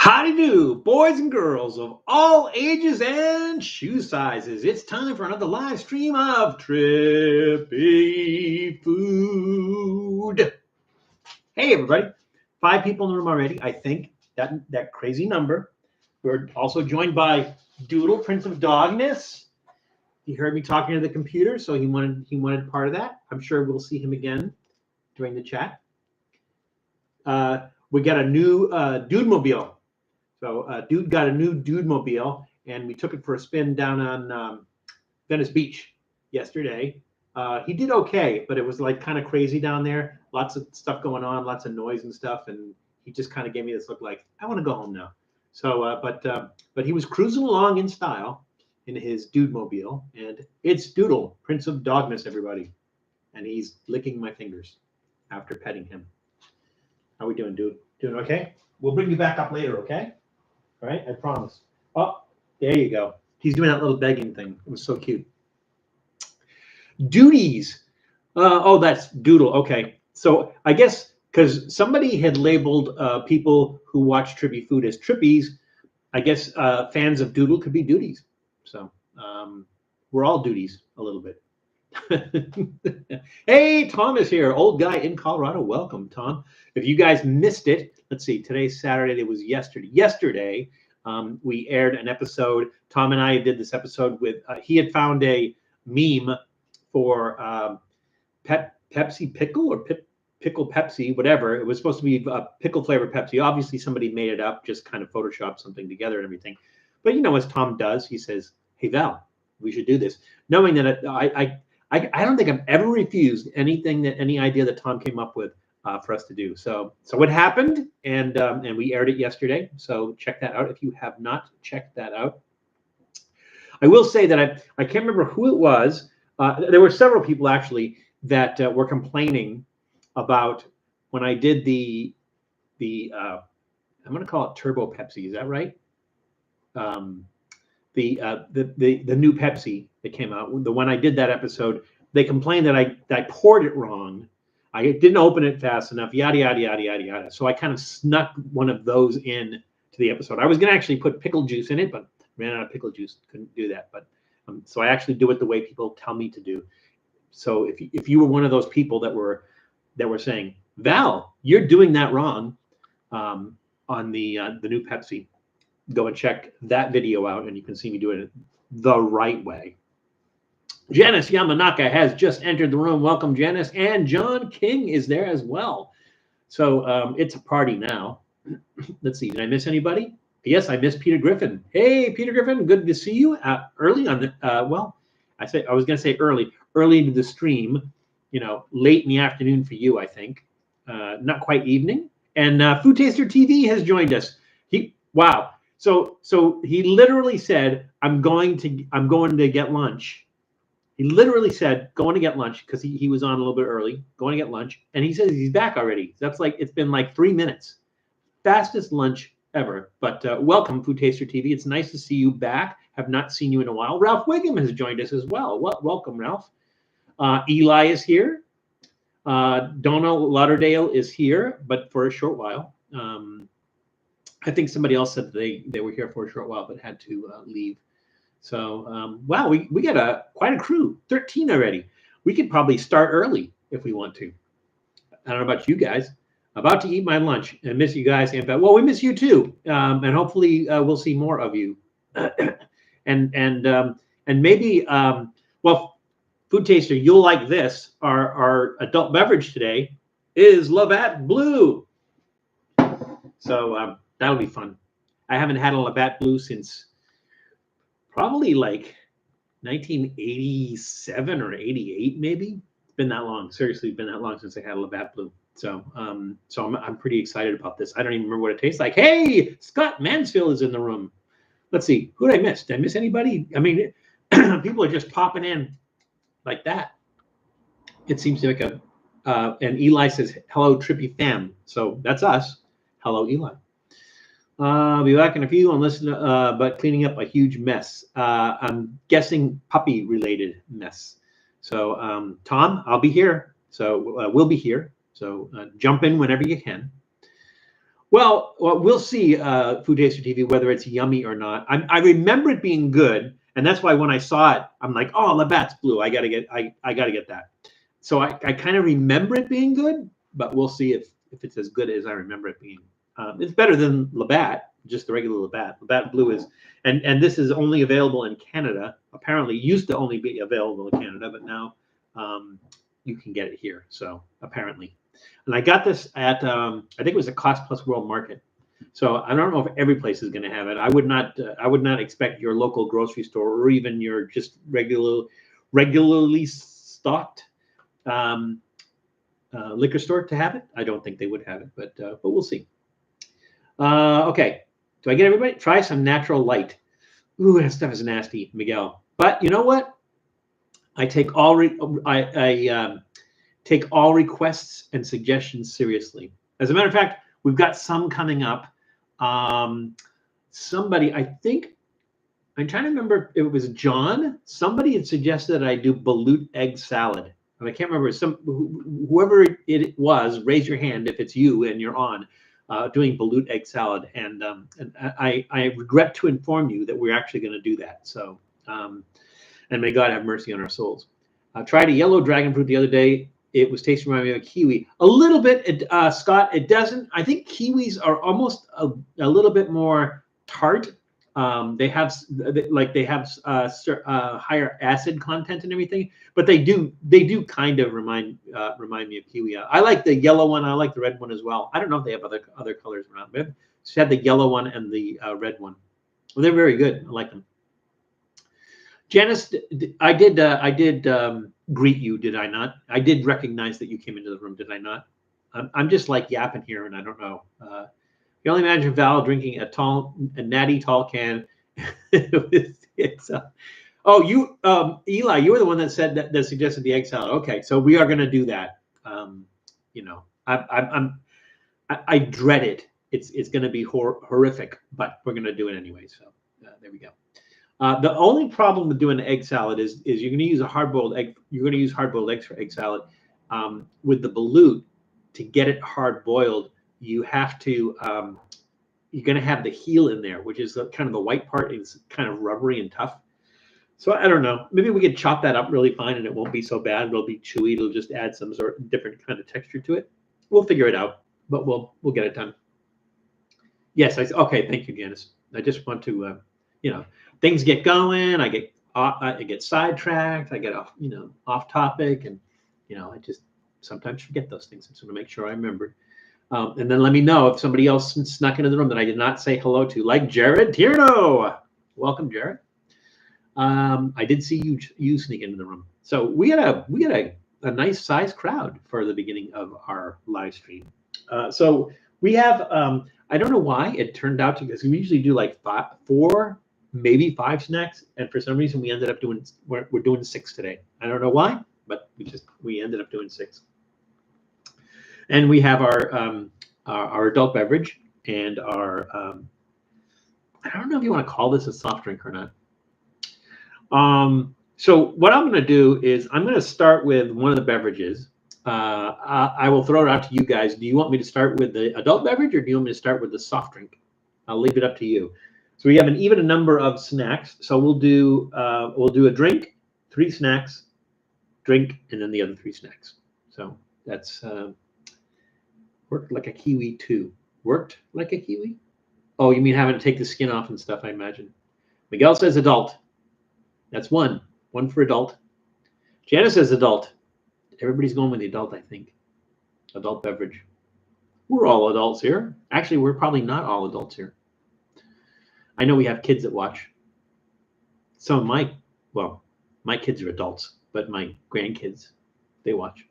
Howdy do, boys and girls of all ages and shoe sizes. It's time for another live stream of Trippy Food. Hey, everybody. 5 people in the room already, I think. That crazy number. We're also joined by Doodle, Prince of Dogness. He heard me talking to the computer, so he wanted part of that. I'm sure we'll see him again during the chat. We got a new Dude-mobile. So Dude got a new Dude-mobile, and we took it for a spin down on Venice Beach yesterday. He did okay, but it was like kind of crazy down there. Lots of stuff going on, lots of noise and stuff, and he just kind of gave me this look like, I want to go home now. So, but he was cruising along in style in his Dude-mobile, and it's Doodle, Prince of Dogness, everybody. And he's licking my fingers after petting him. How we doing, Dude? Doing okay? We'll bring you back up later, okay? All right, I promise. Oh, there you go. He's doing that little begging thing. It was so cute. Duties. Oh, that's Doodle. Okay. So I guess because somebody had labeled people who watch Trippy Food as Trippies, I guess fans of Doodle could be Duties. So we're all Duties a little bit. Hey, Tom is here. Old guy in Colorado. Welcome, Tom. If you guys missed it, let's see. Today's Saturday. It was yesterday. Yesterday, we aired an episode. Tom and I did this episode with. He had found a meme for Pepsi pickle or pickle Pepsi, whatever. It was supposed to be pickle flavored Pepsi. Obviously, somebody made it up, just kind of photoshopped something together and everything. But you know, as Tom does, he says, "Hey Val, we should do this," knowing that I don't think I've ever refused any idea that Tom came up with for us to do. So it happened, and we aired it yesterday. So check that out if you have not checked that out. I will say that I can't remember who it was. There were several people actually that were complaining about when I did the I'm going to call it Turbo Pepsi. Is that right? The new Pepsi that came out, the one I did that episode, they complained that I poured it wrong. I didn't open it fast enough, yada, yada, yada, yada, yada. So I kind of snuck one of those in to the episode. I was going to actually put pickle juice in it, but ran out of pickle juice. Couldn't do that. But so I actually do it the way people tell me to do. So if you were one of those people that were saying, Val, you're doing that wrong on the new Pepsi, go and check that video out, and you can see me doing it the right way. Janice Yamanaka has just entered the room. Welcome, Janice. And John King is there as well. So it's a party now. Let's see. Did I miss anybody? Yes, I missed Peter Griffin. Hey, Peter Griffin. Good to see you. Early on the I was going to say early into the stream. You know, late in the afternoon for you, I think. Not quite evening. And Food Taster TV has joined us. Wow. So he literally said, I'm going to get lunch. He literally said, going to get lunch, because he was on a little bit early, going to get lunch. And he says he's back already. That's like, it's been like 3 minutes. Fastest lunch ever. But welcome, Food Taster TV. It's nice to see you back. Have not seen you in a while. Ralph Wiggum has joined us as well. Welcome, Ralph. Eli is here. Donna Lauderdale is here, but for a short while. I think somebody else said they were here for a short while but had to leave. So wow, we got quite a crew, 13 already. We could probably start early if we want to. I don't know about you guys. About to eat my lunch and miss you guys. And well, we miss you too, and hopefully we'll see more of you. and maybe well, Food Taster, you'll like this. Our adult beverage today is Labatt Blue. So that'll be fun. I haven't had a Labatt Blue since probably like 1987 or 88, maybe. It's been that long. Seriously, it's been that long since I had a Labatt Blue. So I'm pretty excited about this. I don't even remember what it tastes like. Hey, Scott Mansfield is in the room. Let's see. Who did I miss? Did I miss anybody? I mean, people are just popping in like that. It seems like and Eli says, hello, Trippy fam. So that's us. Hello, Eli. I'll be back in a few and listen to, but cleaning up a huge mess. I'm guessing puppy-related mess. So, Tom, I'll be here. So we'll be here. So jump in whenever you can. Well, we'll see, Food Taster TV, whether it's yummy or not. I remember it being good, and that's why when I saw it, I'm like, oh, Labatt's Blue. I gotta get that. So I kind of remember it being good, but we'll see if it's as good as I remember it being. It's better than Labatt, just the regular Labatt. Labatt Blue is, and this is only available in Canada. Apparently, used to only be available in Canada, but now you can get it here. So apparently. And I got this at I think it was a Cost Plus World Market. So I don't know if every place is going to have it. I would not expect your local grocery store or even your just regularly stocked liquor store to have it. I don't think they would have it, but we'll see. Okay, do I get everybody? Try some Natural Light. Ooh, that stuff is nasty, Miguel. But you know what? I take all take all requests and suggestions seriously. As a matter of fact, we've got some coming up. Somebody, I think, I'm trying to remember if it was John. Somebody had suggested that I do balut egg salad. And I can't remember, whoever it was, raise your hand if it's you and you're on doing balut egg salad. And I regret to inform you that we're actually going to do that. So, and may God have mercy on our souls. I tried a yellow dragon fruit the other day. It was tasting reminded me of a kiwi. A little bit, Scott, it doesn't. I think kiwis are almost a little bit more tart. They have higher acid content and everything, but they do kind of remind me of kiwi. I like the yellow one. I like the red one as well. I don't know if they have other colors around. They've had the yellow one and the red one. Well, they're very good. I like them. Janice, I did greet you, did I not? I did recognize that you came into the room, did I not? I'm just like yapping here, and I don't know. You only imagine Val drinking a natty tall can. Oh, you, Eli, you were the one that said that suggested the egg salad. Okay, so we are going to do that. You know, I dread it. It's going to be horrific, but we're going to do it anyway. So there we go. The only problem with doing an egg salad is you're going to use a hard-boiled egg. You're going to use hard-boiled eggs for egg salad. With the balut, to get it hard-boiled, you have to. You're going to have the heel in there, which is kind of the white part. Is kind of rubbery and tough. So I don't know. Maybe we could chop that up really fine, and it won't be so bad. It'll be chewy. It'll just add some sort of different kind of texture to it. We'll figure it out, but we'll get it done. Yes. Okay. Thank you, Janice. I just want to, things get going. I get sidetracked. I get off topic, and I just sometimes forget those things. I just want to make sure I remember. And then let me know if somebody else snuck into the room that I did not say hello to, like Jared Tierno. Welcome, Jared. I did see you sneak into the room. So we had a nice sized crowd for the beginning of our live stream. So we have I don't know why it turned out to, because we usually do like 4, maybe 5 snacks, and for some reason we ended up doing we're doing 6 today. I don't know why, but we ended up doing 6. And we have our adult beverage and our I don't know if you want to call this a soft drink or not. So what I'm going to do is I'm going to start with one of the beverages. I will throw it out to you guys. Do you want me to start with the adult beverage, or do you want me to start with the soft drink? I'll leave it up to you. So we have an even number of snacks. So we'll do a drink, 3 snacks, drink, and then the other 3 snacks. So that's worked like a kiwi too. Worked like a kiwi? Oh, you mean having to take the skin off and stuff, I imagine. Miguel says adult. That's one for adult. Janice says adult. Everybody's going with the adult, I think. Adult beverage. We're all adults here. Actually, we're probably not all adults here. I know we have kids that watch. Some of my kids are adults, but my grandkids, they watch.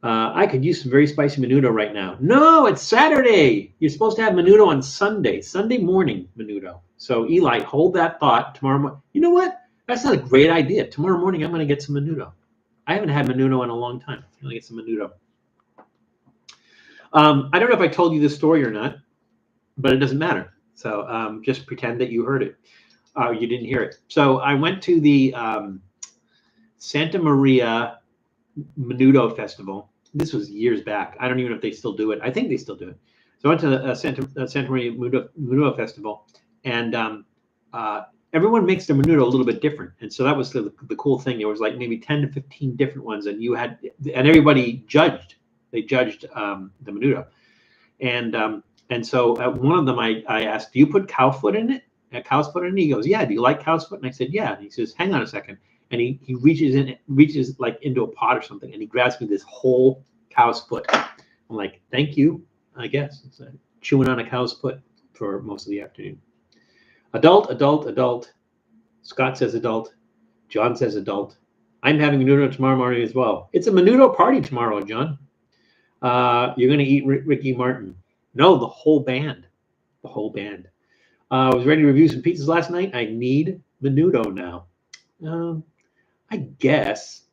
I could use some very spicy menudo right now. No, it's Saturday. You're supposed to have menudo on Sunday morning menudo. So Eli, hold that thought. Tomorrow morning. You know what? That's not a great idea. Tomorrow morning, I'm going to get some menudo. I haven't had menudo in a long time. I'm going to get some menudo. I don't know if I told you this story or not, but it doesn't matter. So just pretend that you heard it. You didn't hear it. So I went to the Santa Maria Menudo Festival. This was years back. I don't even know if they still do it. I think they still do it. So I went to the Santa Maria Menudo Festival, and everyone makes their menudo a little bit different. And so that was the cool thing. There was like maybe 10 to 15 different ones, and everybody judged. They judged the menudo. And so at one of them, I asked, "Do you put cow foot in it? Cow's foot in it?" He goes, "Yeah." "Do you like cow's foot?" And I said, "Yeah." And he says, "Hang on a second." And he reaches like into a pot or something, and he grabs me this whole cow's foot. I'm like, "Thank you, I guess." It's chewing on a cow's foot for most of the afternoon. Adult, adult, adult. Scott says adult. John says adult. I'm having menudo tomorrow morning as well. It's a menudo party tomorrow, John. You're going to eat Ricky Martin. No, the whole band. The whole band. I was ready to review some pizzas last night. I need menudo now. I guess.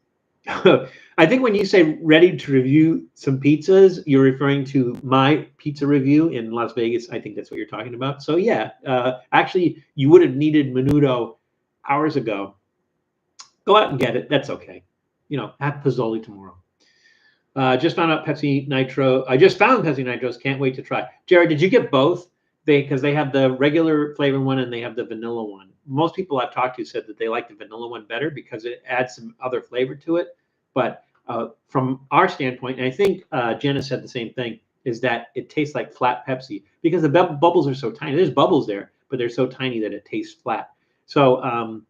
I think when you say ready to review some pizzas, you're referring to my pizza review in Las Vegas. I think that's what you're talking about. So yeah, actually, you would have needed menudo hours ago. Go out and get it. That's okay. Have Pizzoli tomorrow. Just found out Pepsi Nitro. I just found Pepsi Nitros. Can't wait to try. Jared, did you get both? Because they have the regular flavor one and they have the vanilla one. Most people I've talked to said that they like the vanilla one better because it adds some other flavor to it. But from our standpoint, and I think Jenna said the same thing, is that it tastes like flat Pepsi because the bubbles are so tiny. There's bubbles there, but they're so tiny that it tastes flat. So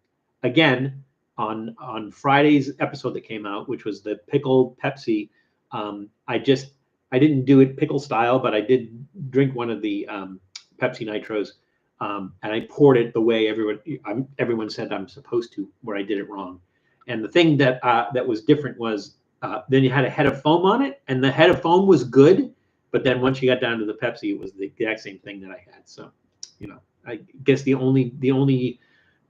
again, on Friday's episode that came out, which was the pickled Pepsi, I didn't do it pickle style, but I did drink one of the Pepsi Nitros, and I poured it the way everyone said I'm supposed to, where I did it wrong. And the thing that was different was then you had a head of foam on it, and the head of foam was good, but then once you got down to the Pepsi, it was the exact same thing that I had. So, I guess the only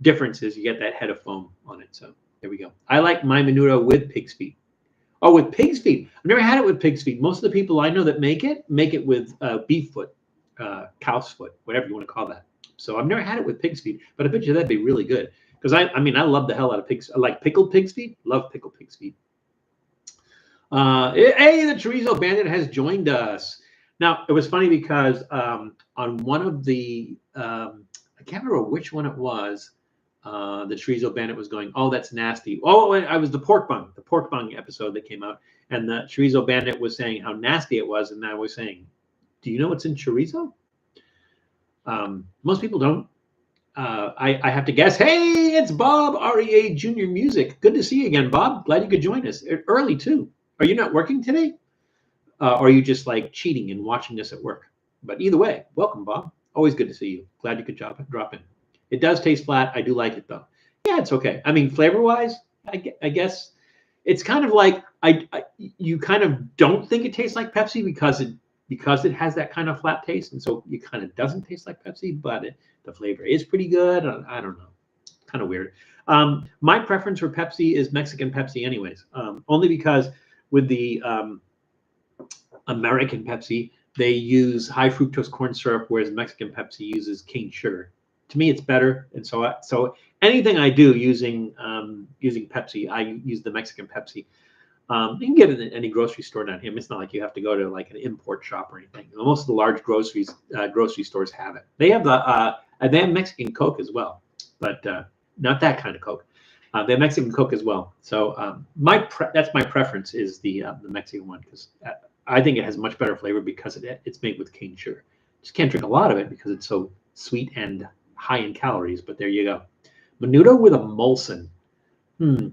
difference is you get that head of foam on it. So there we go. I like my menudo with pig's feet. Oh, with pig's feet. I've never had it with pig's feet. Most of the people I know that make it with beef foot, cow's foot, whatever you want to call that. So I've never had it with pig's feet, but I bet you that'd be really good. Because I love the hell out of pigs. I like pickled pig's feet. Love pickled pig's feet. Hey, the Chorizo Bandit has joined us. Now, it was funny because on one of the, I can't remember which one it was, the Chorizo Bandit was going, "Oh, that's nasty." Oh, I was the pork bung episode that came out, and the Chorizo Bandit was saying how nasty it was, and I was saying, "Do you know what's in chorizo?" Most people don't. I have to guess. Hey, it's Bob REA Junior Music. Good to see you again, Bob. Glad you could join us early too. Are you not working today? Or are you just like cheating and watching this at work? But either way, welcome, Bob. Always good to see you. Glad you could drop in. It does taste flat. I do like it though. Yeah, it's okay. I mean, flavor-wise, I guess it's kind of like you kind of don't think it tastes like Pepsi because it has that kind of flat taste, and so it kind of doesn't taste like Pepsi, but the flavor is pretty good. I don't know. Kind of weird. My preference for Pepsi is Mexican Pepsi anyways, only because with the American Pepsi, they use high fructose corn syrup, whereas Mexican Pepsi uses cane sugar. To me, it's better, and so anything I do using Pepsi, I use the Mexican Pepsi. You can get it in any grocery store down here. It's not like you have to go to like an import shop or anything. Most of the large grocery stores have it. They have they have Mexican Coke as well, but not that kind of Coke. They have Mexican Coke as well. So that's my preference is the Mexican one because I think it has much better flavor because it's made with cane sugar. Just can't drink a lot of it because it's so sweet and high in calories. But there you go. Menudo with emulsion. I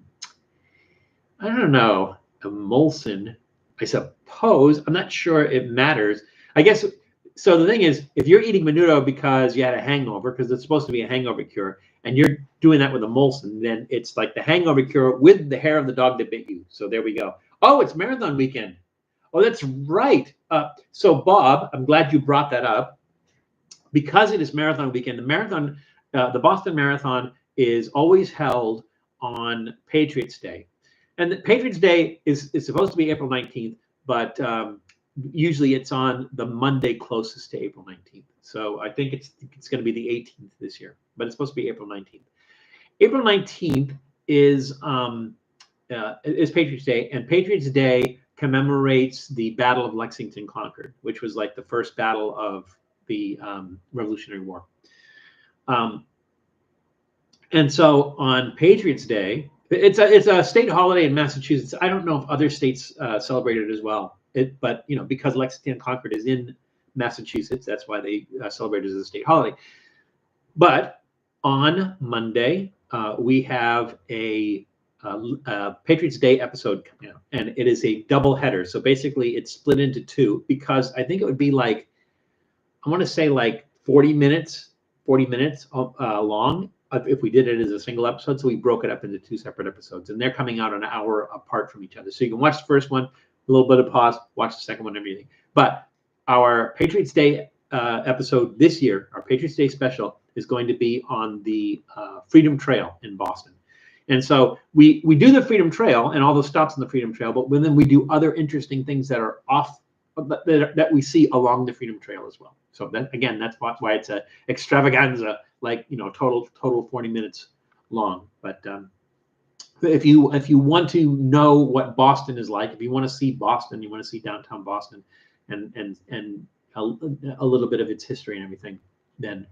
don't know. Emulsion, I suppose. I'm not sure it matters. I guess so. The thing is, if you're eating menudo because you had a hangover, because it's supposed to be a hangover cure, and you're doing that with emulsion, then it's like the hangover cure with the hair of the dog that bit you. So there we go. Oh, it's marathon weekend. Oh, that's right. So Bob, I'm glad you brought that up because it is marathon weekend. The Boston Marathon is always held on Patriots Day. And the Patriots Day is supposed to be April 19th, but usually it's on the Monday closest to April 19th. So I think it's going to be the 18th this year, but it's supposed to be April 19th. April 19th is Patriots Day, and Patriots Day commemorates the Battle of Lexington Concord, which was like the first battle of the Revolutionary War. And so on Patriots Day, it's a state holiday in Massachusetts. I don't know if other states celebrate it as well. But because Lexington Concord is in Massachusetts, that's why they celebrate it as a state holiday. But on Monday, we have a Patriots Day episode coming out, and it is a double header. So basically, it's split into two because I think it would be like, I want to say like 40 minutes long if we did it as a single episode. So we broke it up into two separate episodes, and they're coming out an hour apart from each other. So you can watch the first one, a little bit of pause, watch the second one, everything. But our Patriots Day episode this year, our Patriots Day special, is going to be on the Freedom Trail in Boston. And so we do the Freedom Trail and all the stops on the Freedom Trail, but then we do other interesting things that are off that we see along the Freedom Trail as well. So that's why it's a extravaganza, like total 40 minutes long. But if you want to know what Boston is like, if you want to see Boston, you want to see downtown Boston, and a little bit of its history and everything, then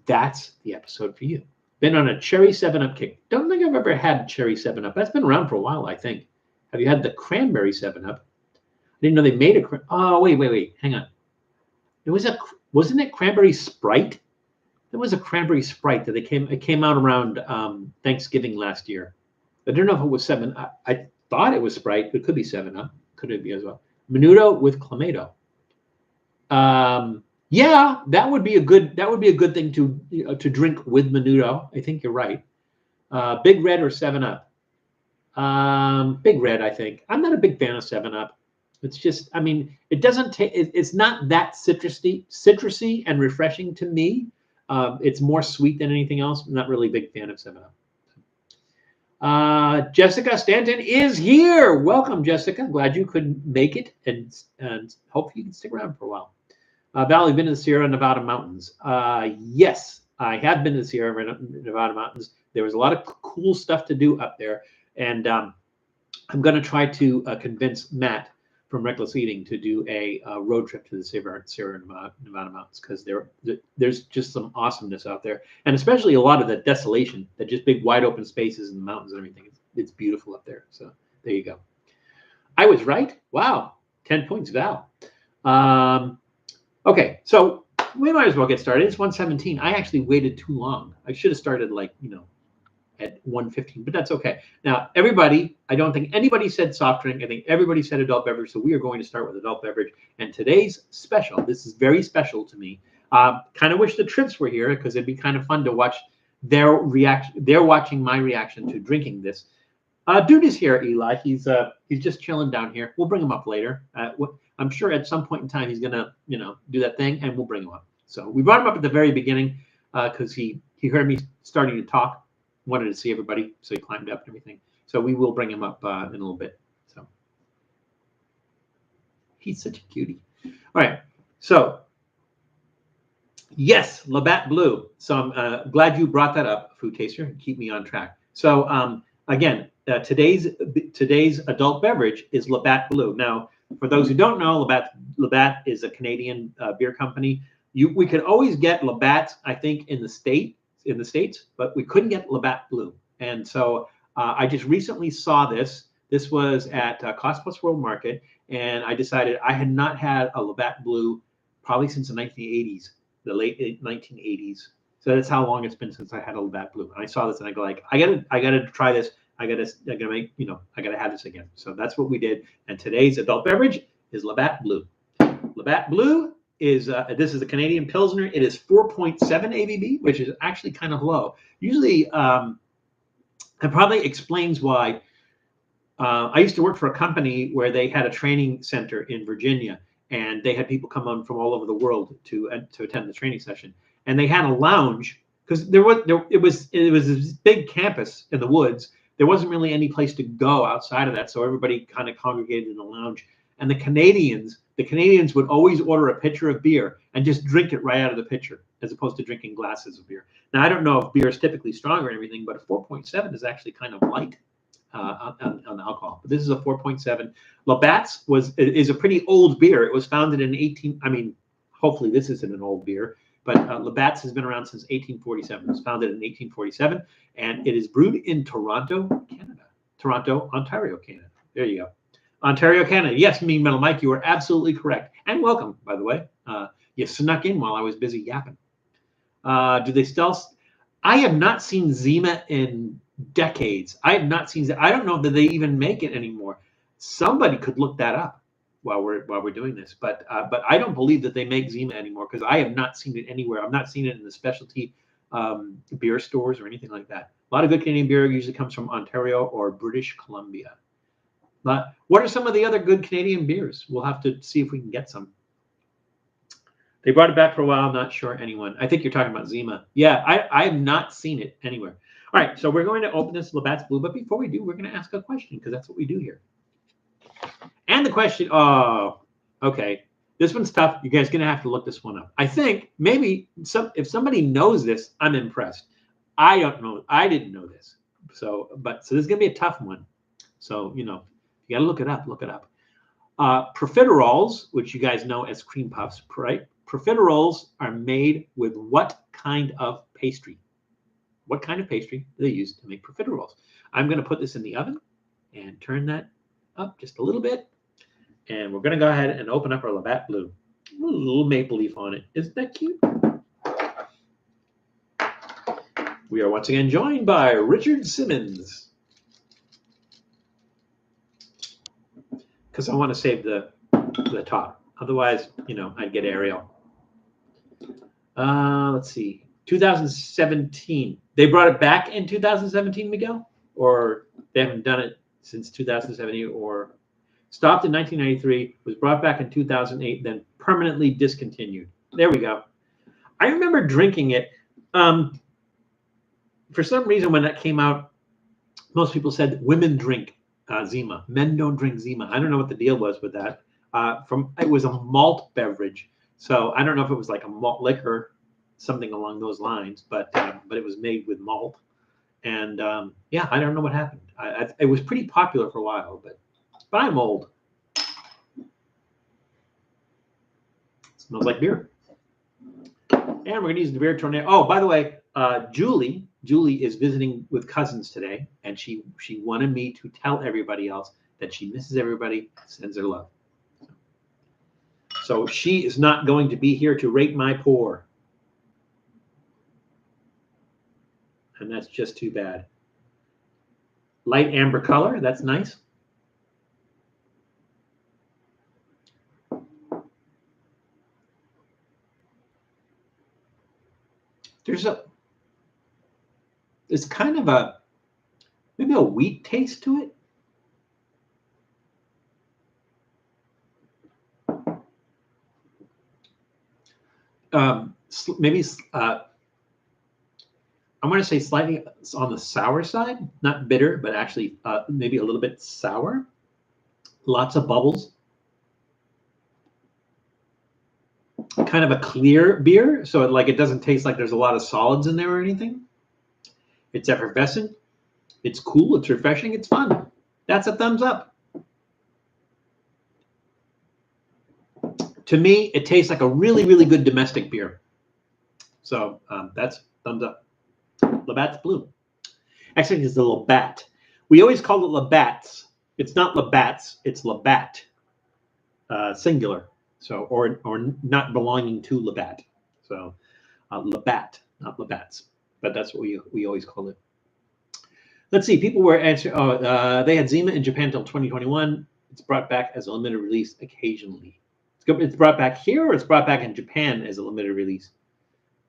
that's the episode for you. Been on a cherry 7-Up kick. Don't think I've ever had cherry 7-Up. That's been around for a while, I think. Have you had the cranberry 7-Up? I didn't know they made a. Oh, wait. Hang on. Wasn't it cranberry Sprite? There was a cranberry Sprite that it came out around Thanksgiving last year. I don't know if it was 7. I thought it was Sprite, but it could be 7-Up. Could it be as well? Menudo with clamato. Yeah, that would be a good thing to drink with menudo. I think you're right. Big Red or 7-Up? Big Red, I think. I'm not a big fan of 7-Up. It's just, it doesn't take. It's not that citrusy and refreshing to me. It's more sweet than anything else. I'm not really a big fan of 7-Up. Jessica Stanton is here. Welcome, Jessica. Glad you could make it, and hope you can stick around for a while. Val, you've been to the Sierra Nevada mountains. Yes, I have been to the Sierra Nevada mountains. There was a lot of cool stuff to do up there, and I'm going to try to convince Matt from Reckless Eating to do a road trip to the Sierra Nevada mountains, because there's just some awesomeness out there, and especially a lot of the desolation, that just big wide open spaces in the mountains and everything. It's beautiful up there. So there you go. I was right. Wow, 10 points, Val. Okay, so we might as well get started. It's 1:17. I actually waited too long. I should have started at 1:15, but that's okay. Now, everybody, I don't think anybody said soft drink. I think everybody said adult beverage, so we are going to start with adult beverage. And today's special, this is very special to me. Kind of wish the Trips were here, because it'd be kind of fun to watch their reaction. They're watching my reaction to drinking this. Dude is here, Eli. He's just chilling down here. We'll bring him up later. I'm sure at some point in time he's gonna, do that thing, and we'll bring him up. So we brought him up at the very beginning because he heard me starting to talk, wanted to see everybody, so he climbed up and everything. So we will bring him up in a little bit. So he's such a cutie. All right. So yes, Labatt Blue. So I'm glad you brought that up, Food Taster. Keep me on track. So again, today's adult beverage is Labatt Blue. Now, for those who don't know, Labatt is a Canadian beer company. We could always get Labatt, I think, in the States, but we couldn't get Labatt Blue. And so I just recently saw this. This was at Cost Plus World Market, and I decided I had not had a Labatt Blue probably since the 1980s, the late 1980s. So that's how long it's been since I had a Labatt Blue. And I saw this, and I go like, I gotta try this. I gotta have this again. So that's what we did. And today's adult beverage is Labatt Blue. Labatt Blue is this is a Canadian Pilsner. It is 4.7 ABV, which is actually kind of low. Usually, it probably explains why. I used to work for a company where they had a training center in Virginia, and they had people come on from all over the world to attend the training session. And they had a lounge, because it was this big campus in the woods. There wasn't really any place to go outside of that, so everybody kind of congregated in the lounge. And the Canadians would always order a pitcher of beer and just drink it right out of the pitcher, as opposed to drinking glasses of beer. Now, I don't know if beer is typically strong or anything, but a 4.7 is actually kind of light. on alcohol. But this is a 4.7. Labatt's is a pretty old beer. It was founded in 18. I mean, hopefully this isn't an old beer, but Labatt's has been around since 1847. It was founded in 1847, and it is brewed in Toronto, Canada. Toronto, Ontario, Canada. There you go. Ontario, Canada. Yes, Mean Metal Mike, you are absolutely correct. And welcome, by the way. You snuck in while I was busy yapping. Do they still? I have not seen Zima in decades. I have not seen. I don't know that they even make it anymore. Somebody could look that up while we're doing this. But I don't believe that they make Zima anymore because I have not seen it anywhere. I've not seen it in the specialty beer stores or anything like that. A lot of good Canadian beer usually comes from Ontario or British Columbia. But what are some of the other good Canadian beers? We'll have to see if we can get some. They brought it back for a while. I'm not sure anyone. I think you're talking about Zima. Yeah, I have not seen it anywhere. All right, so we're going to open this Labatt's Blue. But before we do, we're going to ask a question because that's what we do here. And the question, oh, okay. This one's tough. You guys are going to have to look this one up. I think maybe if somebody knows this, I'm impressed. I don't know. I didn't know this. So this is going to be a tough one. So, you got to look it up. Look it up. Profiteroles, which you guys know as cream puffs, right? Profiteroles are made with what kind of pastry? What kind of pastry do they use to make profiteroles? I'm going to put this in the oven and turn that up just a little bit. And we're going to go ahead and open up our Labatt Blue. A little maple leaf on it. Isn't that cute? We are once again joined by Richard Simmons. Because I want to save the top. Otherwise, I'd get Ariel. Let's see. 2017. They brought it back in 2017, Miguel? Or they haven't done it since 2017 or... Stopped in 1993, was brought back in 2008, then permanently discontinued. There we go. I remember drinking it. For some reason, when that came out, most people said women drink Zima. Men don't drink Zima. I don't know what the deal was with that. It was a malt beverage, so I don't know if it was like a malt liquor, something along those lines. But it was made with malt, and yeah, I don't know what happened. It was pretty popular for a while, but I'm old. Smells like beer. And we're going to use the beer tornado. Oh, by the way, Julie is visiting with cousins today, and she wanted me to tell everybody else that she misses everybody, sends her love. So she is not going to be here to rate my pour. And that's just too bad. Light amber color, that's nice. There's kind of maybe a wheat taste to it. Maybe I'm going to say slightly on the sour side, not bitter, but actually maybe a little bit sour. Lots of bubbles. Kind of a clear beer, so it doesn't taste like there's a lot of solids in there or anything. It's effervescent. It's cool. It's refreshing. It's fun. That's a thumbs up. To me, it tastes like a really, really good domestic beer. So that's thumbs up. Labatt's Blue. Actually, it's the Labatt. We always call it Labatt's. It's not Labatt's. It's Labatt, singular. So, or not belonging to Labatt. So, Labatt, not Labatt's. But that's what we always call it. Let's see. People were answering. They had Zima in Japan until 2021. It's brought back as a limited release occasionally. It's brought back here, or it's brought back in Japan as a limited release.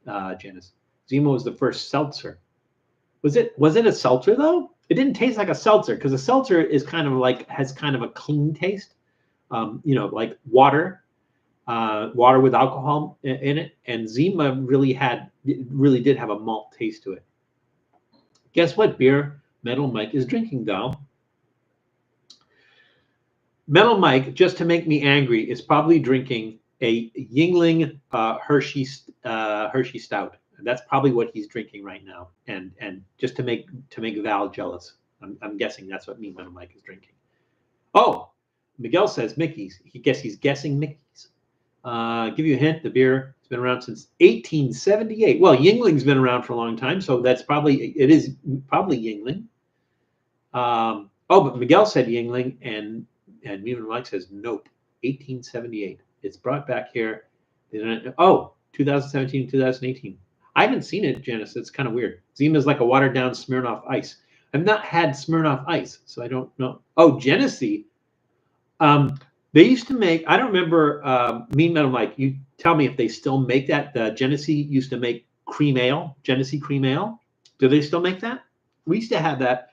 Janice, Zima was the first seltzer. Was it a seltzer though? It didn't taste like a seltzer because a seltzer is has kind of a clean taste. Like water. Water with alcohol in it, and Zima really did have a malt taste to it. Guess what beer Metal Mike is drinking, doll? Metal Mike, just to make me angry, is probably drinking a Yingling Hershey Stout. And that's probably what he's drinking right now, and just to make Val jealous. I'm guessing that's what Meat Metal Mike is drinking. Oh, Miguel says Mickey's. He's guessing Mickey's. Give you a hint. The beer has been around since 1878. Well, Yingling's been around for a long time, so it is probably Yingling. But Miguel said Yingling, and Meat Metal Mike says nope, 1878. It's brought back here. 2017, 2018. I haven't seen it, Janice. It's kind of weird. Zima's like a watered down Smirnoff Ice. I've not had Smirnoff Ice, so I don't know. Oh, Genesee. They used to make, I don't remember, Meat Metal Mike, you tell me if they still make that. The Genesee used to make cream ale, Genesee cream ale. Do they still make that? We used to have that,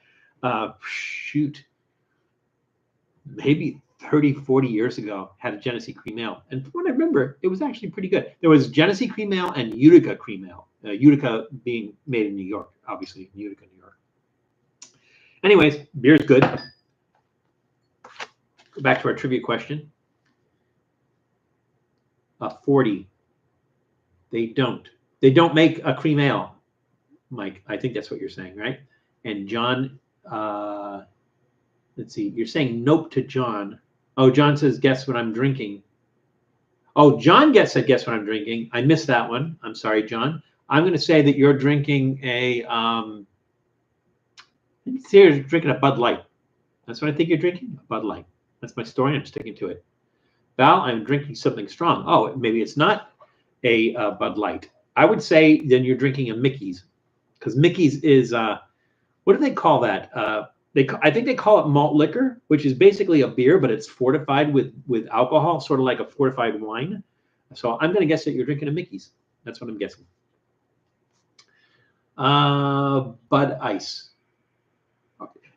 maybe 30, 40 years ago, had a Genesee cream ale. And from what I remember, it was actually pretty good. There was Genesee cream ale and Utica cream ale. Utica being made in New York, obviously, Utica, New York. Anyways, beer's good. Go back to our trivia question. 40. They don't make a cream ale, Mike. I think that's what you're saying, right? And John, let's see. You're saying nope to John. Oh, John says, guess what I'm drinking. Oh, John said, guess what I'm drinking. I missed that one. I'm sorry, John. I'm going to say that you're drinking you're drinking a Bud Light. That's what I think you're drinking, a Bud Light. That's my story. I'm sticking to it. Val, I'm drinking something strong. Oh, maybe it's not a Bud Light. I would say then you're drinking a Mickey's, because Mickey's is what do they call that? I think they call it malt liquor, which is basically a beer, but it's fortified with alcohol, sort of like a fortified wine. So I'm going to guess that you're drinking a Mickey's. That's what I'm guessing. Bud Ice.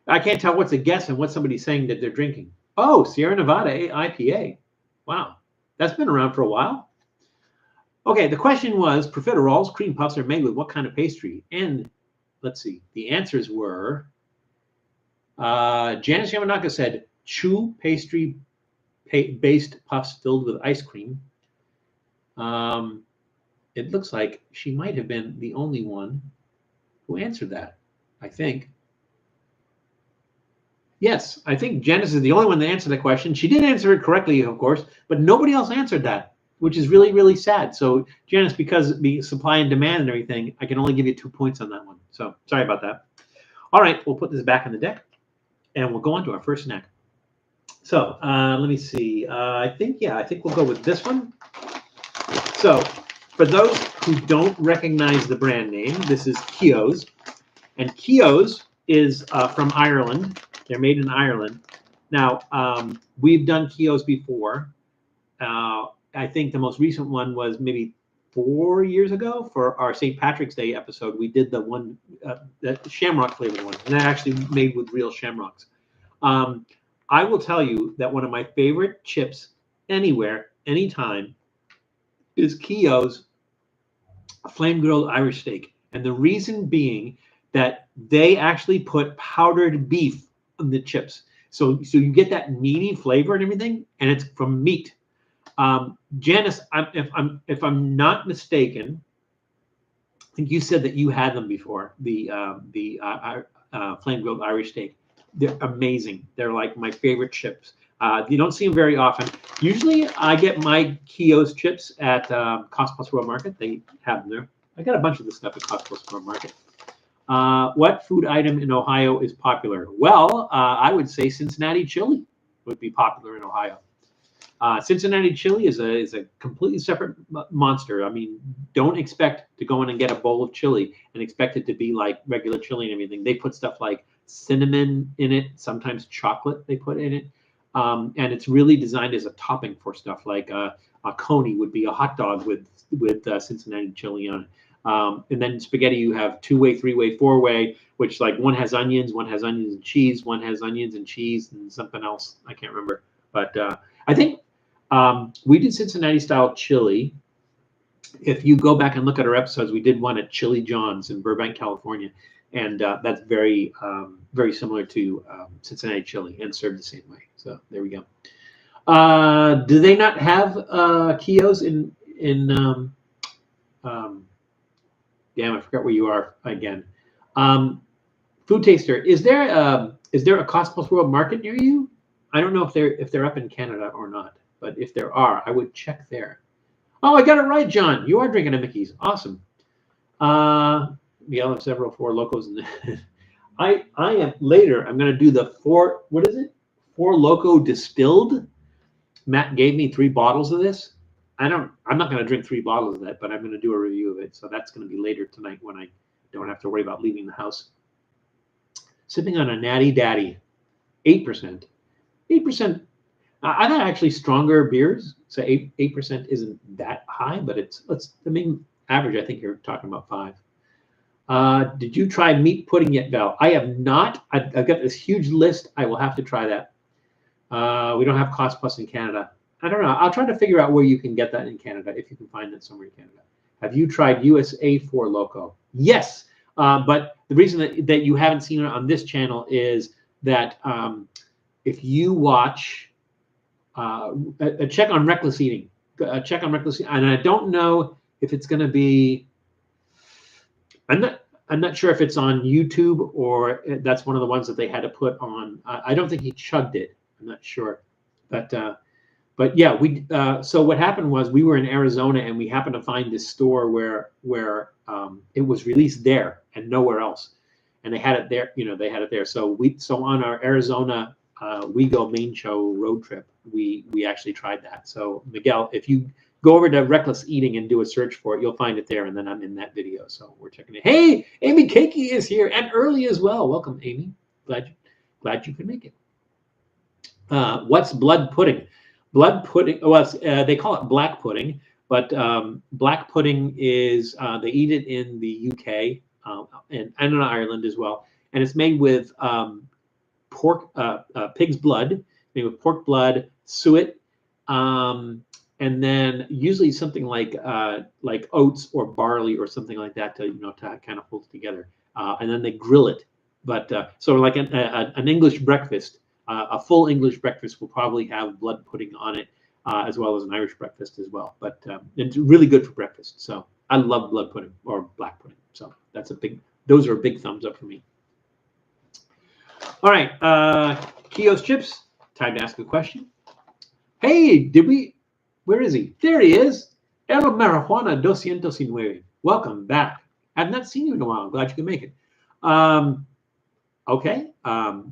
I can't tell what's a guess and what somebody's saying that they're drinking. Oh, Sierra Nevada IPA. Wow, that's been around for a while. Okay, the question was, profiteroles, cream puffs are made with what kind of pastry? And let's see, the answers were, Janice Yamanaka said chew pastry based puffs filled with ice cream. It looks like she might have been the only one who answered that, I think. Yes, I think Janice is the only one that answered the question. She did answer it correctly, of course, but nobody else answered that, which is really, really sad. So, Janice, because the supply and demand and everything, I can only give you 2 points on that one. So, sorry about that. All right, we'll put this back in the deck, and we'll go on to our first snack. So, let me see. I think we'll go with this one. So, for those who don't recognize the brand name, this is Keogh's, and Keogh's is from Ireland. They're made in Ireland. Now, we've done Keogh's before. I think the most recent one was maybe 4 years ago for our St. Patrick's Day episode. We did the one, the shamrock flavored one, and that actually made with real shamrocks. I will tell you that one of my favorite chips anywhere, anytime, is Keogh's flame grilled Irish steak. And the reason being that they actually put powdered beef on the chips. So you get that meaty flavor and everything, and it's from meat. Janice, if I'm not mistaken, I think you said that you had them before, the flame grilled Irish steak. They're amazing. They're like my favorite chips. You don't see them very often. Usually I get my Keogh's chips at Cost Plus World Market. They have them there. I got a bunch of this stuff at Cost Plus World Market. What food item in Ohio is popular? Well, I would say Cincinnati chili would be popular in Ohio. Cincinnati chili is a completely separate monster. I mean, don't expect to go in and get a bowl of chili and expect it to be like regular chili and everything. They put stuff like cinnamon in it, sometimes chocolate they put in it. And it's really designed as a topping for stuff like a coney would be a hot dog with Cincinnati chili on it. And then spaghetti, you have 2-way, 3-way, 4-way, which like one has onions and cheese, one has onions and cheese and something else. I can't remember. But I think we did Cincinnati style chili. If you go back and look at our episodes, we did one at Chili John's in Burbank, California. And that's very, very similar to Cincinnati chili and served the same way. So there we go. Do they not have Keogh's in damn, I forgot where you are again. Food taster. Is there a Cost Plus World Market near you? I don't know if they're up in Canada or not, but if there are, I would check there. Oh, I got it right, John. You are drinking a Mickey's. Awesome. Miguel have several Four Locos. I am later. I'm going to do the Four Loco distilled. Matt gave me 3 bottles of this. I'm not going to drink 3 bottles of that, but I'm going to do a review of it. So that's going to be later tonight when I don't have to worry about leaving the house. Sipping on a Natty Daddy, 8%. 8%. I thought actually stronger beers, so 8% isn't that high, but it's the main average. I think you're talking about 5. Did you try meat pudding yet, Val? I have not. I've got this huge list. I will have to try that. We don't have Cost Plus in Canada. I don't know. I'll try to figure out where you can get that in Canada, if you can find that somewhere in Canada. Have you tried USA Four Loco? Yes, but the reason that you haven't seen it on this channel is that if you watch a check on reckless eating, and I don't know if it's going to be. I'm not sure if it's on YouTube or that's one of the ones that they had to put on. I don't think he chugged it. I'm not sure, but yeah, we. So what happened was we were in Arizona and we happened to find this store where it was released there and nowhere else, and they had it there. They had it there. So on our Arizona We Go Main Show road trip, we actually tried that. So Miguel, if you go over to Reckless Eating and do a search for it, you'll find it there, and then I'm in that video. So we're checking it. Hey, Amy Cakey is here and early as well. Welcome, Amy. Glad you could make it. What's blood pudding? Blood pudding. Well, they call it black pudding, but black pudding is they eat it in the UK and in Ireland as well, and it's made with pork, pig's blood, made with pork blood, suet, and then usually something like oats or barley or something like that to kind of hold it together, and then they grill it. But sort of like an English breakfast. A full English breakfast will probably have blood pudding on it, as well as an Irish breakfast as well. But it's really good for breakfast. So I love blood pudding or black pudding. So those are big thumbs up for me. All right, Keogh's Chips. Time to ask a question. Hey, where is he? There he is. El Marijuana 209. Welcome back. I've not seen you in a while. I'm glad you can make it. Okay,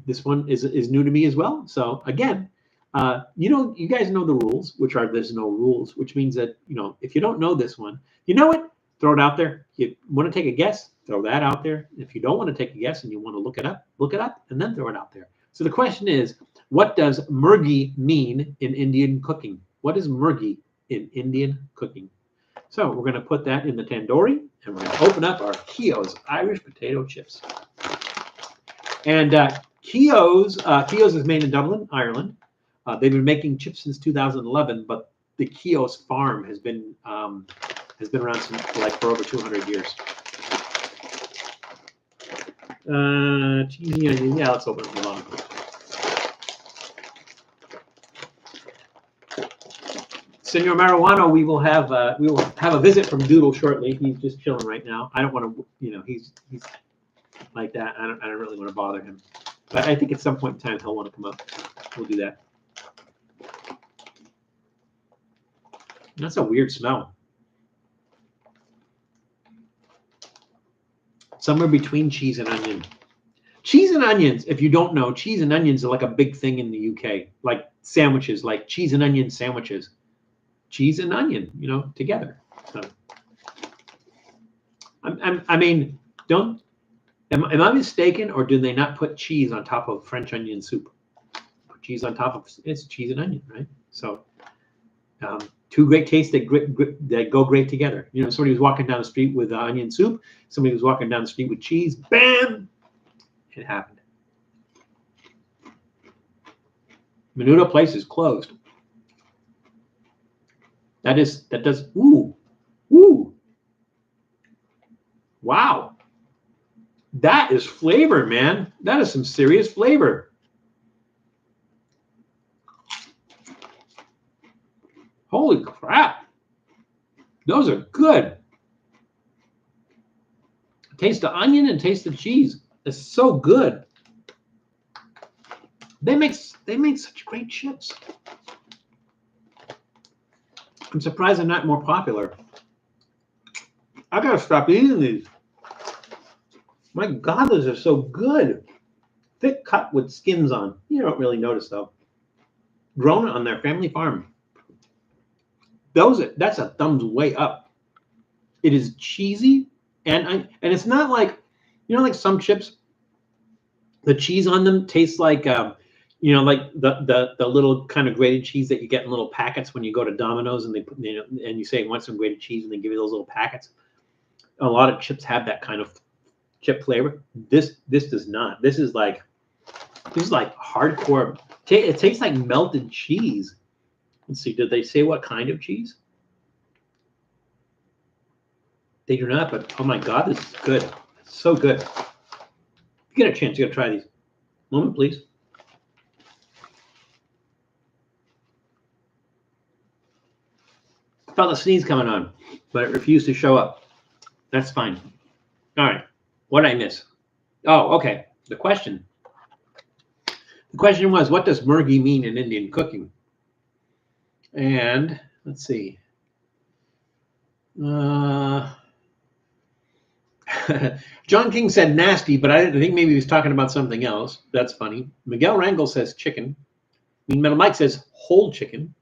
this one is new to me as well. So again, you guys know the rules, which are there's no rules, which means that if you don't know this one, you know it, throw it out there. You want to take a guess, throw that out there. If you don't want to take a guess and you want to look it up, and then throw it out there. So the question is, what does murgi mean in Indian cooking? What is murgi in Indian cooking? So we're going to put that in the tandoori, and we're going to open up our Keogh's Irish potato chips. And Keogh's is made in Dublin, Ireland. They've been making chips since 2011, but the Keogh's farm has been around for over 200 years. Yeah, let's open it. Hold on. Senor Marijuana, we will have a visit from Doodle shortly. He's just chilling right now. I don't want to, he's like that. I don't really want to bother him, but I think at some point in time he'll want to come up. We'll do that. That's a weird smell. Somewhere between cheese and onion. Cheese and onions, if you don't know, cheese and onions are like a big thing in the UK. Like sandwiches, like cheese and onion sandwiches. Cheese and onion, together. So, I mean, am I mistaken, or do they not put cheese on top of French onion soup? Put cheese on top of it's cheese and onion, right? So, two great tastes that go great together. Somebody was walking down the street with onion soup. Somebody was walking down the street with cheese. Bam! It happened. Menudo Place is closed. That does. Ooh. Wow. That is flavor, man. That is some serious flavor. Holy crap. Those are good. Taste the onion and taste the cheese. is so good. They make such great chips. I'm surprised they're not more popular. I gotta stop eating these. My God, those are so good. Thick cut with skins on. You don't really notice though. Grown on their family farm. That's a thumbs way up. It is cheesy, and it's not like, you know, like some chips, the cheese on them tastes like you know, like the little kind of grated cheese that you get in little packets when you go to Domino's and they put, you know, and you say you want some grated cheese and they give you those little packets. A lot of chips have that kind of chip flavor. This does not. This is like hardcore. It tastes like melted cheese. Let's see. Did they say what kind of cheese? They do not. But oh my God, this is good. It's so good. If you get a chance, you gotta try these. Moment, please. Felt a sneeze coming on, but it refused to show up. That's fine. All right. What did I miss? Oh, okay. The question. The question was, what does murgi mean in Indian cooking? And let's see. John King said nasty, but I think maybe he was talking about something else. That's funny. Miguel Rangel says chicken. Mean Metal Mike says whole chicken.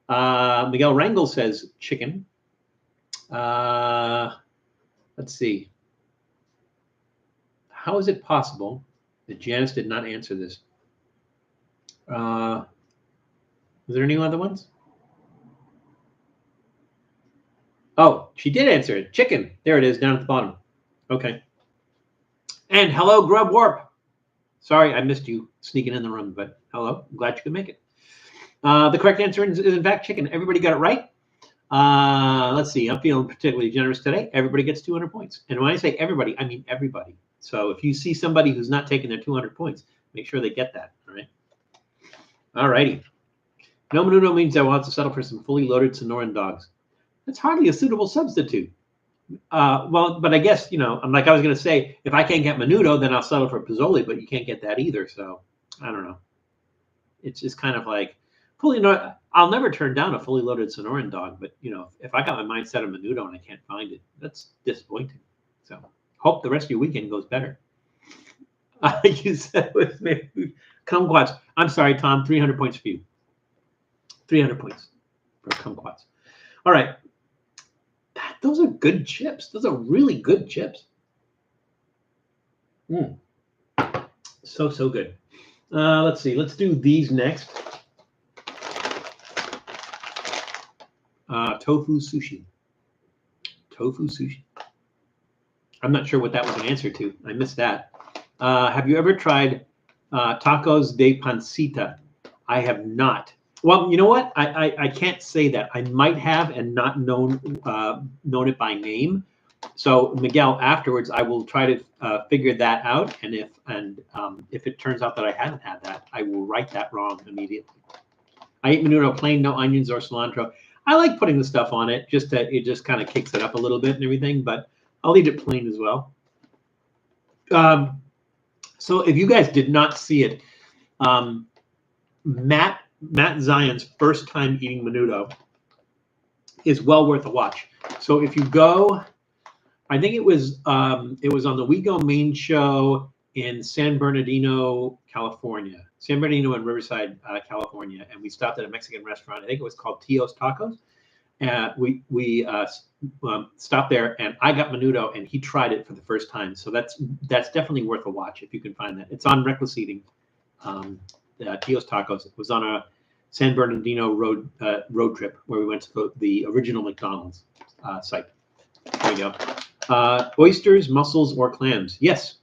Miguel Rangel says chicken. Let's see. How is it possible that Janice did not answer this? Is there any other ones? Oh, she did answer it. Chicken. There it is, down at the bottom. Okay. And hello, Grub Warp. Sorry, I missed you sneaking in the room, but hello. I'm glad you could make it. The correct answer is in fact chicken. Everybody got it right. Let's see. I'm feeling particularly generous today. Everybody gets 200 points. And when I say everybody, I mean everybody. So if you see somebody who's not taking their 200 points, make sure they get that. All right. All righty. No menudo means I want to settle for some fully loaded Sonoran dogs. That's hardly a suitable substitute. Well, but I guess, you know, like I was going to say, if I can't get menudo, then I'll settle for Pizzoli, but you can't get that either. So I don't know. It's just kind of like fully loaded. I'll never turn down a fully loaded Sonoran dog, but you know, if I got my mind set on menudo and I can't find it, that's disappointing. So hope the rest of your weekend goes better. You said with me, kumquats. I'm sorry, Tom. 300 points for you. 300 points for kumquats. All right. Those are good chips. Those are really good chips. So good. Let's see. Let's do these next. Tofu sushi. Tofu sushi. I'm not sure what that was an answer to. I missed that. Have you ever tried tacos de pancita? I have not. Well, you know what? I can't say that. I might have and not known it by name. So Miguel, afterwards, I will try to figure that out. And if it turns out that I haven't had that, I will right that wrong immediately. I eat menudo plain, no onions or cilantro. I like putting the stuff on it, just that it just kind of kicks it up a little bit and everything. But I'll eat it plain as well. So if you guys did not see it, Matt Zion's first time eating menudo is well worth a watch. So if you go, I think it was on the We Go main show in San Bernardino, California. San Bernardino and Riverside, California, and we stopped at a Mexican restaurant. I think it was called Tio's Tacos. We stopped there, and I got menudo, and he tried it for the first time. So that's definitely worth a watch if you can find that. It's on Reckless Eating. Tio's Tacos. It was on a San Bernardino road trip where we went to the original McDonald's site. There you go. Oysters, mussels, or clams? Yes,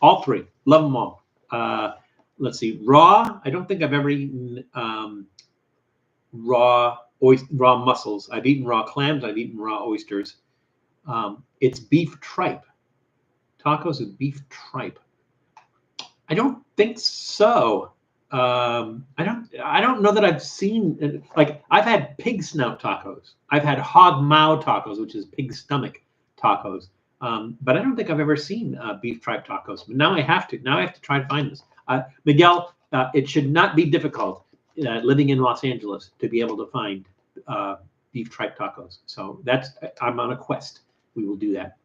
all three. Love them all. Let's see. Raw. I don't think I've ever eaten raw mussels. I've eaten raw clams. I've eaten raw oysters. It's beef tripe. Tacos with beef tripe. I don't think so. I don't know that I've seen, like, I've had pig snout tacos. I've had hog mouth tacos, which is pig stomach tacos. But I don't think I've ever seen beef tripe tacos. But now I have to. Now I have to try to find this. Miguel, it should not be difficult living in Los Angeles to be able to find beef tripe tacos. So I'm on a quest. We will do that.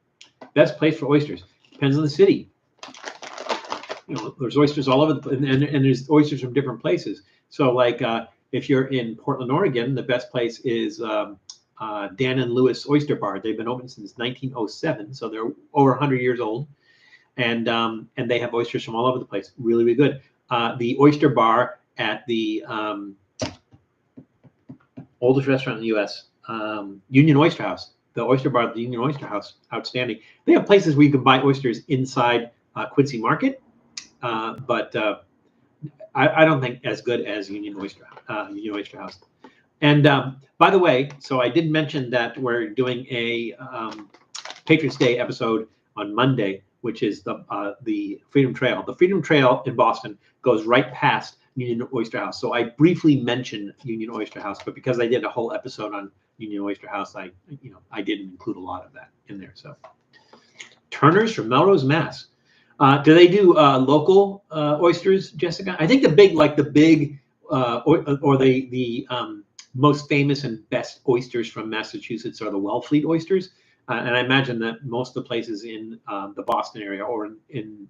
Best place for oysters depends on the city. There's oysters all over and there's oysters from different places. So like if you're in Portland, Oregon, the best place is Dan and Lewis Oyster Bar. They've been open since 1907, so they're over 100 years old, and they have oysters from all over the place. Really, really good. The Oyster Bar at the oldest restaurant in the U.S., Union Oyster House. The Oyster Bar at the Union Oyster House, outstanding. They have places where you can buy oysters inside Quincy Market, but I don't think as good as Union Oyster House. And by the way, so I did mention that we're doing a Patriots Day episode on Monday, which is the Freedom Trail. The Freedom Trail in Boston goes right past Union Oyster House. So I briefly mentioned Union Oyster House, but because I did a whole episode on Union Oyster House, I didn't include a lot of that in there. So Turner's from Melrose, Mass. Do they do local oysters, Jessica? I think the big or the most famous and best oysters from Massachusetts are the Wellfleet oysters, and I imagine that most of the places in the Boston area or in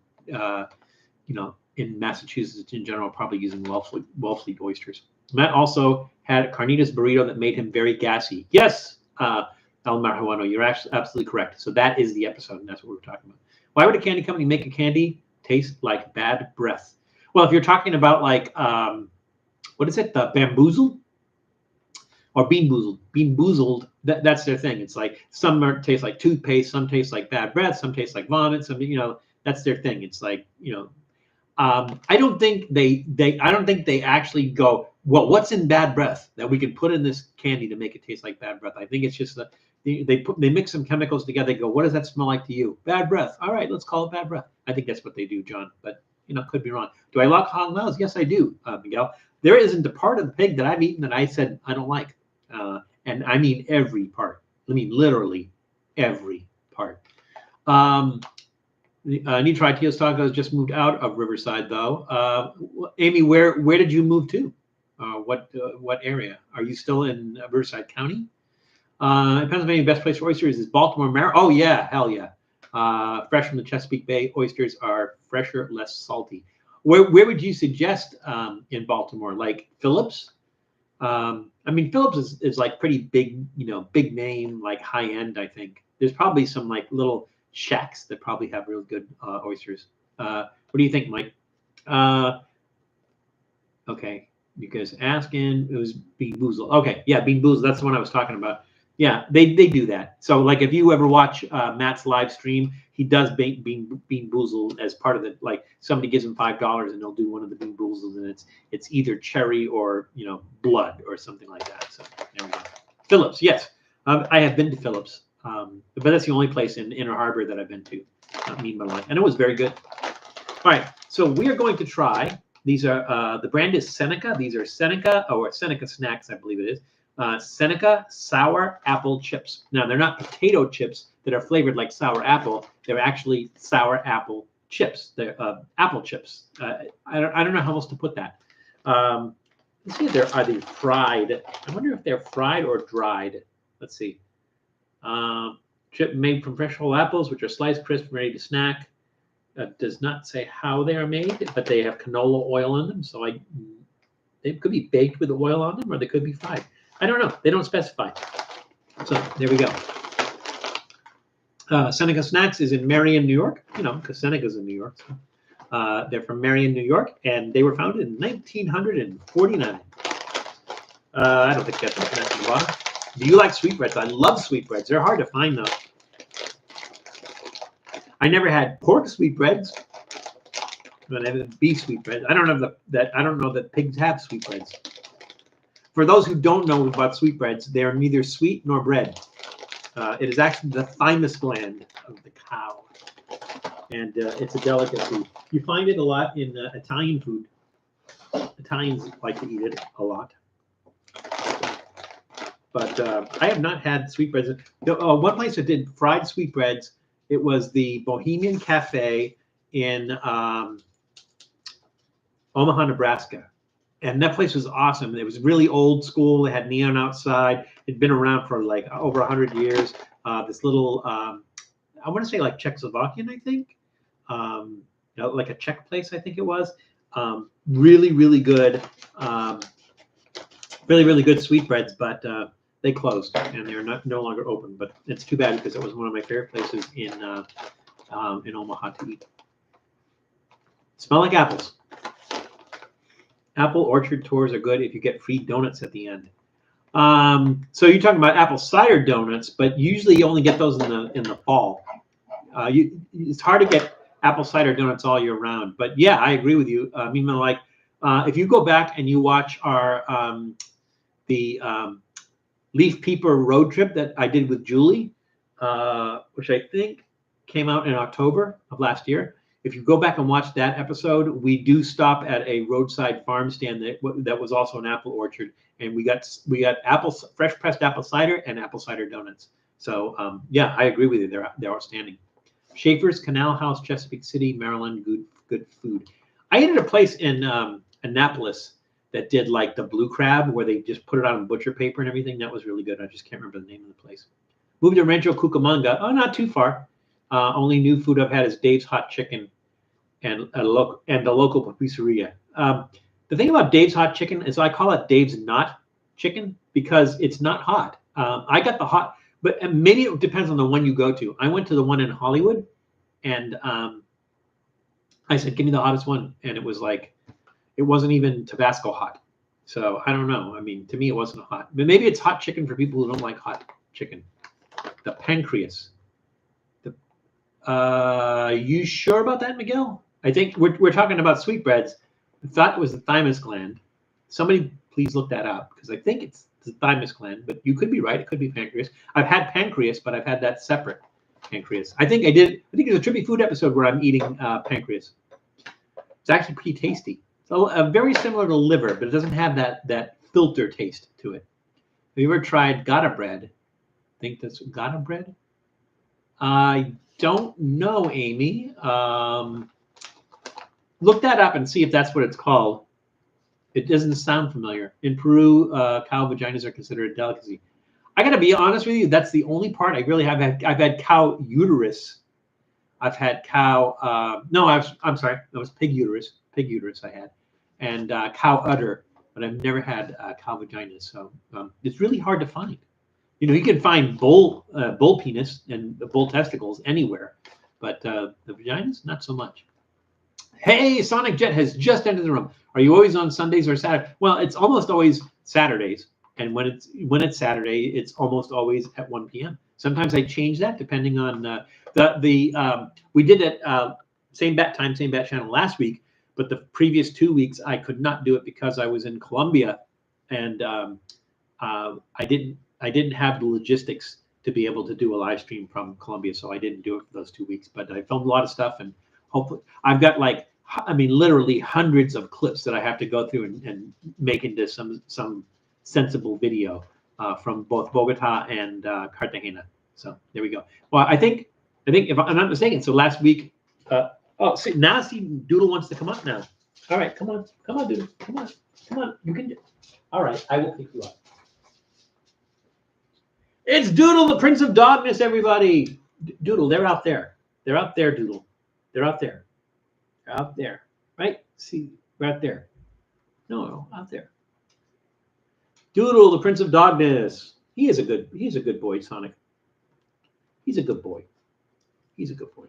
Massachusetts in general are probably using Wellfleet oysters. Matt also had a carnitas burrito that made him very gassy. Yes, El Marijuano, you're absolutely correct. So that is the episode, and that's what we're talking about. Why would a candy company make a candy taste like bad breath? Well, if you're talking about like, what is it, the bamboozled or bean boozled, that's their thing. It's like some taste like toothpaste, some taste like bad breath, some taste like vomit, some, that's their thing. It's like, I don't think they actually go, well, what's in bad breath that we can put in this candy to make it taste like bad breath? I think it's just they mix some chemicals together. They go, what does that smell like to you? Bad breath. All right, let's call it bad breath. I think that's what they do, John. But could be wrong. Do I like jalapenos? Yes, I do, Miguel. There isn't a part of the pig that I've eaten that I said I don't like, and I mean every part. I mean literally every part. Need to try Tio's Tacos. Just moved out of Riverside, though. Amy, where did you move to? What area? Are you still in Riverside County? Pennsylvania, best place for oysters is Baltimore, Maryland. Oh yeah, hell yeah. Fresh from the Chesapeake Bay, oysters are fresher, less salty. Where would you suggest in Baltimore? Like Phillips? Phillips is like pretty big, big name, like high end. I think there's probably some like little shacks that probably have real good oysters. What do you think, Mike? Okay, you guys asking, it was Bean Boozled. Okay, yeah, Bean Boozled. That's the one I was talking about. Yeah, they do that. So like if you ever watch Matt's live stream, he does Bean Boozled as part of it. Like somebody gives him $5 and they'll do one of the Bean Boozled, and it's either cherry or blood or something like that. So there we go. Phillips, yes, I have been to Phillips. But that's the only place in Inner Harbor that I've been to, me and my wife, and it was very good. All right, so we are going to try. These are the brand is Seneca. These are Seneca or Seneca Snacks, I believe it is. Seneca sour apple chips. Now they're not potato chips that are flavored like sour apple. They're actually sour apple chips. They're apple chips. I don't know how else to put that. Let's see if are they fried. I wonder if they're fried or dried. Let's see. Chip made from fresh whole apples, which are sliced, crisp, and ready to snack. Does not say how they are made, but they have canola oil in them. So they could be baked with oil on them, or they could be fried. I don't know. They don't specify. So there we go. Seneca Snacks is in Marion, New York. Because Seneca's in New York. So, they're from Marion, New York, and they were founded in 1949. I don't think that's the bottom. Do you like sweetbreads? I love sweetbreads. They're hard to find, though. I never had pork sweetbreads, but I had beef sweetbreads. I don't know that pigs have sweetbreads. For those who don't know about sweetbreads, they are neither sweet nor bread. It is actually the thymus gland of the cow, and it's a delicacy. You find it a lot in Italian food. Italians like to eat it a lot. But I have not had sweetbreads. One place that did fried sweetbreads It was the Bohemian Cafe in Omaha, Nebraska. And that place was awesome. It was really old school. It had neon outside. It'd been around for like over 100 years. This little, I want to say like Czechoslovakian, I think. Like a Czech place, I think it was. Really, really good. Really, really good sweetbreads, but they closed and they're no longer open. But it's too bad because it was one of my favorite places in Omaha to eat. Smell like apples. Apple orchard tours are good if you get free donuts at the end. So you're talking about apple cider donuts, but usually you only get those in the fall. It's hard to get apple cider donuts all year round. But yeah, I agree with you. I mean, like if you go back and you watch our the leaf peeper road trip that I did with Julie, which I think came out in October of last year. If you go back and watch that episode, we do stop at a roadside farm stand that was also an apple orchard, and we got fresh pressed apple cider and apple cider donuts. So yeah, I agree with you. They're outstanding. Schaefer's Canal House, Chesapeake City, Maryland. Good food. I ate at a place in Annapolis that did like the blue crab, where they just put it on butcher paper and everything. That was really good. I just can't remember the name of the place. Moved to Rancho Cucamonga. Oh, not too far. Only new food I've had is Dave's Hot Chicken and the local pizzeria. The thing about Dave's Hot Chicken is I call it Dave's Not Chicken because it's not hot. I got the hot, but maybe it depends on the one you go to. I went to the one in Hollywood, and I said, "Give me the hottest one," and it was like, it wasn't even Tabasco hot. So I don't know. I mean, to me, it wasn't hot. But maybe it's hot chicken for people who don't like hot chicken. The pancreas. You sure about that, Miguel? I think we're talking about sweetbreads. I thought it was the thymus gland. Somebody please look that up because I think it's the thymus gland, but you could be right. It could be pancreas. I've had pancreas, but I've had that separate pancreas. I think it's a Trippy food episode where I'm eating pancreas. It's actually pretty tasty. It's very similar to liver, but it doesn't have that filter taste to it. Have you ever tried Gouda bread? I think that's Gouda bread. I don't know, Amy. Look that up and see if that's what it's called. It doesn't sound familiar. In Peru, cow vaginas are considered a delicacy. I got to be honest with you. That's the only part I really have had. I've had cow uterus. I've had cow. I'm sorry. That was pig uterus. Pig uterus I had, and cow udder. But I've never had cow vaginas. So it's really hard to find. You know, you can find bull penis and bull testicles anywhere, but the vaginas, not so much. Hey, Sonic Jet has just entered the room. Are you always on Sundays or Saturdays? Well, it's almost always Saturdays, and when it's Saturday, it's almost always at 1 p.m. Sometimes I change that depending on we did it same bat time, same bat channel last week, but the previous 2 weeks I could not do it because I was in Colombia, and I didn't have the logistics to be able to do a live stream from Colombia, so I didn't do it for those 2 weeks. But I filmed a lot of stuff, and hopefully I've got literally hundreds of clips that I have to go through and make into some sensible video from both Bogota and Cartagena. So there we go. Well, I think if I'm not mistaken, so last week. See, Doodle wants to come up now. All right, come on, Doodle, come on, you can. All right, I will pick you up. It's Doodle, the Prince of Dogness, everybody. Doodle, they're out there. They're out there, Doodle. They're out there. They're out there. Right? See, right there. No, out there. Doodle, the Prince of Dogness. He's a good boy, Sonic. He's a good boy. He's a good boy.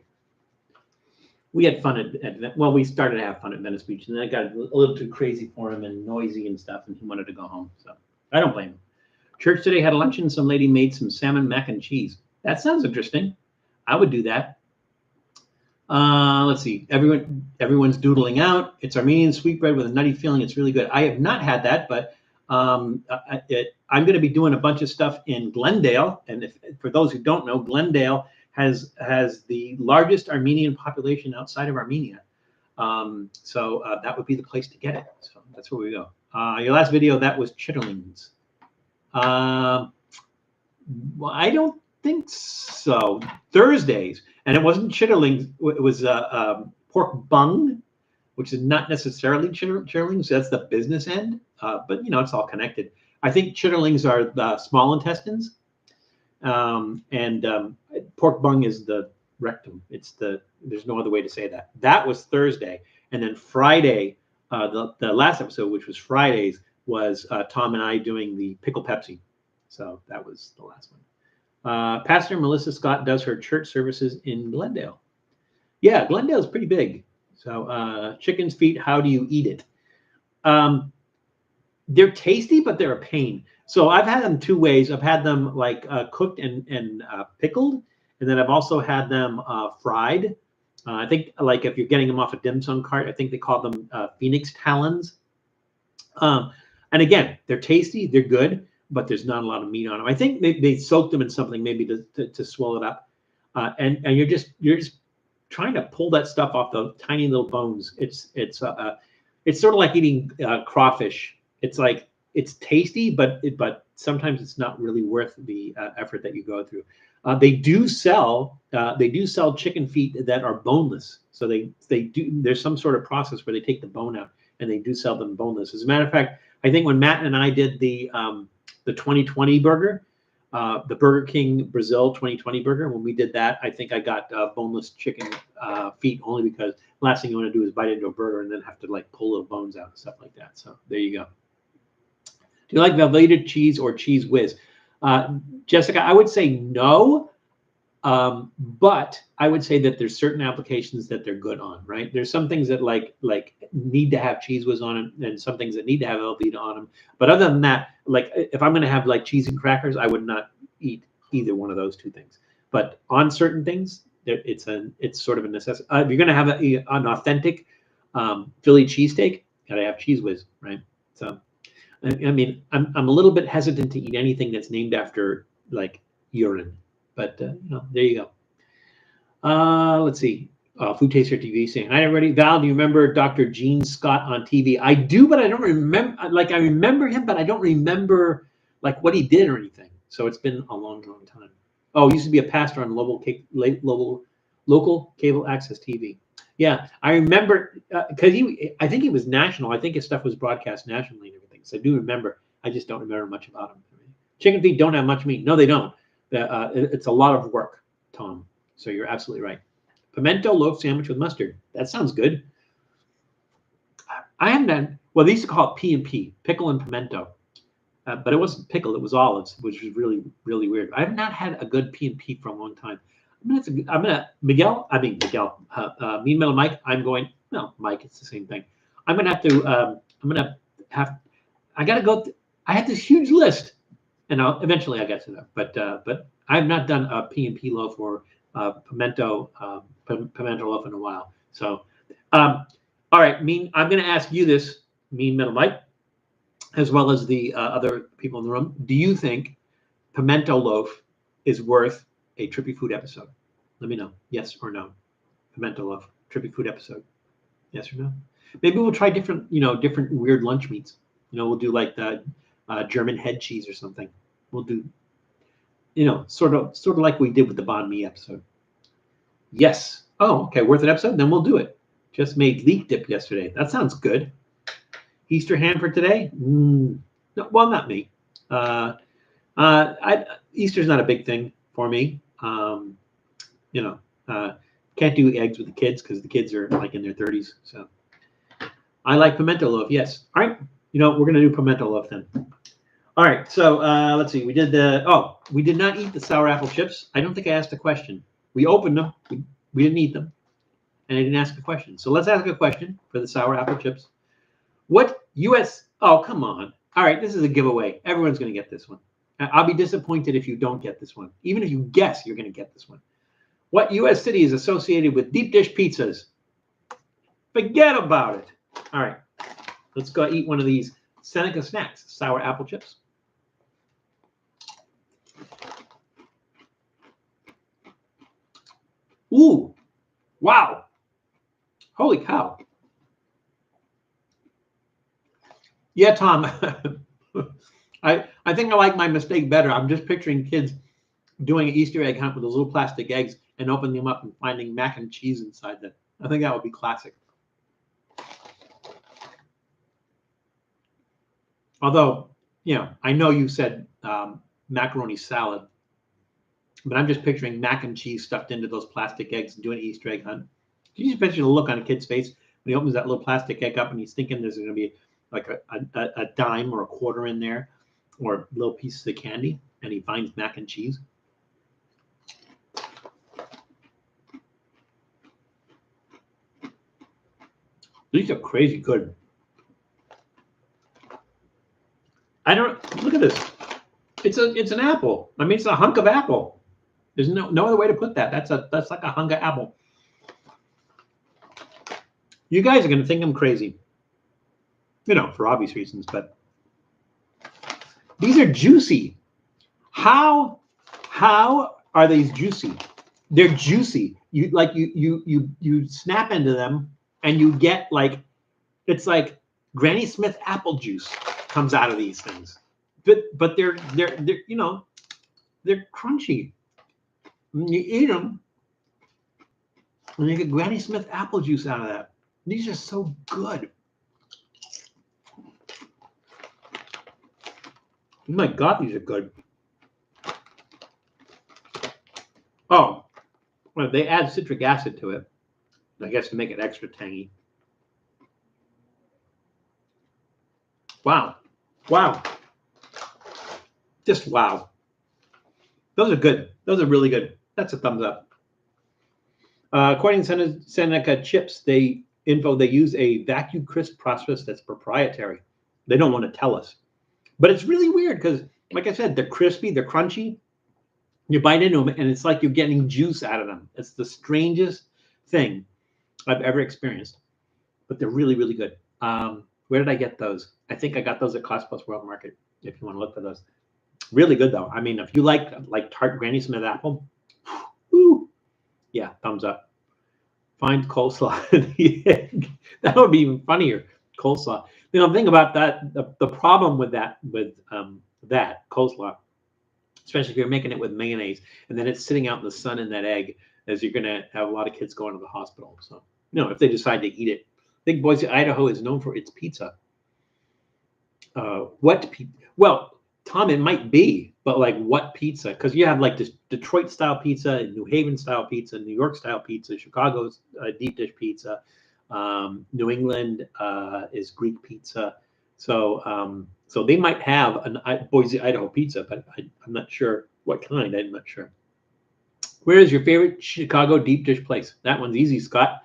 We had fun we started to have fun at Venice Beach, and then it got a little too crazy for him and noisy and stuff, and he wanted to go home. So I don't blame him. Church today had lunch, and some lady made some salmon mac and cheese. That sounds interesting. I would do that. Let's see. Everyone's doodling out. It's Armenian sweetbread with a nutty feeling. It's really good. I have not had that, but I'm going to be doing a bunch of stuff in Glendale. And for those who don't know, Glendale has the largest Armenian population outside of Armenia. So that would be the place to get it. So that's where we go. Your last video, that was chitterlings. Well, I don't think so. Thursdays. And it wasn't chitterlings. It was pork bung, which is not necessarily chitterlings. That's the business end, but it's all connected. I think chitterlings are the small intestines, and pork bung is the rectum. There's no other way to say that. That was Thursday, and then Friday, the last episode, which was Fridays, was Tom and I doing the pickle Pepsi. So that was the last one. Pastor Melissa Scott does her church services in Glendale. Yeah, Glendale's pretty big. So chicken's feet, how do you eat it? They're tasty, but they're a pain. So I've had them two ways. I've had them like cooked and pickled, and then I've also had them fried. I think like if you're getting them off a dim sum cart, I think they call them Phoenix talons. And again, they're tasty, they're good, but there's not a lot of meat on them. I think they soak them in something maybe to swell it up, and you're just trying to pull that stuff off the tiny little bones. It's sort of like eating crawfish. It's like it's tasty, but sometimes it's not really worth the effort that you go through. They do sell chicken feet that are boneless. So there's some sort of process where they take the bone out and they do sell them boneless. As a matter of fact, I think when Matt and I did the 2020 burger, the Burger King Brazil 2020 burger, when we did that, I think I got boneless chicken feet only because the last thing you want to do is bite into a burger and then have to like pull little bones out and stuff like that. So there you go. Do you like Velveeta cheese or Cheese Whiz? Jessica, I would say no, but I would say that there's certain applications that they're good on, right? There's some things that like need to have Cheese Whiz on them, and some things that need to have Velveeta on them. But other than that, like if I'm going to have like cheese and crackers, I would not eat either one of those two things. But on certain things, it's sort of a necessity. If you're going to have an authentic Philly cheesesteak, gotta have Cheese Whiz, right? So. I mean, I'm a little bit hesitant to eat anything that's named after like urine, but there you go. Let's see. Food Taster TV saying, "Hi everybody." Val, do you remember Dr. Gene Scott on TV? I do, but I don't remember. Like I remember him, but I don't remember like what he did or anything. So it's been a long, long time. Oh, he used to be a pastor on local cable access TV. Yeah, I remember because I think he was national. I think his stuff was broadcast nationally and everything. So I do remember. I just don't remember much about him. Chicken feet don't have much meat. No, they don't. It's a lot of work, Tom. So you're absolutely right. Pimento loaf sandwich with mustard. That sounds good. I haven't done. Well, they used to call it P&P, pickle and pimento, but it wasn't pickle. It was olives, which was really, really weird. I have not had a good P&P for a long time. Miguel, Mean Metal Mike, Mike, it's the same thing. I got to go, I had this huge list, and eventually I got to that, but I've not done a P&P loaf or pimento loaf in a while. So, all right, I'm going to ask you this, Mean Metal Mike, as well as the other people in the room. Do you think pimento loaf is worth a Trippy Food episode? Let me know. Yes or no. Pimento loaf, Trippy Food episode. Yes or no? Maybe we'll try different weird lunch meats. We'll do like the German head cheese or something. We'll do, sort of like we did with the banh mi episode. Yes. Oh, okay. Worth an episode? Then we'll do it. Just made leek dip yesterday. That sounds good. Easter ham for today? No, well, not me. Easter's not a big thing for me. Can't do eggs with the kids because the kids are like in their 30s. So I like pimento loaf. Yes. All right. We're going to do pimento loaf then. All right. So let's see. We did not eat the sour apple chips. I don't think I asked a question. We opened them. We didn't eat them. And I didn't ask a question. So let's ask a question for the sour apple chips. What U.S. Oh, come on. All right. This is a giveaway. Everyone's going to get this one. I'll be disappointed if you don't get this one. Even if you guess, you're going to get this one. What U.S. city is associated with deep dish pizzas? Forget about it. All right. Let's go eat one of these Seneca snacks, sour apple chips. Ooh, wow. Holy cow. Yeah, Tom. I think I like my mistake better. I'm just picturing kids doing an Easter egg hunt with those little plastic eggs and opening them up and finding mac and cheese inside them. I think that would be classic. Although, you know, I know you said macaroni salad, but I'm just picturing mac and cheese stuffed into those plastic eggs and doing an Easter egg hunt. Can you just picture the look on a kid's face when he opens that little plastic egg up and he's thinking there's going to be like a dime or a quarter in there or little pieces of candy, and he finds mac and cheese? These are crazy good. I don't look at this. It's an apple. I mean, it's a hunk of apple. There's no other way to put that. That's like a hunk of apple. You guys are gonna think I'm crazy, you know, for obvious reasons, but these are juicy. How are these juicy? They're juicy. You snap into them and you get like, it's like Granny Smith apple juice comes out of these things. But they're you know, they're crunchy. And you eat them and you get Granny Smith apple juice out of that. These are so good. Oh my God, these are good. Oh, well, they add citric acid to it, I guess, to make it extra tangy. Wow. Wow. Just wow. Those are good. Those are really good. That's a thumbs up. According to Seneca chips, they use a vacuum crisp process that's proprietary. They don't want to tell us. But it's really weird because, like I said, they're crispy, they're crunchy. You bite into them, and it's like you're getting juice out of them. It's the strangest thing I've ever experienced. But they're really, really good. Where did I get those? I think I got those at Cost Plus World Market, if you want to look for those. Really good, though. I mean, if you like tart Granny Smith apple, woo, yeah, thumbs up. Find coleslaw in the egg. That would be even funnier. Coleslaw. You know, the thing about that, the problem with that coleslaw, especially if you're making it with mayonnaise and then it's sitting out in the sun in that egg, is you're going to have a lot of kids going to the hospital. So, you know, if they decide to eat it. I think Boise, Idaho is known for its pizza. Well, Tom, it might be, but like what pizza? Because you have like this Detroit style pizza, New Haven style pizza, New York style pizza, Chicago's deep dish pizza, New England is Greek pizza. So so they might have a Boise, Idaho pizza, but I'm not sure what kind. I'm not sure. Where is your favorite Chicago deep dish place? That one's easy, Scott.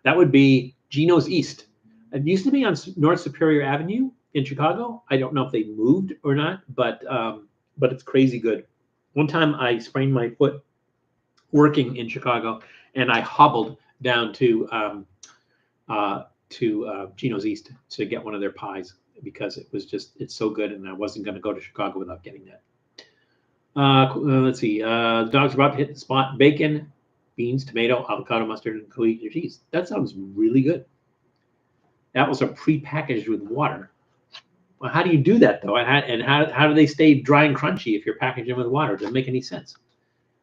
That would be Gino's East. It used to be on North Superior Avenue in Chicago. I don't know if they moved or not, but it's crazy good. One time I sprained my foot working in Chicago, and I hobbled down to Gino's East to get one of their pies because it's so good, and I wasn't going to go to Chicago without getting that. Let's see. The dog's about to hit the spot. Bacon, beans, tomato, avocado, mustard, and Coeaster cheese. That sounds really good. Apples are pre-packaged with water. Well, how do you do that though? And how do they stay dry and crunchy if you're packaging them with water? Doesn't make any sense.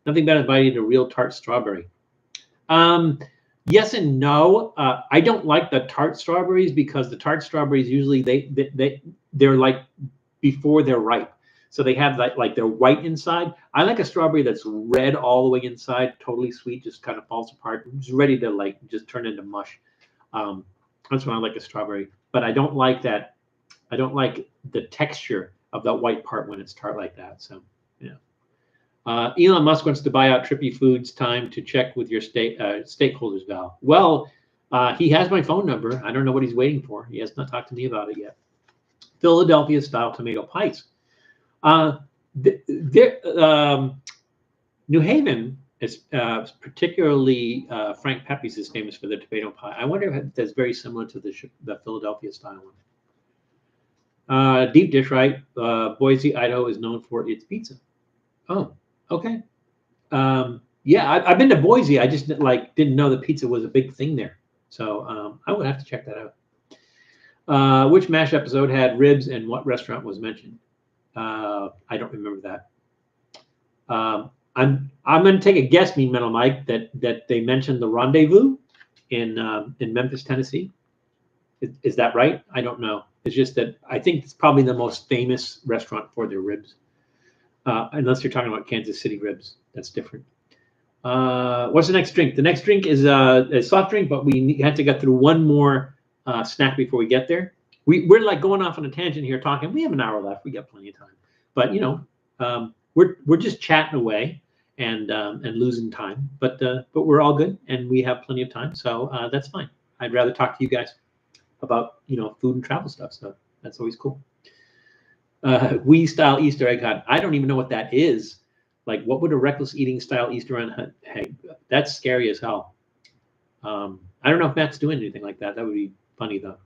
Nothing better than biting a real tart strawberry. Yes and no. I don't like the tart strawberries because the tart strawberries usually they're like before they're ripe. So they have like they're white inside. I like a strawberry that's red all the way inside, totally sweet, just kind of falls apart, just ready to like just turn into mush. That's when I like a strawberry. But I don't like that. I don't like the texture of that white part when it's tart like that. So yeah. Elon Musk wants to buy out Trippy Foods. Time to check with your stakeholders, Val. Well, he has my phone number. I don't know what he's waiting for. He has not talked to me about it yet. Philadelphia style tomato pies. New Haven is particularly Frank Pepe's is famous for the tomato pie. I wonder if that's very similar to the Philadelphia style one. Deep dish, right? Boise, Idaho is known for its pizza. Oh, okay. Yeah, I've been to Boise. I just didn't know that pizza was a big thing there. So I would have to check that out. Which MASH episode had ribs and what restaurant was mentioned? I don't remember that. I'm going to take a guess, Mean Metal Mike, that they mentioned the Rendezvous in Memphis, Tennessee. Is that right? I don't know. It's just that I think it's probably the most famous restaurant for their ribs. Unless you're talking about Kansas City ribs, that's different. What's the next drink? The next drink is a soft drink, but we have to get through one more snack before we get there. We're like going off on a tangent here, talking. We have an hour left. We got plenty of time, but we're just chatting away and losing time. But we're all good, and we have plenty of time, so that's fine. I'd rather talk to you guys about food and travel stuff. So that's always cool. We style Easter egg hunt. I don't even know what that is. Like, what would a reckless eating style Easter egg? Hey, that's scary as hell. I don't know if Matt's doing anything like that. That would be funny though.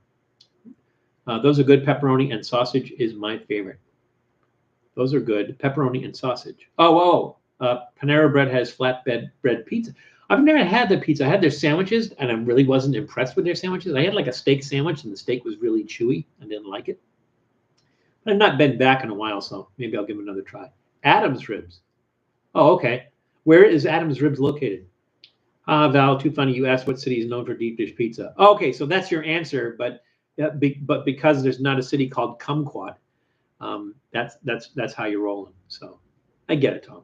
Those are good. Pepperoni and sausage is my favorite. Those are good. Pepperoni and sausage. Panera Bread has flatbed bread pizza. I've never had the pizza. I had their sandwiches, and I really wasn't impressed with their sandwiches. I had like a steak sandwich, and the steak was really chewy. I didn't like it. I've not been back in a while, so maybe I'll give it another try. Adam's Ribs. Oh, okay. Where is Adam's Ribs located? Val, too funny. You asked what city is known for deep dish pizza. Oh, okay, so that's your answer, but because there's not a city called Kumquat, that's how you're rolling. So I get it, Tom.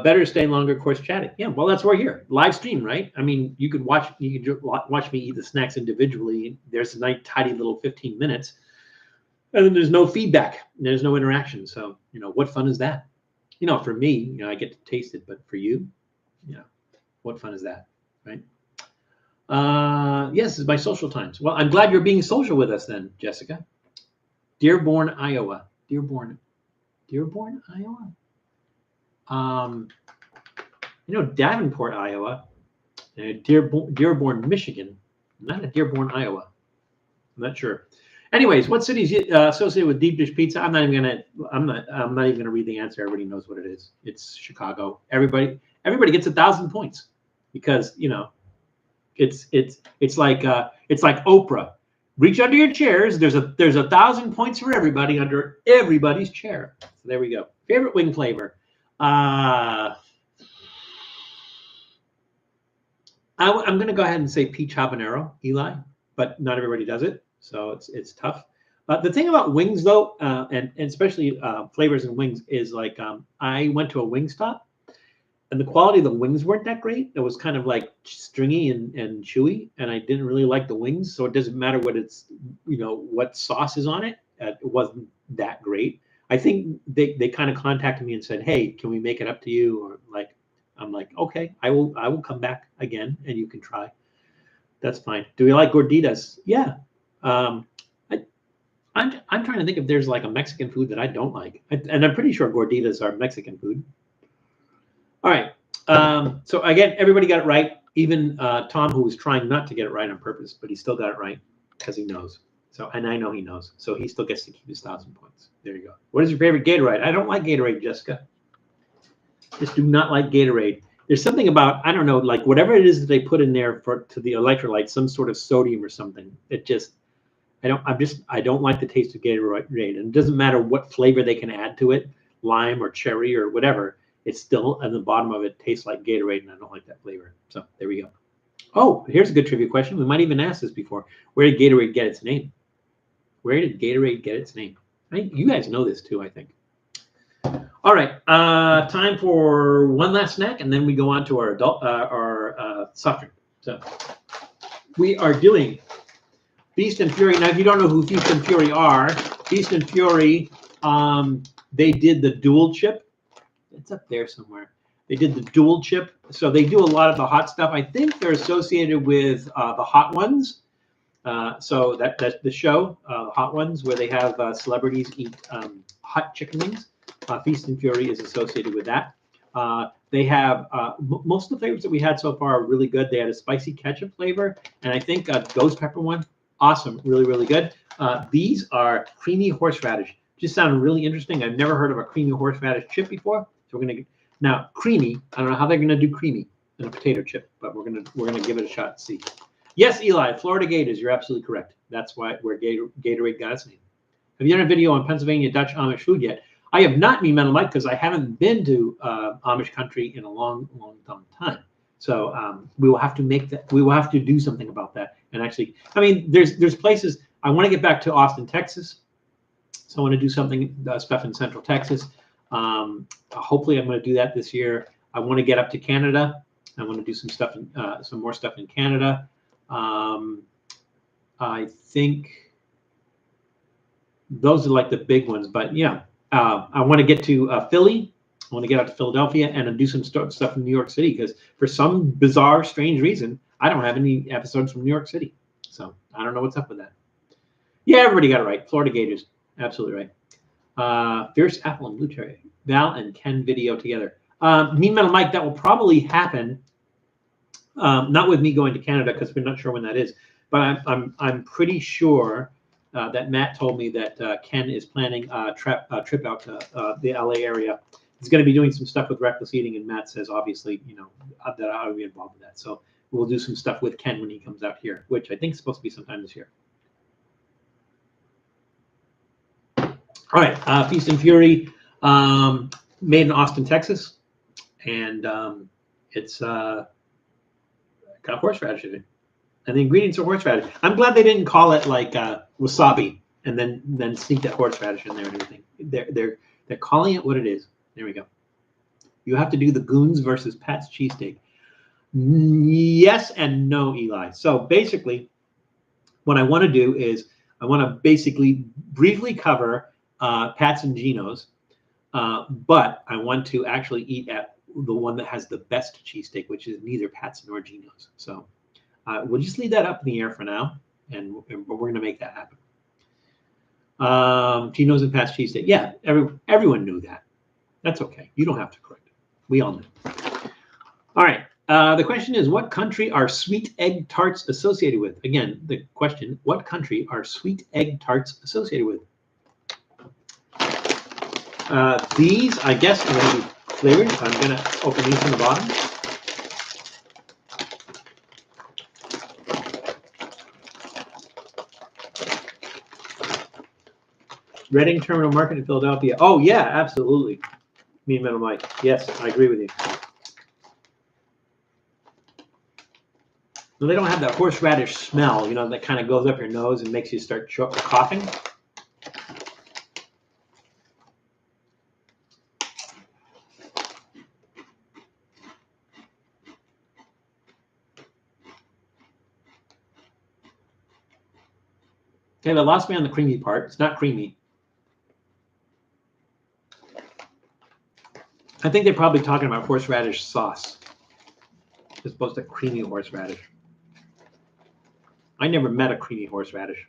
Better stay longer, of course, chatting. Yeah, well, that's why we're here. Live stream, right? I mean, you could watch me eat the snacks individually. There's a nice, tidy little 15 minutes. And then there's no feedback. There's no interaction. So, what fun is that? For me, I get to taste it, but for you, what fun is that, right? Yes, it's my social times. Well, I'm glad you're being social with us then, Jessica. Dearborn, Iowa. Dearborn, Iowa. Davenport, Iowa. Dearborn, Michigan. Not a Dearborn, Iowa. I'm not sure. Anyways, what cities associated with deep dish pizza? I'm not even gonna read the answer. Everybody knows what it is. It's Chicago. Everybody gets 1,000 points because it's like Oprah. Reach under your chairs. There's 1,000 points for everybody under everybody's chair. So there we go. Favorite wing flavor. I'm gonna go ahead and say peach habanero, Eli, but not everybody does it. So it's tough. The thing about wings, though, and especially flavors and wings, is like I went to a Wingstop, and the quality of the wings weren't that great. It was kind of like stringy and chewy, and I didn't really like the wings. So it doesn't matter what what sauce is on it. It wasn't that great. I think they kind of contacted me and said, "Hey, can we make it up to you?" Or like, I'm like, "Okay, I will come back again, and you can try." That's fine. Do we like gorditas? Yeah. I'm trying to think if there's like a Mexican food that I don't like, and I'm pretty sure gorditas are Mexican food. All right. So again, everybody got it right. Even Tom, who was trying not to get it right on purpose, but he still got it right because he knows. So, and I know he knows. So he still gets to keep his 1,000 points. There you go. What is your favorite Gatorade? I don't like Gatorade, Jessica. Just do not like Gatorade. There's something about, I don't know, like whatever it is that they put in there to the electrolyte, some sort of sodium or something. It just, I don't like the taste of Gatorade. And it doesn't matter what flavor they can add to it, lime or cherry or whatever. It's still at the bottom of it tastes like Gatorade, and I don't like that flavor. So there we go. Oh, here's a good trivia question. We might even ask this before. Where did Gatorade get its name? Where did Gatorade get its name? You guys know this too, I think. All right, time for one last snack, and then we go on to our soft drink. So we are doing Feast and Fury. Now, if you don't know who Feast and Fury are, Feast and Fury, they did the dual chip. It's up there somewhere. They did the dual chip. So they do a lot of the hot stuff. I think they're associated with the Hot Ones. So that's the show, Hot Ones, where they have celebrities eat hot chicken wings. Feast and Fury is associated with that. They have most of the flavors that we had so far are really good. They had a spicy ketchup flavor, and I think a ghost pepper one. Awesome, really, really good. These are creamy horseradish. Just sound really interesting. I've never heard of a creamy horseradish chip before. So we're gonna now creamy. I don't know how they're gonna do creamy in a potato chip, but we're gonna give it a shot and see. Yes, Eli, Florida Gators. You're absolutely correct. That's where Gatorade got its name. Have you done a video on Pennsylvania Dutch Amish food yet? I have not Mean Metal Mike because I haven't been to Amish country in a long time. So we will have to make that. We will have to do something about that. And actually, I mean, there's places. I want to get back to Austin, Texas. So I want to do something stuff in Central Texas. Hopefully, I'm going to do that this year. I want to get up to Canada. I want to do some stuff, some more stuff in Canada. I think those are like the big ones. But yeah, I want to get to Philly. I want to get out to Philadelphia and do some stuff in New York City because for some bizarre, strange reason, I don't have any episodes from New York City. So I don't know what's up with that. Yeah, everybody got it right. Florida Gators. Absolutely right. Fierce Apple and Blue Cherry. Val and Ken video together. Mean Metal Mike, that will probably happen. Not with me going to Canada because we're not sure when that is. But I'm pretty sure that Matt told me that Ken is planning a trip out to the LA area. He's going to be doing some stuff with Reckless Eating, and Matt says obviously, that I'll be involved with that. So we'll do some stuff with Ken when he comes out here, which I think is supposed to be sometime this year. All right, Feast and Fury, made in Austin, Texas, and it's got horseradish in it, and the ingredients are horseradish. I'm glad they didn't call it like wasabi and then sneak that horseradish in there and everything. They're calling it what it is. There we go. You have to do the Goons versus Pat's cheesesteak. Yes and no, Eli. So basically, what I want to do is I want to basically briefly cover Pat's and Gino's, but I want to actually eat at the one that has the best cheesesteak, which is neither Pat's nor Gino's. So we'll just leave that up in the air for now, and we're going to make that happen. Gino's and Pat's cheesesteak. Yeah, everyone knew that. That's okay. You don't have to correct it. We all know. All right. The question is, what country are sweet egg tarts associated with? Again, the question, what country are sweet egg tarts associated with? These, I guess, are going to be flavored. I'm going to open these from the bottom. Reading Terminal Market in Philadelphia. Oh, yeah, absolutely. Mean Metal Mike. Yes, I agree with you. No, they don't have that horseradish smell, that kind of goes up your nose and makes you start coughing. Okay, they lost me on the creamy part. It's not creamy. I think they're probably talking about horseradish sauce as opposed to creamy horseradish. I never met a creamy horseradish.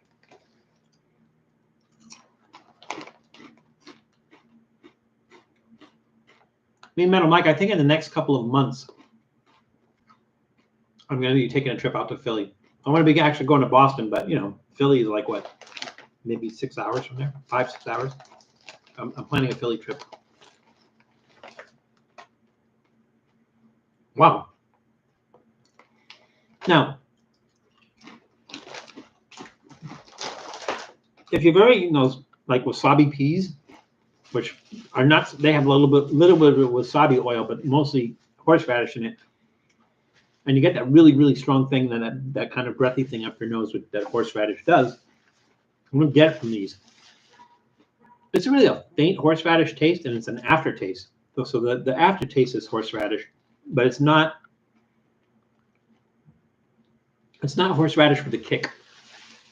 Mean Metal Mike, I think in the next couple of months, I'm going to be taking a trip out to Philly. I want to be actually going to Boston, but, Philly is like what? Maybe 6 hours from there? 5-6 hours? I'm planning a Philly trip. Wow. Now, if you've ever eaten those like wasabi peas, which are not, they have a little bit of wasabi oil, but mostly horseradish in it, and you get that really, really strong thing, that kind of breathy thing up your nose that horseradish does. I'm gonna get it from these. It's really a faint horseradish taste, and it's an aftertaste. So the aftertaste is horseradish, but it's not horseradish with a kick.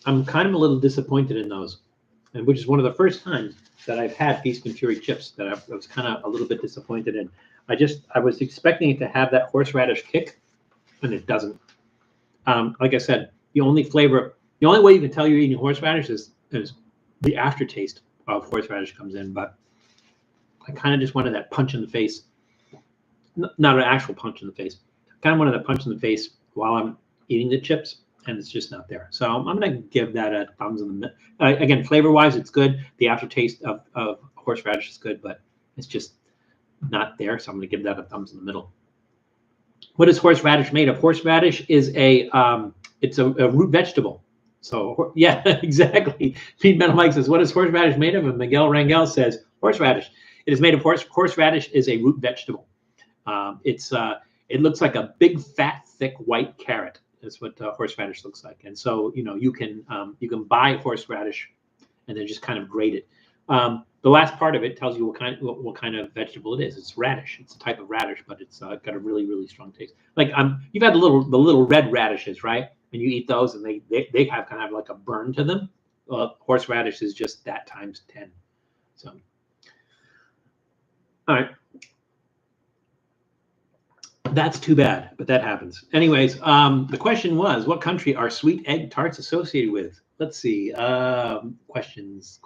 I'm kind of a little disappointed in those, and which is one of the first times that I've had Feast and Fury chips that I was kind of a little bit disappointed in. I was expecting it to have that horseradish kick, and it doesn't. Like I said, the only way you can tell you're eating horseradish is the aftertaste of horseradish comes in, but I kind of just wanted that punch in the face. Not an actual punch in the face. I kind of wanted a punch in the face while I'm eating the chips, and it's just not there. So I'm going to give that a thumbs in the middle. Again, flavor-wise, it's good. The aftertaste of horseradish is good, but it's just not there. So I'm going to give that a thumbs in the middle. What is horseradish made of? Horseradish is it's a root vegetable. So yeah, exactly. Pete Metal Mike says, what is horseradish made of? And Miguel Rangel says, Horseradish. It is made of horseradish is a root vegetable. It looks like a big, fat, thick white carrot. That's what horseradish looks like. And so, you can buy horseradish and then just kind of grate it. The last part of it tells you what kind of vegetable it is. It's radish. It's a type of radish, but it's got a really, really strong taste. Like you've had the little red radishes, right? And you eat those, and they have kind of like a burn to them. Horseradish is just that times 10. So, all right. That's too bad, but that happens. Anyways, the question was, what country are sweet egg tarts associated with? Let's see. Questions,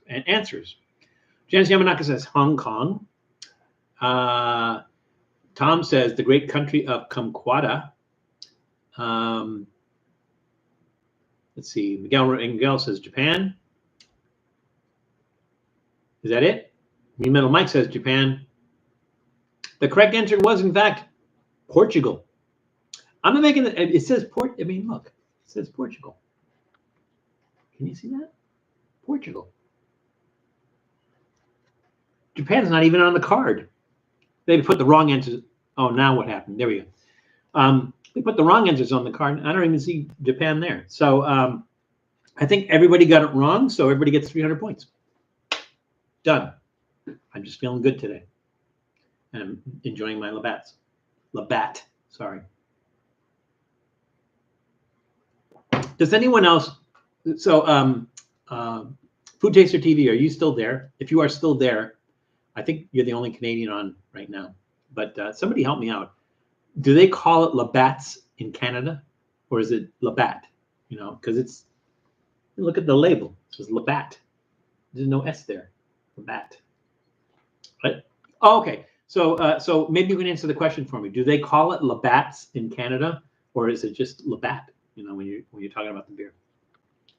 and answers. Janice Yamanaka says Hong Kong. Tom says the great country of Kumquata. Let's see. Miguel says Japan. Is that it? Me Metal Mike says Japan. The correct answer was, in fact, Portugal. I'm not making it. It says Port. I mean, look. It says Portugal. Can you see that? Portugal. Japan's not even on the card. They put the wrong answers. Oh, now what happened? There we go. They put the wrong answers on the card. I don't even see Japan there. So I think everybody got it wrong. So everybody gets 300 points. Done. I'm just feeling good today. And I'm enjoying my Labatt, sorry. Does anyone else? So Food Taster TV, are you still there? If you are still there, I think you're the only Canadian on right now. But somebody help me out. Do they call it Labatts in Canada, or is it Labatt? Because it's, look at the label. It says Labatt. There's no S there. Labatt. Right? Oh, okay. So maybe you can answer the question for me. Do they call it Labatts in Canada, or is it just Labatt? When you're talking about the beer.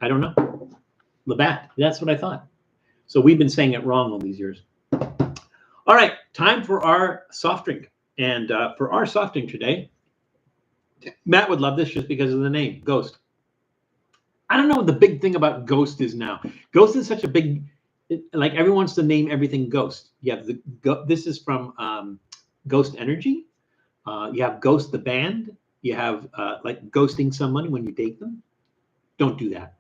I don't know. Labatt. That's what I thought. So we've been saying it wrong all these years. All right, time for our soft drink. And for our soft drink today, Matt would love this just because of the name, Ghost. I don't know what the big thing about Ghost is now. Ghost is such a big, like everyone wants to name everything Ghost. You have this is from Ghost Energy. You have Ghost the band. You have like ghosting someone when you date them. Don't do that.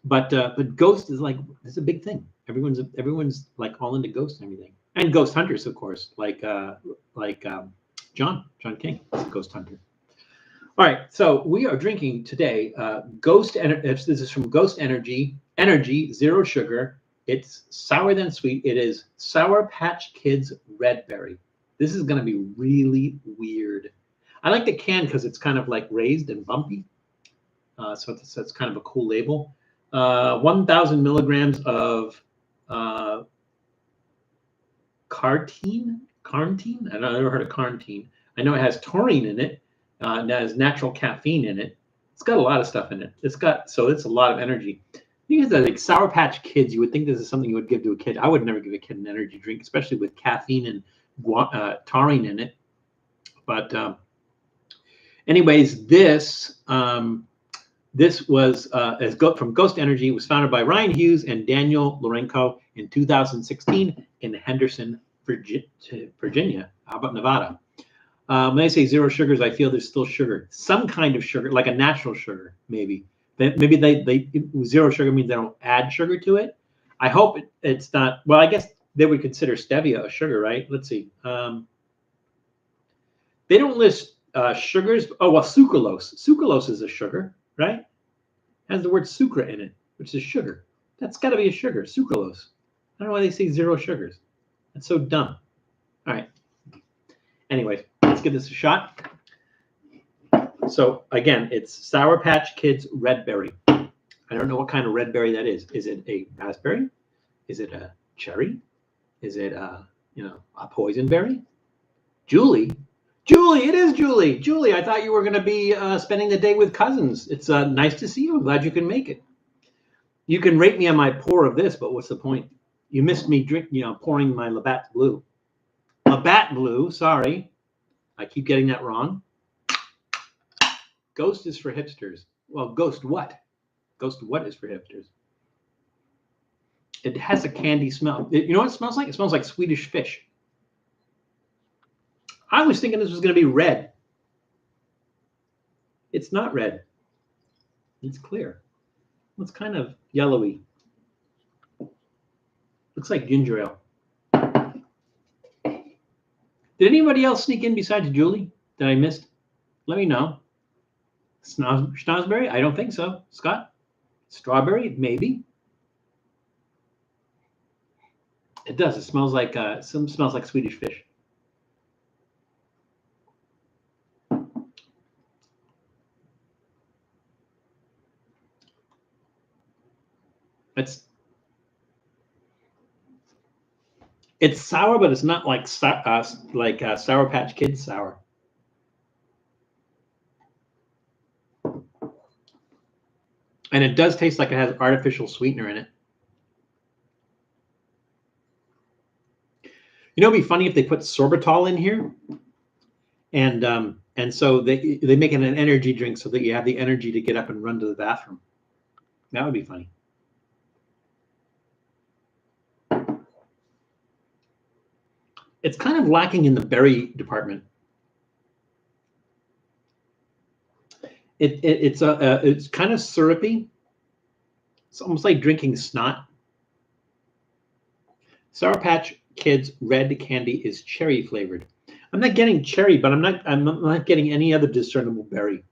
But Ghost is like, it's a big thing. Everyone's like all into Ghost and everything, and Ghost Hunters, of course, like John King, Ghost Hunter. All right, so we are drinking today Ghost. This is from Ghost Energy, zero sugar. It's sour than sweet. It is Sour Patch Kids Redberry. This is going to be really weird. I like the can because it's kind of like raised and bumpy. So it's kind of a cool label. 1,000 milligrams of carnitine. I've never heard of carnitine. I know it has taurine in it. And it has natural caffeine in it. It's got a lot of stuff in it. It's a lot of energy. These are like Sour Patch Kids. You would think this is something you would give to a kid. I would never give a kid an energy drink, especially with caffeine and taurine in it. But anyways, this was from Ghost Energy. It was founded by Ryan Hughes and Daniel Lorenko in 2016 in Henderson, Virginia. How about Nevada? When I say zero sugars, I feel there's still sugar, some kind of sugar, like a natural sugar, maybe. Maybe they zero sugar means they don't add sugar to it. I hope it's not. Well, I guess they would consider stevia a sugar, right? Let's see. They don't list sugars. Oh, well, sucralose. Sucralose is a sugar, right? It has the word sucra in it, which is sugar. That's got to be a sugar, sucralose. I don't know why they say zero sugars. That's so dumb. All right. Anyways, let's give this a shot. So again, it's Sour Patch Kids Redberry. I don't know what kind of red berry that is. Is it a raspberry? Is it a cherry? Is it a poison berry? Julie, it is Julie. Julie, I thought you were going to be spending the day with cousins. It's nice to see you. I'm glad you can make it. You can rate me on my pour of this, but what's the point? You missed me pouring my Labatt Blue. Labatt Blue, sorry. I keep getting that wrong. Ghost is for hipsters. Well, Ghost what? Ghost what is for hipsters? It has a candy smell. You know what it smells like? It smells like Swedish fish. I was thinking this was going to be red. It's not red. It's clear. It's kind of yellowy. Looks like ginger ale. Did anybody else sneak in besides Julie that I missed? Let me know. Schnozberry? I don't think so. Scott? Strawberry? Maybe. It does. It smells like smells like Swedish fish. It's sour, but it's not like Sour Patch Kids sour. And it does taste like it has artificial sweetener in it. You know, it'd be funny if they put sorbitol in here, and so they make it an energy drink so that you have the energy to get up and run to the bathroom. That would be funny. It's kind of lacking in the berry department. It's kind of syrupy. It's almost like drinking snot. Sour Patch Kids red candy is cherry flavored. I'm not getting cherry, but I'm not getting any other discernible berry.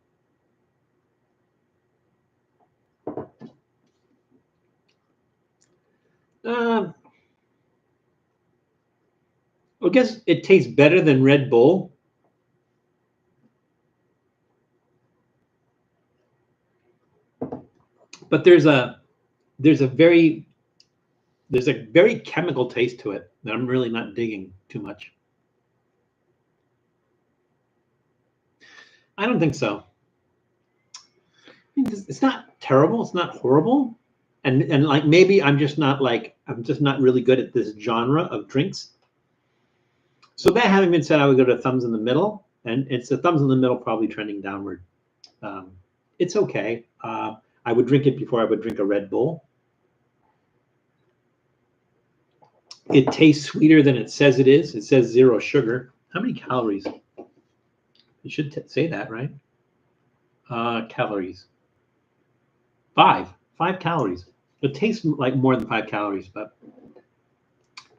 I guess it tastes better than Red Bull. But there's a very chemical taste to it that I'm really not digging too much. I don't think so. It's not terrible. It's not horrible. And like maybe I'm just not really good at this genre of drinks. So that having been said, I would go to thumbs in the middle, and it's the thumbs in the middle probably trending downward. It's okay. I would drink it before I would drink a Red Bull. It tastes sweeter than it says it is. It says 0 sugar. How many calories? You should say that, right? Calories. 5 calories. It tastes like more than 5 calories, but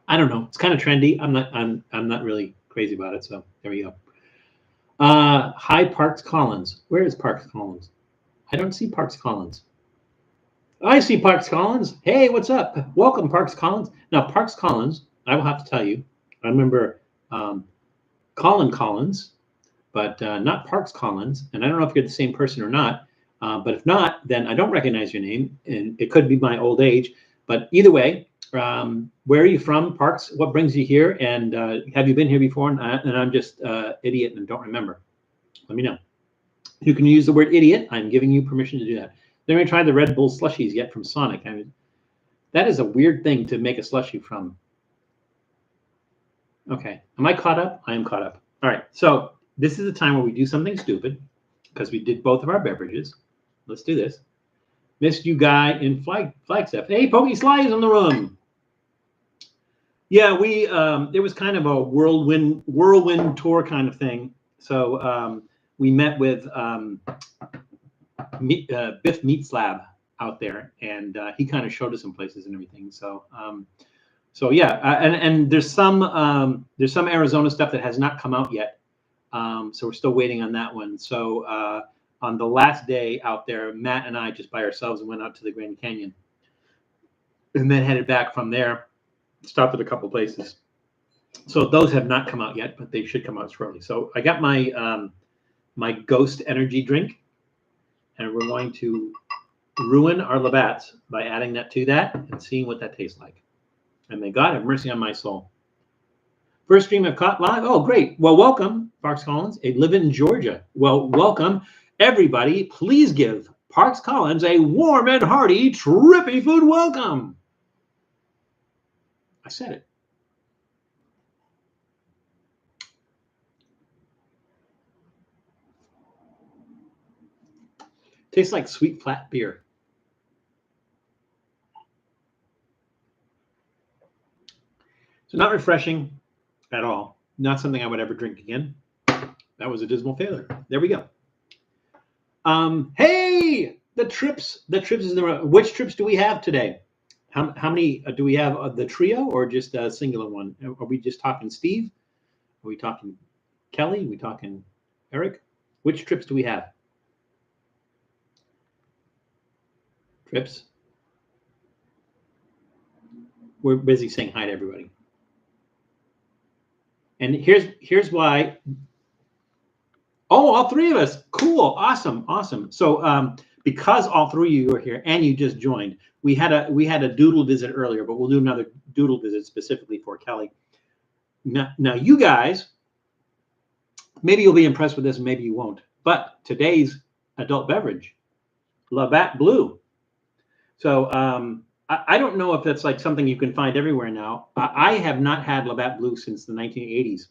I don't know. It's kind of trendy. I'm not really crazy about it. So there we go. Hi, Parks Collins. Where is Parks Collins? I don't see Parks Collins. I see Parks Collins. Hey, what's up? Welcome, Parks Collins. Now, Parks Collins, I will have to tell you, I remember Colin Collins, but not Parks Collins. And I don't know if you're the same person or not. But if not, then I don't recognize your name. And it could be my old age. But either way, where are you from, Parks? What brings you here? And have you been here before? And I'm just idiot and don't remember. Let me know. You can use the word idiot. I'm giving you permission to do that. They haven't tried the Red Bull slushies yet from Sonic. I mean, that is a weird thing to make a slushie from. Okay. Am I caught up? I am caught up. All right. So this is the time where we do something stupid because we did both of our beverages. Let's do this. Missed you guy in Flagstaff. Hey, Pokey Sly is in the room. Yeah, we it was kind of a whirlwind tour kind of thing. So we met with Biff Meat Slab out there, and he kind of showed us some places and everything. So yeah, and there's some Arizona stuff that has not come out yet. So we're still waiting on that one. So on the last day out there, Matt and I just by ourselves went out to the Grand Canyon, and then headed back from there. Stopped at a couple places. So those have not come out yet, but they should come out shortly. So I got my my Ghost energy drink, and we're going to ruin our Labatts by adding that to that and seeing what that tastes like. And may God have mercy on my soul. First stream I've caught live. Oh, great. Well, welcome, Parks Collins. I live in Georgia. Well, welcome, everybody. Please give Parks Collins a warm and hearty Trippy food welcome. I said it. Tastes like sweet flat beer. So not refreshing at all. Not something I would ever drink again. That was a dismal failure. There we go. Hey, the trips. The trips is the which trips do we have today? How many do we have? The trio or just a singular one? Are we just talking Steve? Are we talking Kelly? Are we talking Eric? Which trips do we have? Trips. We're busy saying hi to everybody. And here's why. Oh, all three of us. Cool. Awesome. Awesome. So because all three of you are here and you just joined, we had a doodle visit earlier, but we'll do another doodle visit specifically for Kelly. Now you guys, maybe you'll be impressed with this, and maybe you won't. But today's adult beverage, Labatt Blue. So I don't know if that's like something you can find everywhere now. I have not had Labatt Blue since the 1980s.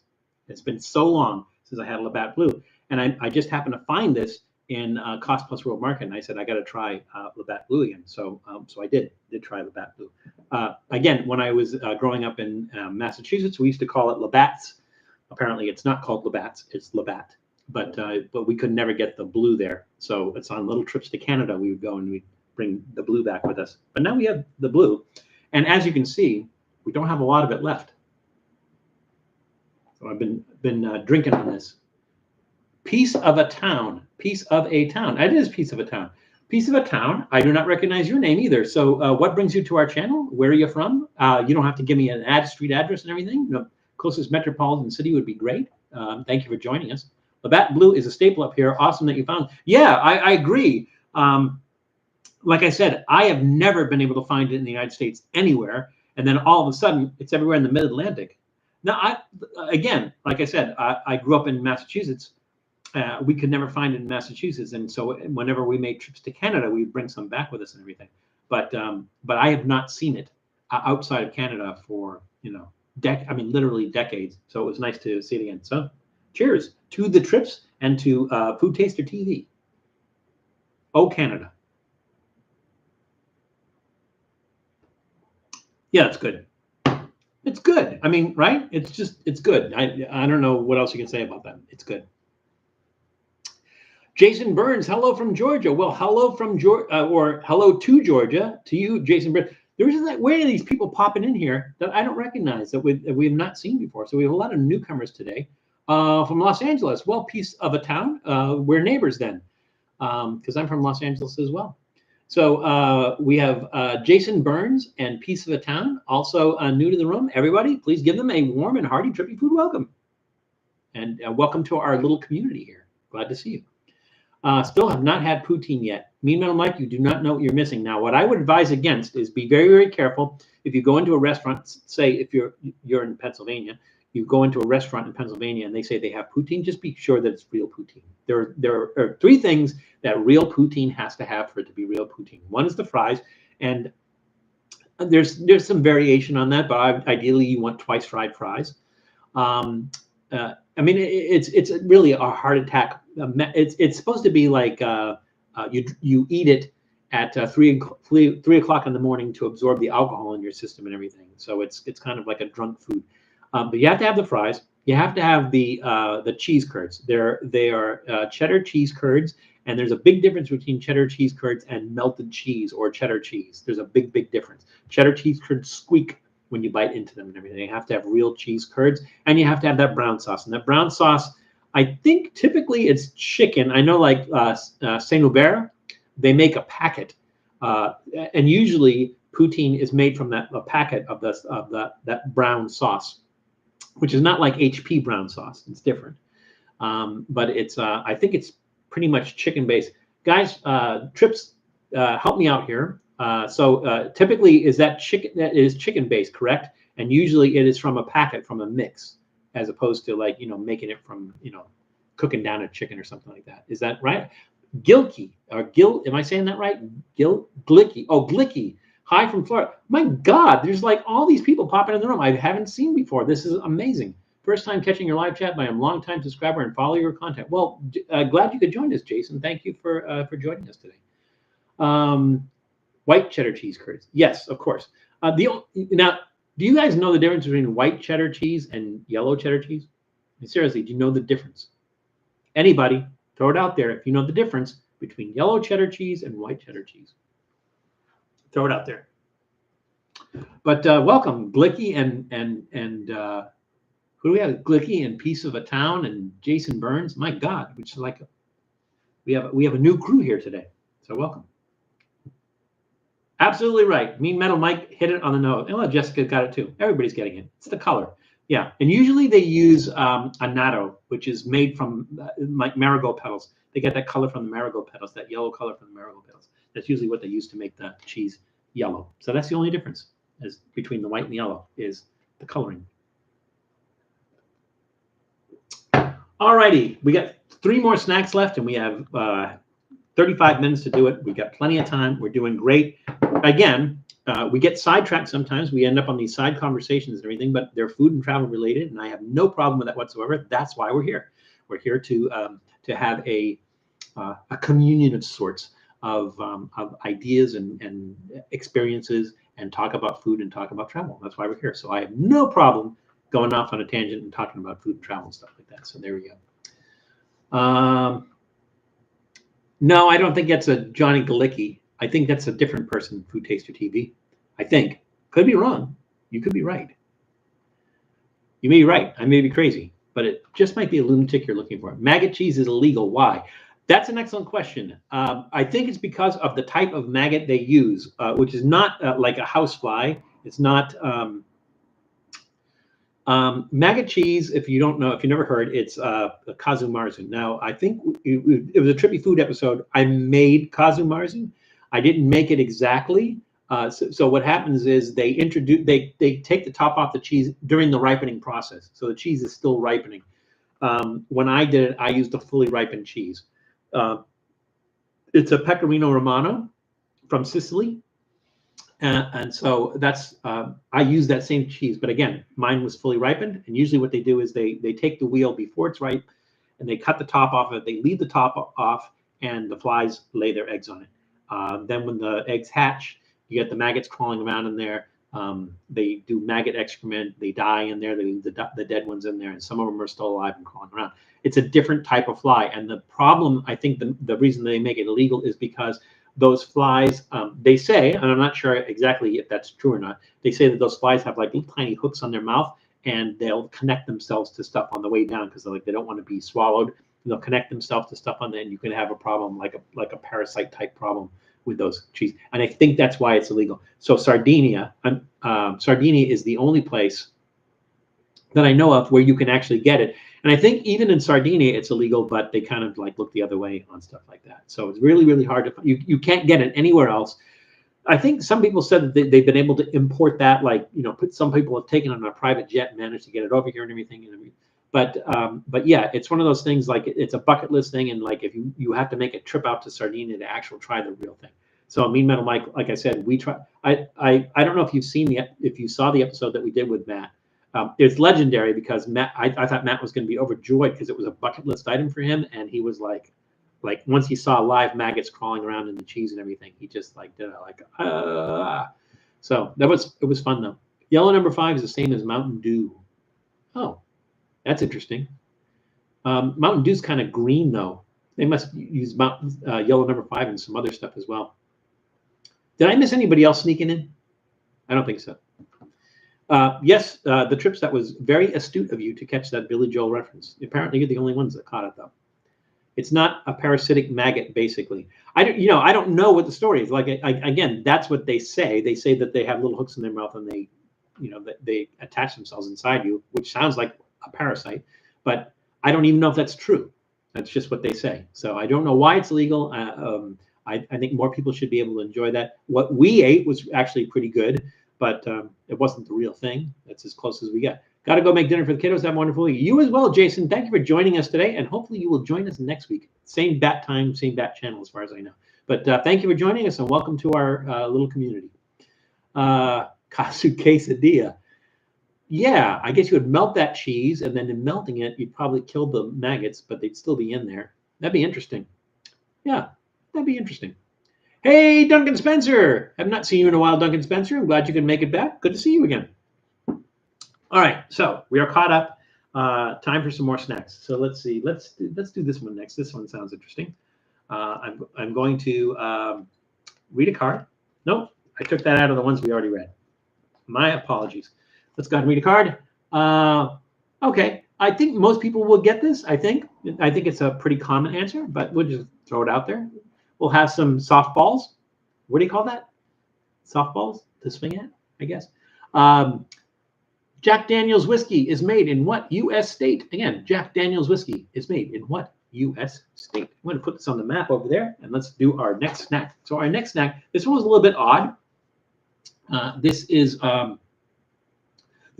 It's been so long since I had Labatt Blue. And I just happened to find this in Cost Plus World Market, and I said I got to try Labatt Blue again. So I did try Labatt Blue. Again, when I was growing up in Massachusetts, we used to call it Labatt's. Apparently, it's not called Labatt's; it's Labatt. But we could never get the blue there. So it's on little trips to Canada. We would go and we'd bring the blue back with us. But now we have the blue, and as you can see, we don't have a lot of it left. So I've been drinking on this. Piece of a town. Piece of a town. It is Piece of a Town. Piece of a Town. I do not recognize your name either. So what brings you to our channel? Where are you from? You don't have to give me an street address and everything. The closest metropolitan city would be great. Thank you for joining us. Labatt Blue is a staple up here. Awesome that you found. Yeah, I agree. Like I said, I have never been able to find it in the United States anywhere. And then all of a sudden, it's everywhere in the Mid-Atlantic. Now, again, like I said, I grew up in Massachusetts. We could never find it in Massachusetts, and so whenever we made trips to Canada, we'd bring some back with us and everything. But I have not seen it outside of Canada for literally decades. So it was nice to see it again. So, cheers to the trips and to Food Taster TV. Oh, Canada. Yeah, it's good. It's good. I mean, right? It's good. I don't know what else you can say about that. It's good. Jason Burns, hello from Georgia. Well, hello from Georgia, or hello to Georgia, to you, Jason Burns. Where are these people popping in here that I don't recognize, that we have not seen before? So we have a lot of newcomers today from Los Angeles. Well, Piece of a Town. We're neighbors then, because I'm from Los Angeles as well. So we have Jason Burns and Piece of a Town, also new to the room. Everybody, please give them a warm and hearty Trippy Food welcome. And welcome to our little community here. Glad to see you. Still have not had poutine yet. Mean Metal Mike, you do not know what you're missing. Now, what I would advise against is be very, very careful. If you go into a restaurant, say if you're in Pennsylvania, you go into a restaurant in Pennsylvania and they say they have poutine, just be sure that it's real poutine. There are three things that real poutine has to have for it to be real poutine. One is the fries, and there's some variation on that, but ideally you want twice fried fries. I mean, it's really a heart attack. It's supposed to be like you eat it at 3 o'clock in the morning to absorb the alcohol in your system and everything. So it's kind of like a drunk food. But you have to have the fries. You have to have the cheese curds. They are cheddar cheese curds, and there's a big difference between cheddar cheese curds and melted cheese or cheddar cheese. There's a big difference. Cheddar cheese curds squeak when you bite into them and everything. You have to have real cheese curds, and you have to have that brown sauce. And that brown sauce, I think typically it's chicken. I know like Saint Hubert, they make a packet, and usually poutine is made from a packet of that brown sauce, which is not like HP brown sauce. It's different, but it's I think it's pretty much chicken based. Guys, Trips, help me out here. So typically that is chicken based, correct? And usually it is from a packet, from a mix, as opposed to like, making it from, cooking down a chicken or something like that. Is that right? Gilkey, or am I saying that right? Glicky. Oh, Glicky. Hi from Florida. My God, there's like all these people popping in the room I haven't seen before. This is amazing. First time catching your live chat, but I'm a long-time subscriber and follow your content. Well, glad you could join us, Jason. Thank you for joining us today. White cheddar cheese curds. Yes, of course. Now, Do you guys know the difference between white cheddar cheese and yellow cheddar cheese? I mean, seriously, do you know the difference? Anybody, throw it out there if you know the difference between yellow cheddar cheese and white cheddar cheese. Throw it out there. But welcome, Glicky and who do we have? Glicky and Piece of a Town and Jason Burns. My God, which is like we have a new crew here today. So welcome. Absolutely right. Mean Metal Mike hit it on the nose. Oh, Jessica got it too. Everybody's getting it. It's the color. Yeah, and usually they use annatto, which is made from like marigold petals. They get that color from the marigold petals, that yellow color from the marigold petals. That's usually what they use to make the cheese yellow. So that's the only difference is between the white and the yellow is the coloring. All righty, we got 3 more snacks left, and we have 35 minutes to do it. We've got plenty of time. We're doing great. Again, we get sidetracked sometimes. We end up on these side conversations and everything, but they're food and travel related, and I have no problem with that whatsoever. That's why we're here. We're here to have a communion of sorts of ideas and experiences and talk about food and talk about travel. That's why we're here. So I have no problem going off on a tangent and talking about food and travel and stuff like that. So there we go. No, I don't think that's a Johnny Galicki. I think that's a different person, Food Taster TV. I think. Could be wrong. You could be right. You may be right. I may be crazy, but it just might be a lunatic you're looking for. Maggot cheese is illegal. Why? That's an excellent question. I think it's because of the type of maggot they use, which is not like a housefly. It's not maggot cheese. If you don't know, if you never heard, it's kazu marzu. Now, I think it was a Trippy food episode. I made kazu marzu. I didn't make it exactly. So what happens is they take the top off the cheese during the ripening process. So the cheese is still ripening. When I did it, I used a fully ripened cheese. It's a Pecorino Romano from Sicily. And so that's I use that same cheese, but again, mine was fully ripened. And usually what they do is they take the wheel before it's ripe, and they cut the top off of it. They leave the top off, and the flies lay their eggs on it. Then when the eggs hatch, you get the maggots crawling around in there. They do maggot excrement. They die in there. They leave the dead ones in there, and some of them are still alive and crawling around. It's a different type of fly, and the problem, I think, the reason they make it illegal is because those flies, they say, and I'm not sure exactly if that's true or not, they say that those flies have like little tiny hooks on their mouth, and they'll connect themselves to stuff on the way down because they don't want to be swallowed. They'll connect themselves to stuff on there, and you can have a problem like a parasite type problem with those cheese. And I think that's why it's illegal. So Sardinia is the only place that I know of where you can actually get it. And I think even in Sardinia, it's illegal, but they kind of like look the other way on stuff like that. So it's really, really hard to find. You can't get it anywhere else. I think some people said that they've been able to import that, some people have taken it on a private jet and managed to get it over here and everything. But yeah, it's one of those things, like it's a bucket list thing. And like, if you have to make a trip out to Sardinia to actually try the real thing. So Mean Metal Mike, like I said, we try. I don't know if you saw the episode that we did with Matt. It's legendary because Matt, I thought Matt was going to be overjoyed because it was a bucket list item for him, and he was like once he saw live maggots crawling around in the cheese and everything, he just did it So it was fun though. Yellow number 5 is the same as Mountain Dew. Oh, that's interesting. Mountain Dew's kind of green though. They must use yellow number 5 and some other stuff as well. Did I miss anybody else sneaking in? I don't think so. Yes, the Trips, that was very astute of you to catch that Billy Joel reference. Apparently, you're the only ones that caught it, though. It's not a parasitic maggot, basically. I don't know what the story is. Like, again, that's what they say. They say that they have little hooks in their mouth and they attach themselves inside you, which sounds like a parasite. But I don't even know if that's true. That's just what they say. So I don't know why it's illegal. I think more people should be able to enjoy that. What we ate was actually pretty good. But it wasn't the real thing. That's as close as we get. Got to go make dinner for the kiddos. Have a wonderful week. You as well, Jason. Thank you for joining us today, and hopefully you will join us next week. Same bat time, same bat channel, as far as I know. But thank you for joining us, and welcome to our little community. Kasu quesadilla. Yeah, I guess you would melt that cheese, and then in melting it, you'd probably kill the maggots, but they'd still be in there. That'd be interesting. Yeah, that'd be interesting. Hey, Duncan Spencer. I've not seen you in a while, Duncan Spencer. I'm glad you could make it back. Good to see you again. All right, so we are caught up. Time for some more snacks. So let's see. Let's do this one next. This one sounds interesting. I'm going to read a card. Nope, I took that out of the ones we already read. My apologies. Let's go ahead and read a card. Okay, I think most people will get this. I think it's a pretty common answer, but we'll just throw it out there. We'll have some softballs. What do you call that? Softballs to swing at, I guess. Jack Daniel's whiskey is made in what U.S. state? Again, Jack Daniel's whiskey is made in what U.S. state? I'm going to put this on the map over there, and let's do our next snack. So our next snack, this one was a little bit odd. This is, the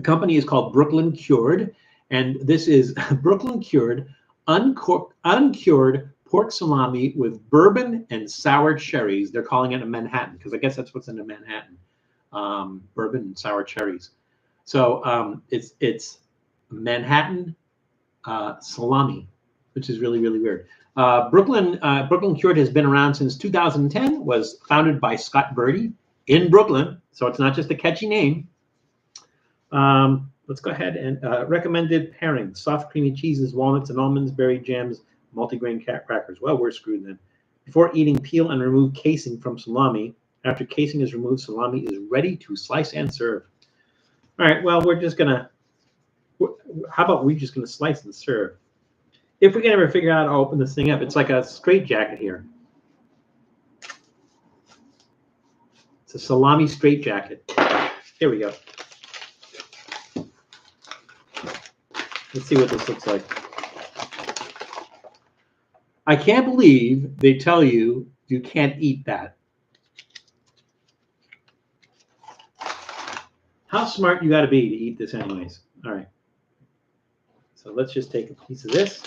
company is called Brooklyn Cured, and this is Brooklyn Cured uncured pork salami with bourbon and sour cherries. They're calling it a Manhattan, because I guess that's what's in a Manhattan, bourbon and sour cherries. So it's Manhattan salami, which is really, really weird. Brooklyn Cured has been around since 2010, was founded by Scott Birdie in Brooklyn. So it's not just a catchy name. Let's go ahead and recommended pairing: soft creamy cheeses, walnuts and almonds, berry jams, multigrain crackers. Well, we're screwed then. Before eating, peel and remove casing from salami. After casing is removed, salami is ready to slice and serve. All right, well, we're just gonna, how about we just gonna slice and serve? If we can ever figure out how to open this thing up, it's like a straitjacket here. It's a salami straitjacket. Here we go. Let's see what this looks like. I can't believe they tell you you can't eat that. How smart you got to be to eat this anyways. All right. So let's just take a piece of this.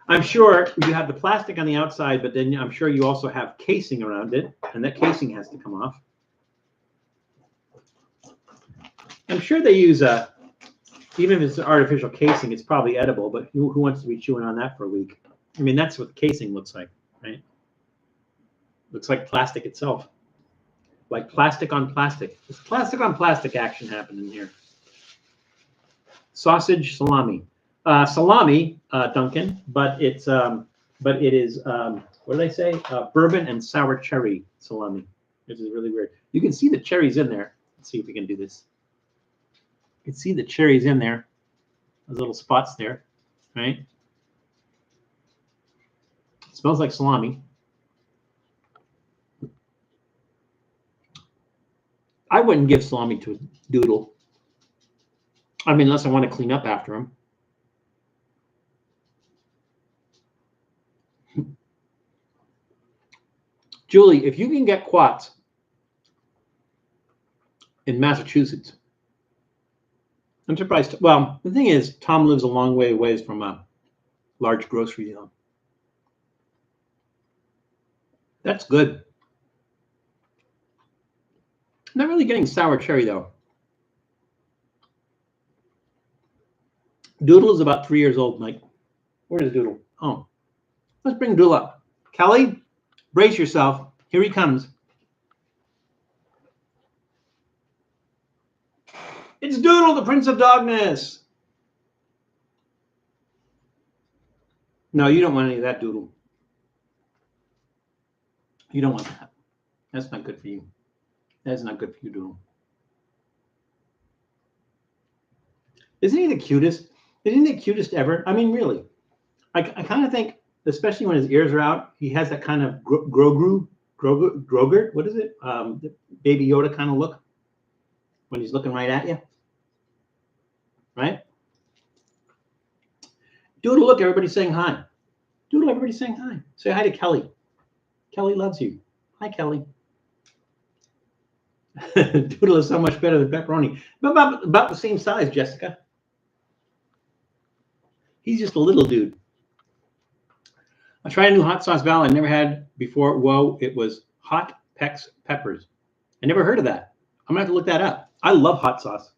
I'm sure you have the plastic on the outside, but then I'm sure you also have casing around it, and that casing has to come off. I'm sure they use even if it's an artificial casing, it's probably edible, but who wants to be chewing on that for a week? I mean, that's what the casing looks like, right? Looks like plastic itself. Like plastic on plastic. There's plastic on plastic action happening here. Sausage salami. Salami, Duncan, but it is what did I say? Bourbon and sour cherry salami. This is really weird. You can see the cherries in there. Let's see if we can do this. You can see the cherries in there. Those little spots there, right? It smells like salami. I wouldn't give salami to a doodle. I mean, unless I want to clean up after him. Julie, if you can get quats in Massachusetts, I'm surprised. Well, the thing is, Tom lives a long way away from a large grocery deal. That's good. I'm not really getting sour cherry, though. Doodle is about 3 years old, Mike. Where is Doodle? Oh, let's bring Doodle up. Kelly, brace yourself. Here he comes. It's Doodle, the Prince of Dogness. No, you don't want any of that, Doodle. You don't want that. That's not good for you. That's not good for you, Doodle. Isn't he the cutest? Isn't he the cutest ever? I mean, really. I kind of think, especially when his ears are out, he has that kind of Groger, what is it? The Baby Yoda kind of look when he's looking right at you. Right? Doodle, look, everybody's saying hi. Doodle, everybody's saying hi. Say hi to Kelly. Kelly loves you. Hi, Kelly. Doodle is so much better than pepperoni. About the same size, Jessica. He's just a little dude. I tried a new hot sauce Val I never had before. Whoa, it was hot Pex peppers. I never heard of that. I'm going to have to look that up. I love hot sauce.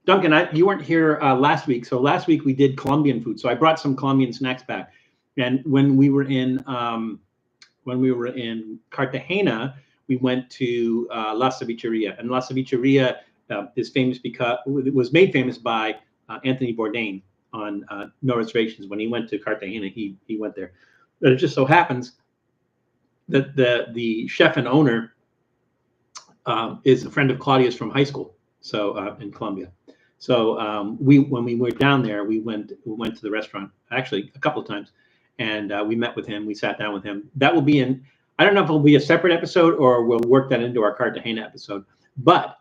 Duncan, you weren't here last week. So last week we did Colombian food. So I brought some Colombian snacks back. And when we were in Cartagena, we went to La Cevicheria. And La Cevicheria is famous because it was made famous by Anthony Bourdain on No Reservations. When he went to Cartagena, he went there. But it just so happens that the chef and owner is a friend of Claudia's from high school, so in Colombia. So when we were down there, we went to the restaurant actually a couple of times, and we met with him. We sat down with him. That will be in. I don't know if it'll be a separate episode or we'll work that into our Cartagena episode. But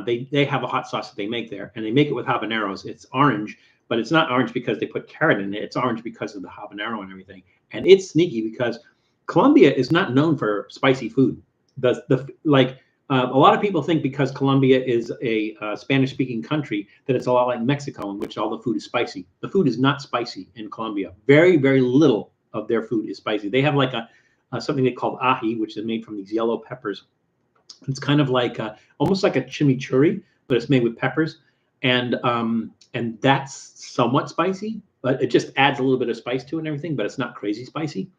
they have a hot sauce that they make there, and they make it with habaneros. It's orange, but it's not orange because they put carrot in it. It's orange because of the habanero and everything. And it's sneaky because Colombia is not known for spicy food. A lot of people think because Colombia is a Spanish-speaking country that it's a lot like Mexico, in which all the food is spicy. The food is not spicy in Colombia. Very, very little of their food is spicy. They have like something they call ají, which is made from these yellow peppers. It's kind of like almost like a chimichurri, but it's made with peppers, and that's somewhat spicy, but it just adds a little bit of spice to it and everything. But it's not crazy spicy.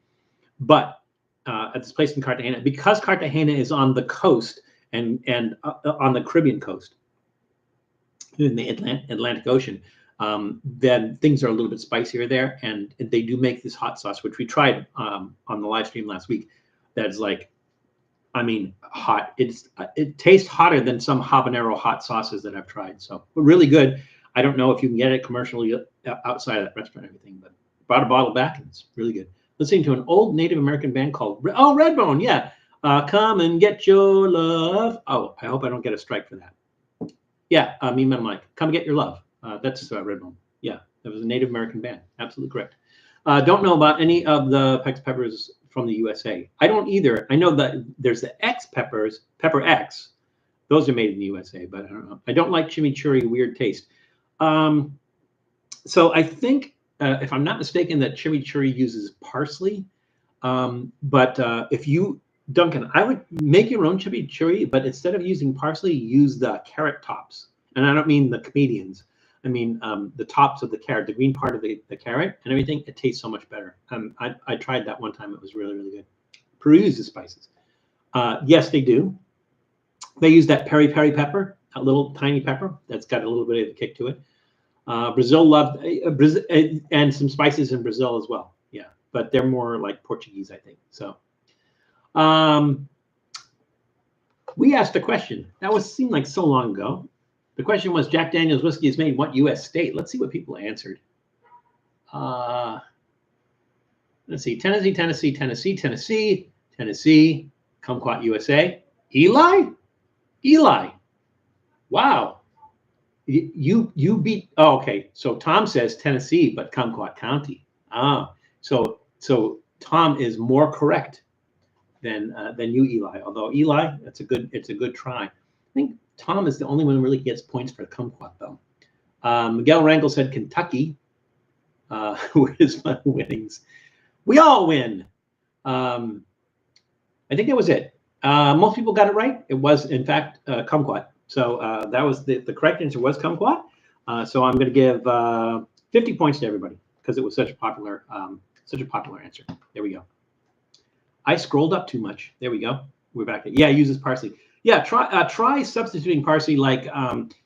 But at this place in Cartagena, because Cartagena is on the coast and on the Caribbean coast in the Atlantic Ocean, then things are a little bit spicier there, and they do make this hot sauce, which we tried on the live stream last week. That's like, I mean, hot. It tastes hotter than some habanero hot sauces that I've tried. So really good. I don't know if you can get it commercially outside of that restaurant or anything, but brought a bottle back and it's really good. Listening to an old Native American band called Redbone. Yeah. Come and get your love. Oh, I hope I don't get a strike for that. Yeah. Me and Mike. Come get your love. That's Redbone. Yeah. That was a Native American band. Absolutely correct. Don't know about any of the Pex peppers from the USA. I don't either. I know that there's the X peppers, Pepper X. Those are made in the USA, but I don't know. I don't like chimichurri, weird taste. So I think, if I'm not mistaken, that chimichurri uses parsley. But if you, Duncan, I would make your own chimichurri, but instead of using parsley, use the carrot tops. And I don't mean the comedians. I mean the tops of the carrot, the green part of the carrot and everything. It tastes so much better. I tried that one time. It was really, really good. Peru uses spices. Yes, they do. They use that peri-peri pepper, a little tiny pepper that's got a little bit of a kick to it. Brazil loved Brazil, and some spices in Brazil as well. Yeah, but they're more like Portuguese, I think. So we asked a question. That seemed like so long ago. The question was, Jack Daniel's whiskey is made in what U.S. state? Let's see what people answered. Let's see. Tennessee, Tennessee, Tennessee, Tennessee, Tennessee, Kumquat, USA. Eli? Wow. You beat. Oh, okay. So Tom says Tennessee, but Kumquat County. So Tom is more correct than you, Eli. Although Eli, it's a good try. I think Tom is the only one who really gets points for Kumquat, though. Miguel Rangel said Kentucky. Where's my winnings? We all win. I think that was it. Most people got it right. It was, in fact, Kumquat. So that was the correct answer was Kumquat. So I'm going to give 50 points to everybody because it was such a popular answer. There we go. I scrolled up too much. There we go. We're back. Yeah, it uses parsley. Yeah, try substituting parsley. Like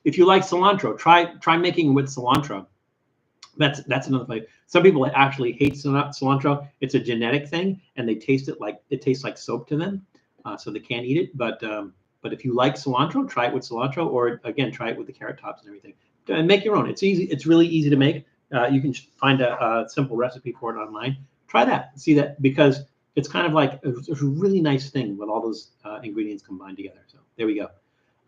if you like cilantro, try making with cilantro. That's another flavor. Some people actually hate cilantro. It's a genetic thing, and they taste it like it tastes like soap to them, so they can't eat it. But if you like cilantro, try it with cilantro, or again, try it with the carrot tops and everything. And make your own. It's easy. It's really easy to make. You can find a simple recipe for it online. Try that. See that, because it's kind of like a really nice thing with all those ingredients combined together. So there we go.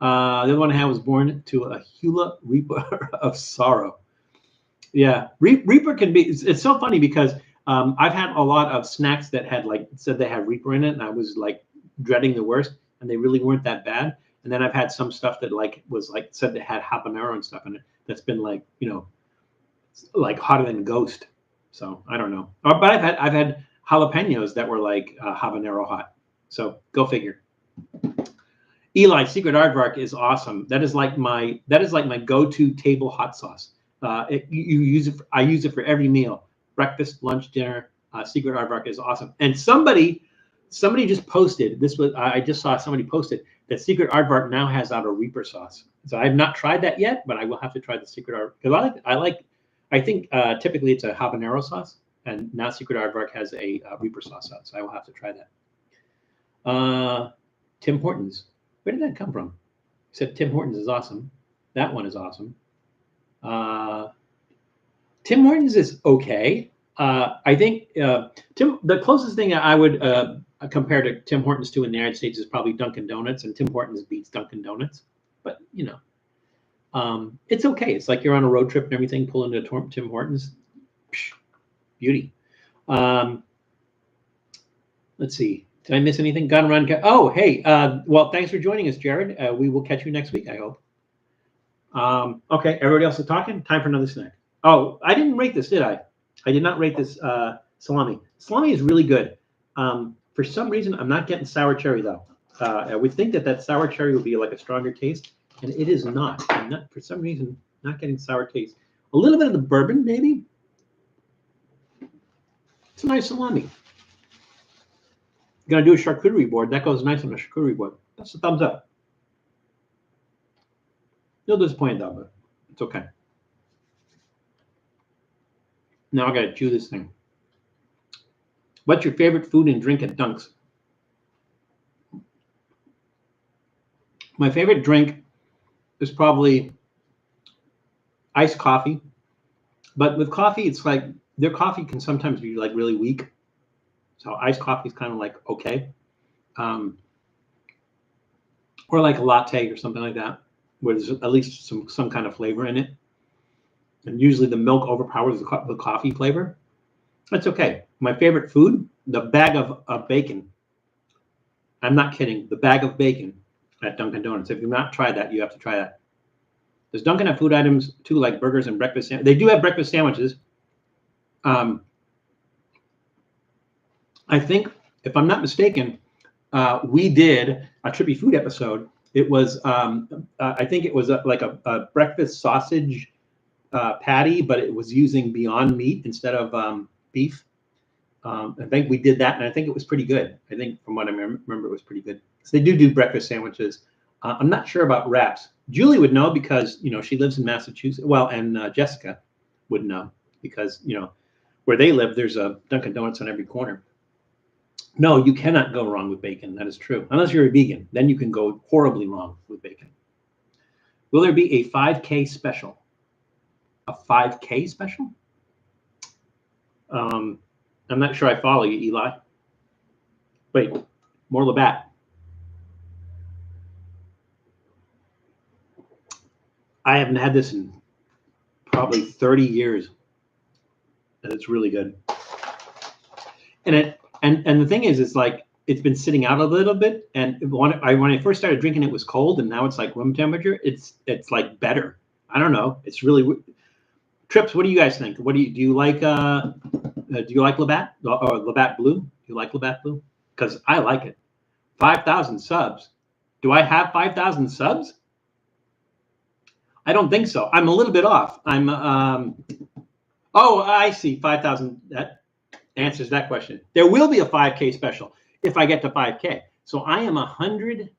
The other one I had was born to a Hula Reaper of sorrow. Yeah, Reaper can be. It's so funny because I've had a lot of snacks that had said they had Reaper in it, and I was like dreading the worst, and they really weren't that bad. And then I've had some stuff that was said that had habanero and stuff in it. That's been like hotter than Ghost. So I don't know. But I've had jalapenos that were like habanero hot. So go figure. Eli, Secret Aardvark is awesome. That is like my go-to table hot sauce. You use it. I use it for every meal: breakfast, lunch, dinner. Secret Aardvark is awesome. And somebody just posted this. I just saw somebody posted the Secret Aardvark now has out a Reaper sauce. So I have not tried that yet, but I will have to try the Secret Aardvark because I think typically it's a habanero sauce, and now Secret Aardvark has a Reaper sauce out, so I will have to try that. Tim Hortons, where did that come from? He said Tim Hortons is awesome. That one is awesome. Tim Hortons is okay. I think the closest thing I would compare to Tim Hortons to in the United States is probably Dunkin' Donuts, and Tim Hortons beats Dunkin' Donuts. But it's okay. It's like you're on a road trip and everything, pull into Tim Hortons. Psh, beauty. Let's see. Did I miss anything? Gun run. Oh, hey. Well, thanks for joining us, Jared. We will catch you next week, I hope. Okay, everybody else is talking. Time for another snack. Oh, I didn't rate this, did I? I did not rate this salami. Salami is really good. For some reason, I'm not getting sour cherry, though. I would think that sour cherry would be like a stronger taste, and it is not. I'm not, for some reason, not getting sour taste. A little bit of the bourbon, maybe. It's a nice salami. Gonna do a charcuterie board. That goes nice on a charcuterie board. That's a thumbs up. Still disappointed though, but it's okay. Now I gotta chew this thing. What's your favorite food and drink at Dunk's? My favorite drink is probably iced coffee. But with coffee, it's like their coffee can sometimes be like really weak. So iced coffee is kind of like okay. Or like a latte or something like that, where there's at least some kind of flavor in it. And usually the milk overpowers the coffee flavor. That's okay. My favorite food, the bag of bacon. I'm not kidding. The bag of bacon at Dunkin' Donuts. If you've not tried that, you have to try that. Does Dunkin' have food items too, like burgers and breakfast sandwiches? They do have breakfast sandwiches. I think, if I'm not mistaken, we did a Trippy food episode. It was, I think it was like a breakfast sausage patty, but it was using Beyond Meat instead of beef. I think we did that, and I think it was pretty good. I think from what I remember, it was pretty good. So they do breakfast sandwiches. I'm not sure about wraps. Julie would know because, she lives in Massachusetts. Well, and Jessica would know because, where they live, there's a Dunkin' Donuts on every corner. No, you cannot go wrong with bacon. That is true. Unless you're a vegan. Then you can go horribly wrong with bacon. Will there be a 5K special? A 5K special? I'm not sure I follow you, Eli. Wait, more Labatt. I haven't had this in probably 30 years. And it's really good. And the thing is, it's like it's been sitting out a little bit. And when I first started drinking, it was cold, and now it's like room temperature. It's like better. I don't know. It's really Trips. What do you guys think? Do you like Labatt or Labatt Blue? Do you like Labatt Blue? Because I like it. 5,000 subs. Do I have 5,000 subs? I don't think so. I'm a little bit off. I'm oh, I see. 5,000. That answers that question. There will be a 5K special if I get to 5K. So I am 100.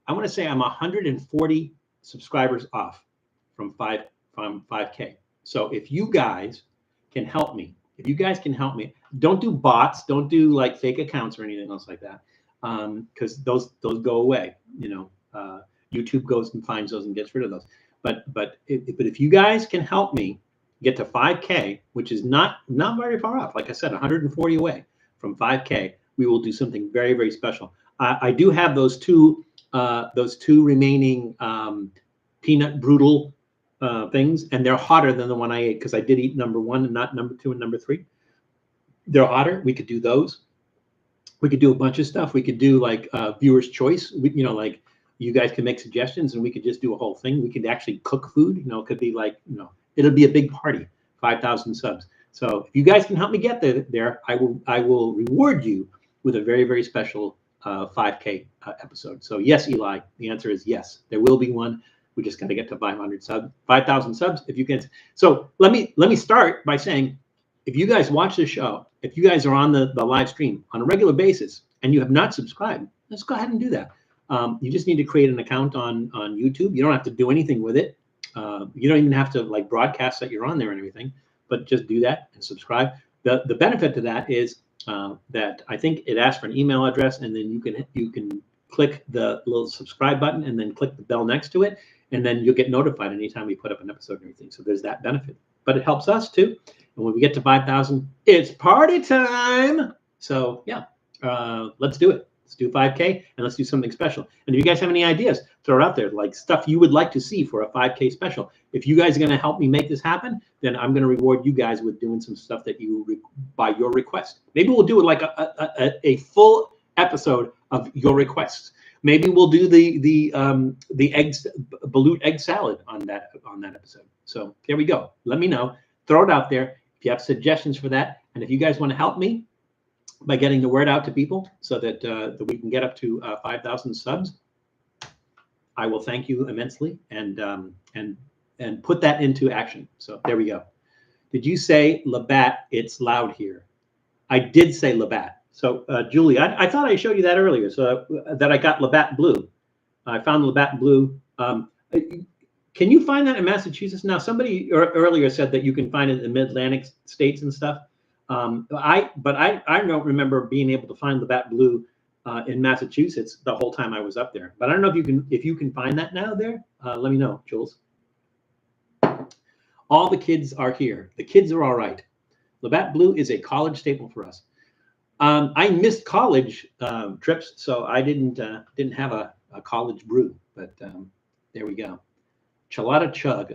I want to say I'm 140 subscribers off from 5K. So if you guys can help me, don't do bots, don't do like fake accounts or anything else like that, because those go away. YouTube goes and finds those and gets rid of those. But if you guys can help me get to 5K, which is not very far off, like I said, 140 away from 5K, we will do something very, very special. I do have those two remaining peanut brutal things, and they're hotter than the one I ate because I did eat number 1 and not number 2 and number 3. They're hotter. We could do those. We could do a bunch of stuff. We could do like viewer's choice. Like you guys can make suggestions, and we could just do a whole thing. We could actually cook food. It could be like it'll be a big party. 5,000 subs. So if you guys can help me get there, I will reward you with a very, very special 5K episode. So yes, Eli, the answer is yes. There will be one. We just got to get to 5,000 subs. If you can. So let me start by saying, if you guys watch this show, if you guys are on the live stream on a regular basis and you have not subscribed, let's go ahead and do that. You just need to create an account on YouTube. You don't have to do anything with it. You don't even have to like broadcast that you're on there and everything, but just do that and subscribe. The benefit to that is that I think it asks for an email address, and then you can click the little subscribe button and then click the bell next to it, and then you'll get notified anytime we put up an episode and everything. So there's that benefit, but it helps us too. And when we get to 5,000, it's party time. So yeah, let's do it. Let's do 5K and let's do something special. And if you guys have any ideas, throw it out there, like stuff you would like to see for a 5K special. If you guys are going to help me make this happen, then I'm going to reward you guys with doing some stuff that by your request. Maybe we'll do it like a full episode of your requests. Maybe we'll do the balut egg salad on that episode. So there we go. Let me know. Throw it out there if you have suggestions for that, and if you guys want to help me by getting the word out to people so that we can get up to 5,000 subs, I will thank you immensely and put that into action. So there we go. Did you say Labatt? It's loud here. I did say Labatt. So Julie, I thought I showed you that earlier. So that I got Labatt Blue. I found Labatt Blue. Can you find that in Massachusetts? Now, somebody earlier said that you can find it in the Mid-Atlantic states and stuff. I don't remember being able to find Labatt Blue in Massachusetts the whole time I was up there. But I don't know if you can find that now there. Let me know, Jules. All the kids are here. The kids are all right. Labatt Blue is a college staple for us. I missed college trips, so I didn't have a college brew. But there we go. Chelada Chug.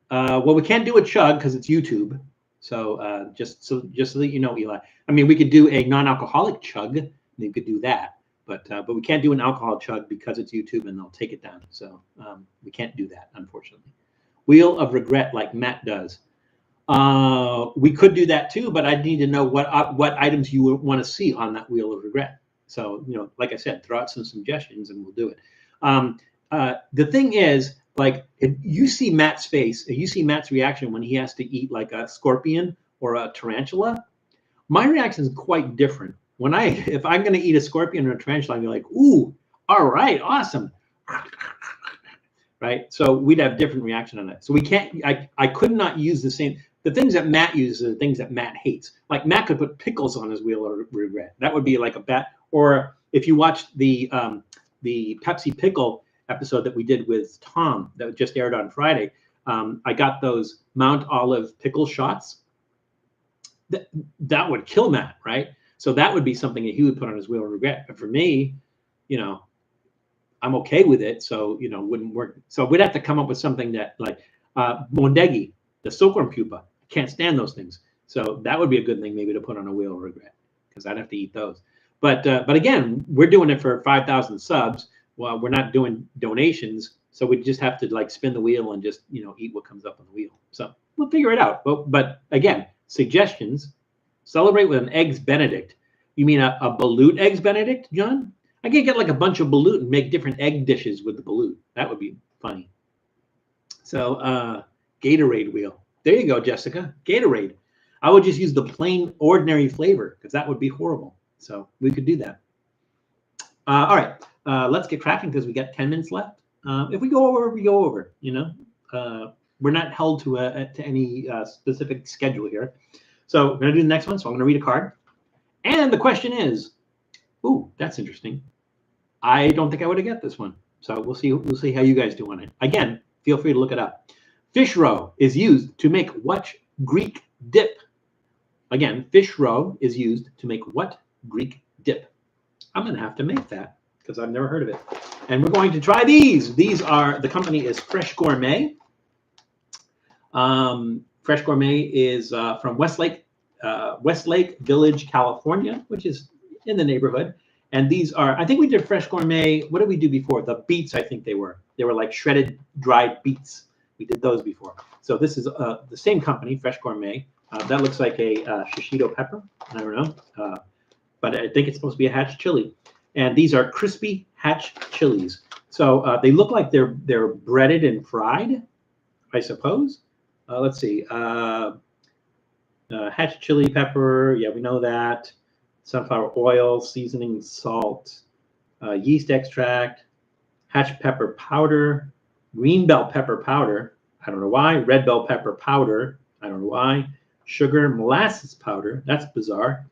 Well, we can't do a chug because it's YouTube. So just so that you know, Eli. I mean, we could do a non-alcoholic chug. And you could do that, but we can't do an alcohol chug because it's YouTube and they'll take it down. So we can't do that, unfortunately. Wheel of regret, like Matt does. We could do that too, but I need to know what items you want to see on that wheel of regret. So like I said, throw out some suggestions and we'll do it. The thing is, like, if you see Matt's face, if you see Matt's reaction when he has to eat like a scorpion or a tarantula, my reaction is quite different. If I'm going to eat a scorpion or a tarantula, I'm like, ooh, all right, awesome. Right? So we'd have different reaction on that. So we can't, I could not use the same, the things that Matt uses are the things that Matt hates. Like Matt could put pickles on his wheel of regret. That would be like a bat. Or if you watched the Pepsi pickle episode that we did with Tom that just aired on Friday, I got those Mount Olive pickle shots. That would kill Matt, right? So that would be something that he would put on his wheel of regret. But for me, I'm okay with it. So, wouldn't work. So we'd have to come up with something that like mondegi, the silkworm pupa. I can't stand those things. So that would be a good thing maybe to put on a wheel of regret because I'd have to eat those. But again, we're doing it for 5,000 subs. Well, we're not doing donations. So we just have to like spin the wheel and just, eat what comes up on the wheel. So we'll figure it out. But again, suggestions. Celebrate with an Eggs Benedict. You mean a balut Eggs Benedict, John? I could get like a bunch of balut and make different egg dishes with the balut. That would be funny. So Gatorade wheel. There you go, Jessica. Gatorade. I would just use the plain ordinary flavor because that would be horrible. So we could do that. All right. Let's get cracking because we got 10 minutes left. If we go over, we go over. We're not held to any specific schedule here. So we're going to do the next one. So I'm going to read a card. And the question is, ooh, that's interesting. I don't think I would have get this one. So we'll see. We'll see how you guys do on it. Again, feel free to look it up. Fish roe is used to make what Greek dip? Again, fish roe is used to make what Greek dip? I'm going to have to make that because I've never heard of it. And we're going to try these. These are, the company is Fresh Gourmet. Fresh Gourmet is from Westlake Village, California, which is in the neighborhood. And these are, I think we did Fresh Gourmet. What did we do before? The beets, I think they were. They were like shredded, dried beets. We did those before. So this is the same company, Fresh Gourmet. That looks like a shishito pepper. I don't know. But I think it's supposed to be a hatch chili. And these are crispy hatch chilies. So they look like they're breaded and fried, I suppose. Let's see. Hatch chili pepper. Yeah, we know that. Sunflower oil, seasoning, salt, yeast extract. hatch pepper powder, green bell pepper powder. I don't know why. Red bell pepper powder. I don't know why. Sugar, molasses powder. That's bizarre.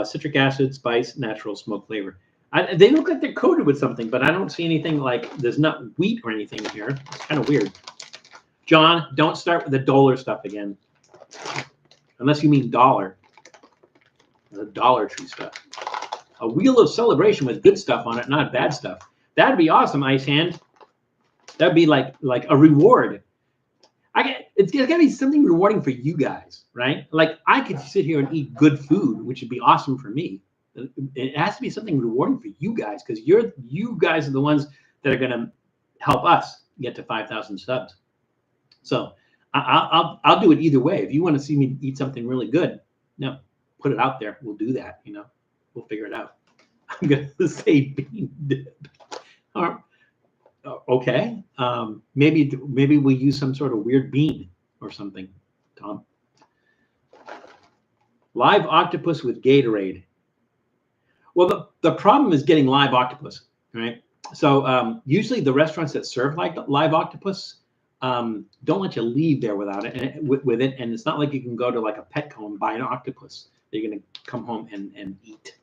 Citric acid, spice, natural smoke flavor. They look like they're coated with something, but I don't see anything like there's not wheat or anything here. It's kind of weird. John, don't start with the Dollar stuff again. Unless you mean dollar. The Dollar Tree stuff. A wheel of celebration with good stuff on it, not bad stuff. That'd be awesome, Ice Hand. That'd be like a reward. It's got to be something rewarding for you guys, right? Like I could sit here and eat good food, which would be awesome for me. It has to be something rewarding for you guys because you guys are the ones that are going to help us get to 5,000 subs. So I'll do it either way. If you want to see me eat something really good, no, put it out there. We'll do that. We'll figure it out. I'm going to say bean dip. Okay. Maybe we use some sort of weird bean or something, Tom. Live octopus with Gatorade. Well, the problem is getting live octopus, right? So usually the restaurants that serve like live octopus don't let you leave there without it and with it. And it's not like you can go to like a Petco and buy an octopus that you're going to come home and eat.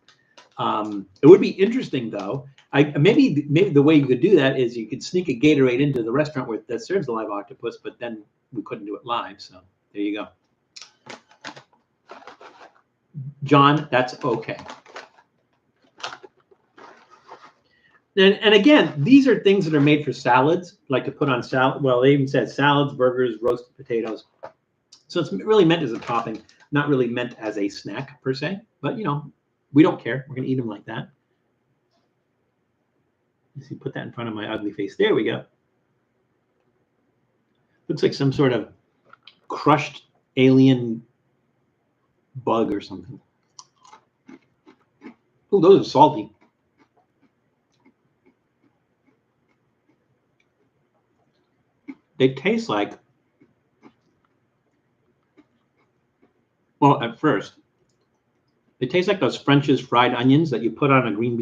It would be interesting though. Maybe the way you could do that is you could sneak a Gatorade into the restaurant that serves the live octopus, but then we couldn't do it live. So there you go. John, that's okay. And again, these are things that are made for salads, like to put on salad. Well, they even said salads, burgers, roasted potatoes. So it's really meant as a topping, not really meant as a snack per se. But, we don't care. We're going to eat them like that. Let's see, put that in front of my ugly face. There we go. Looks like some sort of crushed alien bug or something. Oh, those are salty. They taste like, well, at first, they taste like those French's fried onions that you put on a green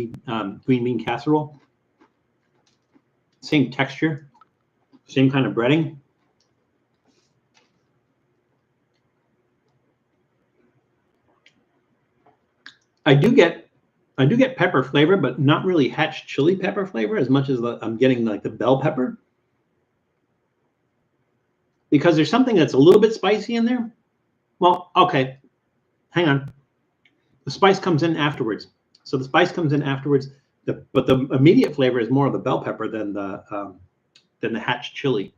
bean casserole. Same texture, same kind of breading. I do get pepper flavor, but not really hatch chili pepper flavor as much as I'm getting like the bell pepper. Because there's something that's a little bit spicy in there. Well, okay, hang on. The spice comes in afterwards. So the spice comes in afterwards, but the immediate flavor is more of the bell pepper than the hatch chili.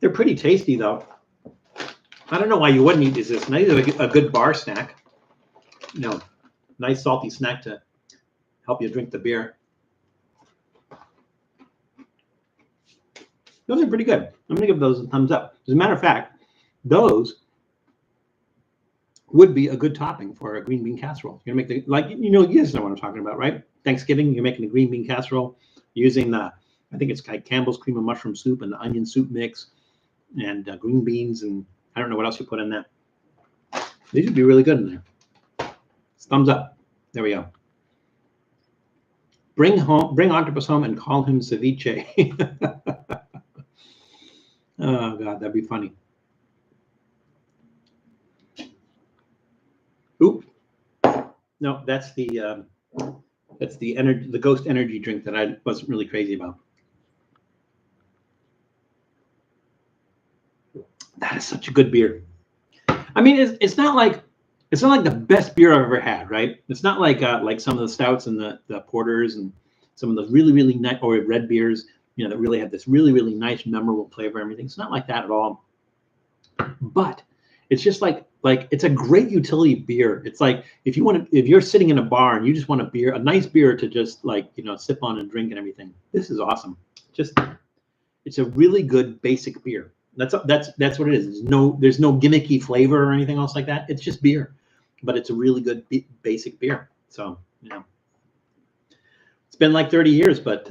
They're pretty tasty though. I don't know why you wouldn't eat this. It's nice, a good bar snack. Nice salty snack to help you drink the beer. Those are pretty good. I'm going to give those a thumbs up. As a matter of fact, those would be a good topping for a green bean casserole. You're going to make you guys know what I'm talking about, right? Thanksgiving, you're making a green bean casserole using I think it's like Campbell's cream of mushroom soup and the onion soup mix and green beans, and I don't know what else you put in that. These would be really good in there. Thumbs up. There we go. Bring octopus home and call him ceviche. Oh God, that'd be funny. Oop. No, that's the energy, the Ghost energy drink that I wasn't really crazy about. That is such a good beer. I mean, it's not like the best beer I've ever had, right? It's not like some of the stouts and the porters and some of those really, really nice or red beers, that really have this really, really nice, memorable flavor. Everything. It's not like that at all. But it's just like it's a great utility beer. It's like if you're sitting in a bar and you just want a nice beer to just sip on and drink and everything. This is awesome. It's a really good basic beer. That's what it is. There's no gimmicky flavor or anything else like that. It's just beer, but it's a really good basic beer. So it's been like 30 years, but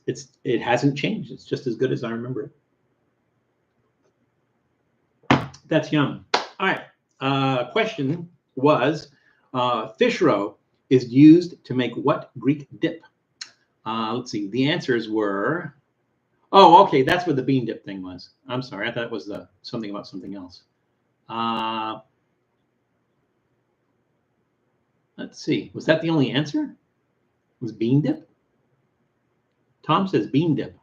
it hasn't changed. It's just as good as I remember it. That's yum. All right. Question was, fish roe is used to make what Greek dip? Let's see. The answers were. Oh, okay. That's what the bean dip thing was. I'm sorry. I thought it was the something about something else. Let's see. Was that the only answer? Was bean dip? Tom says bean dip.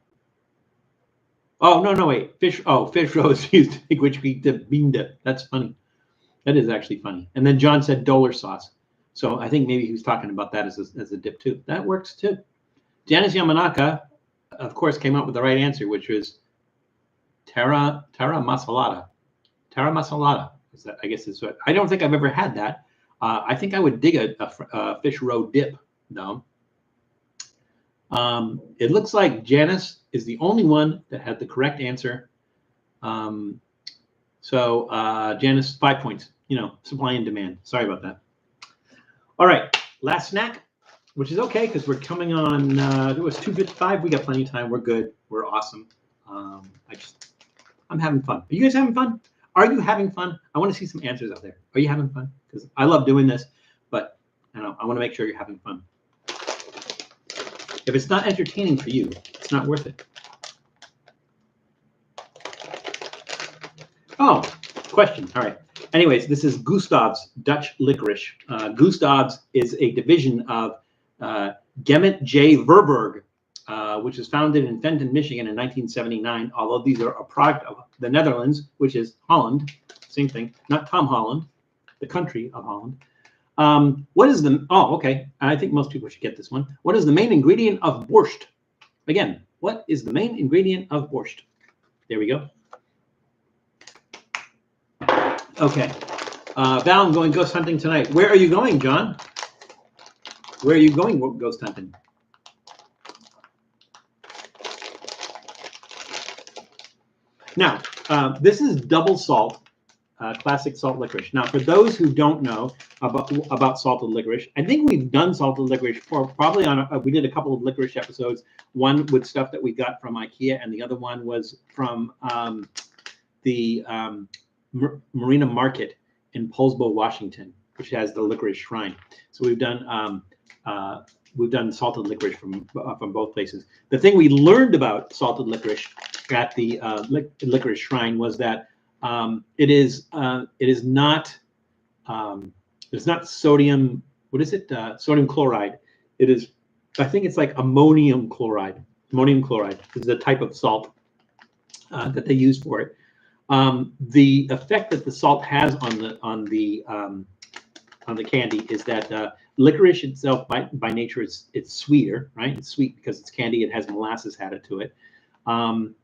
Oh, no, wait. Fish. Oh, fish roast used which we dip bean dip. That's funny. That is actually funny. And then John said dollar sauce. So I think maybe he was talking about that as a dip too. That works too. Janice Yamanaka, of course, came up with the right answer, which was Terra Masalata. Terra Masalata. Is that, I guess is what. I don't think I've ever had that. I think I would dig a fish roe dip, though. It looks like Janice is the only one that had the correct answer. So Janice, 5 points. Supply and demand. Sorry about that. All right, last snack, which is okay because we're coming on. It was 2:55. We got plenty of time. We're good. We're awesome. I'm having fun. Are you guys having fun? Are you having fun? I want to see some answers out there. Are you having fun? Because I love doing this, but I want to make sure you're having fun. If it's not entertaining for you, it's not worth it. Oh, question. All right. Anyways, this is Gustaf's Dutch licorice. Gustaf's is a division of Gemet J. Verburg, which was founded in Fenton, Michigan in 1979, although these are a product of the Netherlands, which is Holland. Same thing. Not Tom Holland, the country of Holland. What is the... Oh, okay. I think most people should get this one. What is the main ingredient of borscht? Again, what is the main ingredient of borscht? There we go. Okay. Val, I'm going ghost hunting tonight. Where are you going, John? Where are you going ghost hunting? Now, this is double salt, classic salt licorice. Now, for those who don't know about salted licorice, I think we've done salted licorice for probably on. We did a couple of licorice episodes. One with stuff that we got from IKEA, and the other one was from the Marina Market in Poulsbo, Washington, which has the licorice shrine. So we've done salted licorice from both places. The thing we learned about salted licorice at the licorice shrine was that it is not sodium. What is it? Sodium chloride. It is. I think it's like ammonium chloride. Ammonium chloride is the type of salt that they use for it. The effect that the salt has on the candy is that licorice itself, by nature, it's sweeter, right? It's sweet because it's candy. It has molasses added to it, and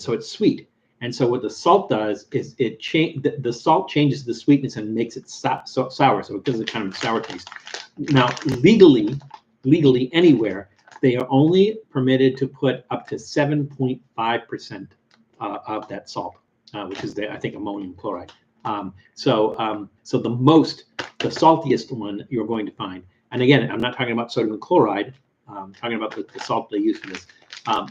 so it's sweet. And so what the salt does is the salt changes the sweetness and makes it sour, so it gives it kind of a sour taste. Now, legally anywhere, they are only permitted to put up to 7.5% of that salt, which is I think ammonium chloride. So the saltiest one you're going to find, and again, I'm not talking about sodium chloride. I'm talking about the salt they use for this.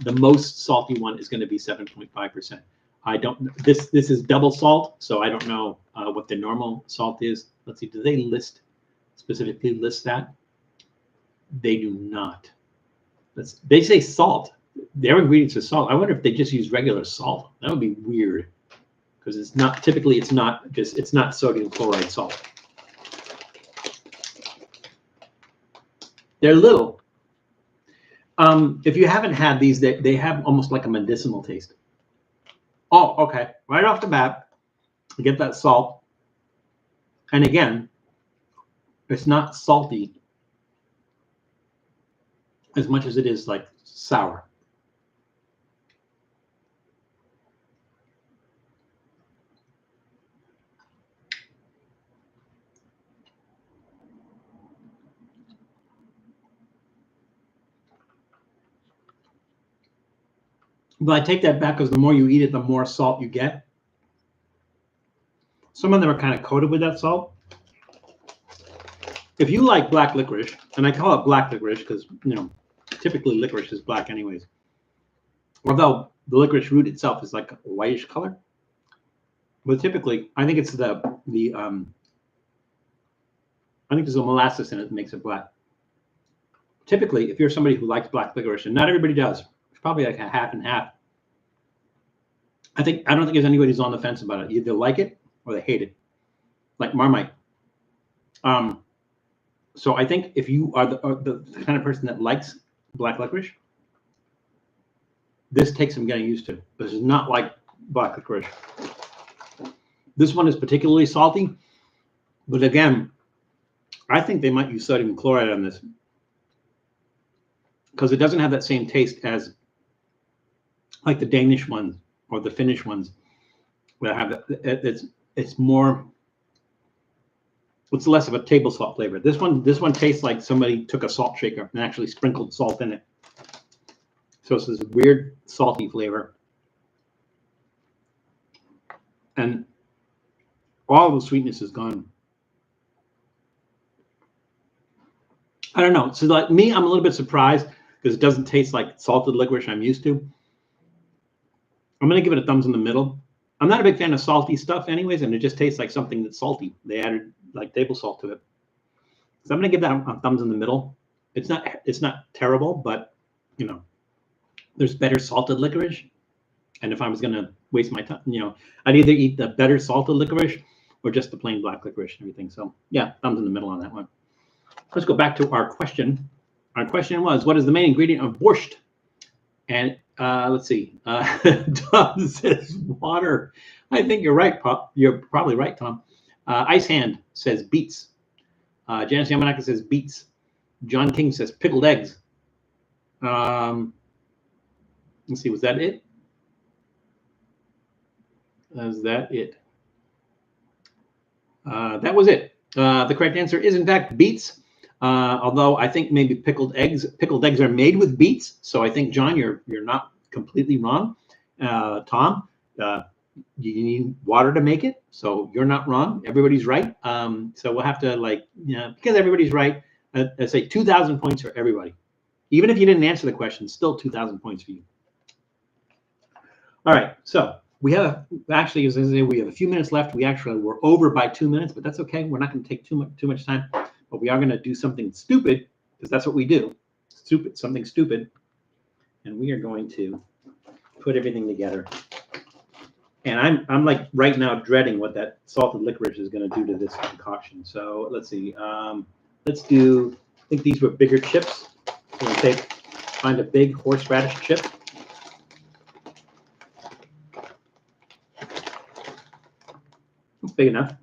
The most salty one is going to be 7.5%. I don't. This is double salt, so I don't know what the normal salt is. Let's see. Do they specifically list that? They do not. They say salt. Their ingredients are salt. I wonder if they just use regular salt. That would be weird, because it's not typically. It's not sodium chloride salt. They're little. If you haven't had these, they have almost like a medicinal taste. Oh, okay. Right off the bat, you get that salt. And again, it's not salty as much as it is like sour. But I take that back because the more you eat it, the more salt you get. Some of them are kind of coated with that salt. If you like black licorice, and I call it black licorice because, typically licorice is black anyways. Although the licorice root itself is like a whitish color. But typically, I think it's I think there's a molasses in it that makes it black. typically, if you're somebody who likes black licorice, and not everybody does, it's probably like a half and half. I don't think there's anybody who's on the fence about it. You either like it or they hate it, like Marmite. So I think if you are the kind of person that likes black licorice, this takes some getting used to. This is not like black licorice. This one is particularly salty, but again, I think they might use sodium chloride on this because it doesn't have that same taste as like the Danish ones or the Finnish ones that have it's more, it's less of a table salt flavor. This one tastes like somebody took a salt shaker and actually sprinkled salt in it. So it's this weird salty flavor, and all the sweetness is gone. I don't know. So like me, I'm a little bit surprised because it doesn't taste like salted licorice I'm used to. I'm going to give it a thumbs in the middle. I'm not a big fan of salty stuff anyways, and it just tastes like something that's salty. They added like table salt to it. So I'm going to give that a thumbs in the middle. It's not terrible, but you know, there's better salted licorice. And if I was going to waste my time, you know, I'd either eat the better salted licorice or just the plain black licorice and everything. So yeah, thumbs in the middle on that one. Let's go back to our question. Our question was, what is the main ingredient of borscht? And let's see. Tom says water. I think you're right, Pop. You're probably right, Tom. Ice Hand says beets. Janice Yamanaka says beets. John King says pickled eggs. Let's see, was that it? Was that it? That was it. The correct answer is, in fact, beets. Although I think maybe pickled eggs are made with beets. So I think, John, you're not completely wrong. Tom, you need water to make it. So you're not wrong. Everybody's right. So we'll have to, like, you know, because everybody's right, I say 2,000 points for everybody. Even if you didn't answer the question, still 2,000 points for you. All right. So we have, actually, as I say, we have a few minutes left. We actually were over by 2 minutes, but that's okay. We're not going to take too much time. But we are going to do something stupid, because that's what we do. Something stupid. And we are going to put everything together. And I'm like right now dreading what that salted licorice is going to do to this concoction. So let's see. Let's do, I think these were bigger chips. So we'll find a big horseradish chip. It's big enough.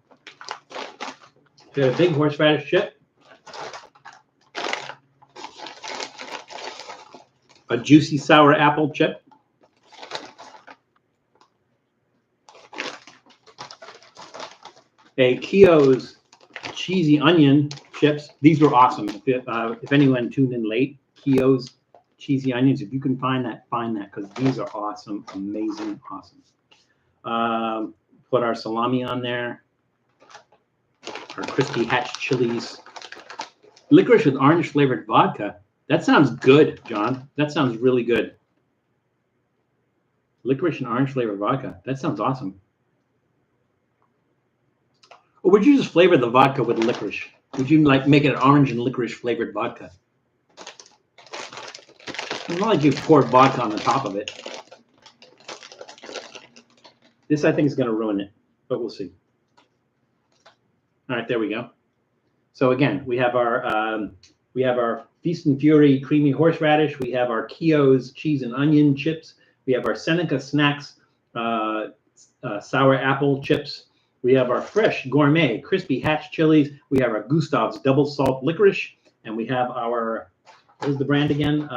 So a big horseradish chip. A juicy sour apple chip. A Keogh's cheesy onion chips. These were awesome. If anyone tuned in late, Keogh's cheesy onions. If you can find that, because these are awesome, amazing, awesome. Put our salami on there. Our crispy hatch chilies. Licorice with orange flavored vodka. That sounds good, John. That sounds really good. Licorice and orange flavored vodka. That sounds awesome. Or would you just flavor the vodka with licorice? Would you like make it an orange and licorice flavored vodka? It's not like you poured vodka on the top of it. This, I think, is going to ruin it, but we'll see. All right, there we go. So again, we have our Feast and Fury creamy horseradish. We have our Keogh's cheese and onion chips. We have our Seneca Snacks sour apple chips. We have our fresh gourmet crispy hatch chilies. We have our Gustaf's double salt licorice, and we have our, what is the brand again?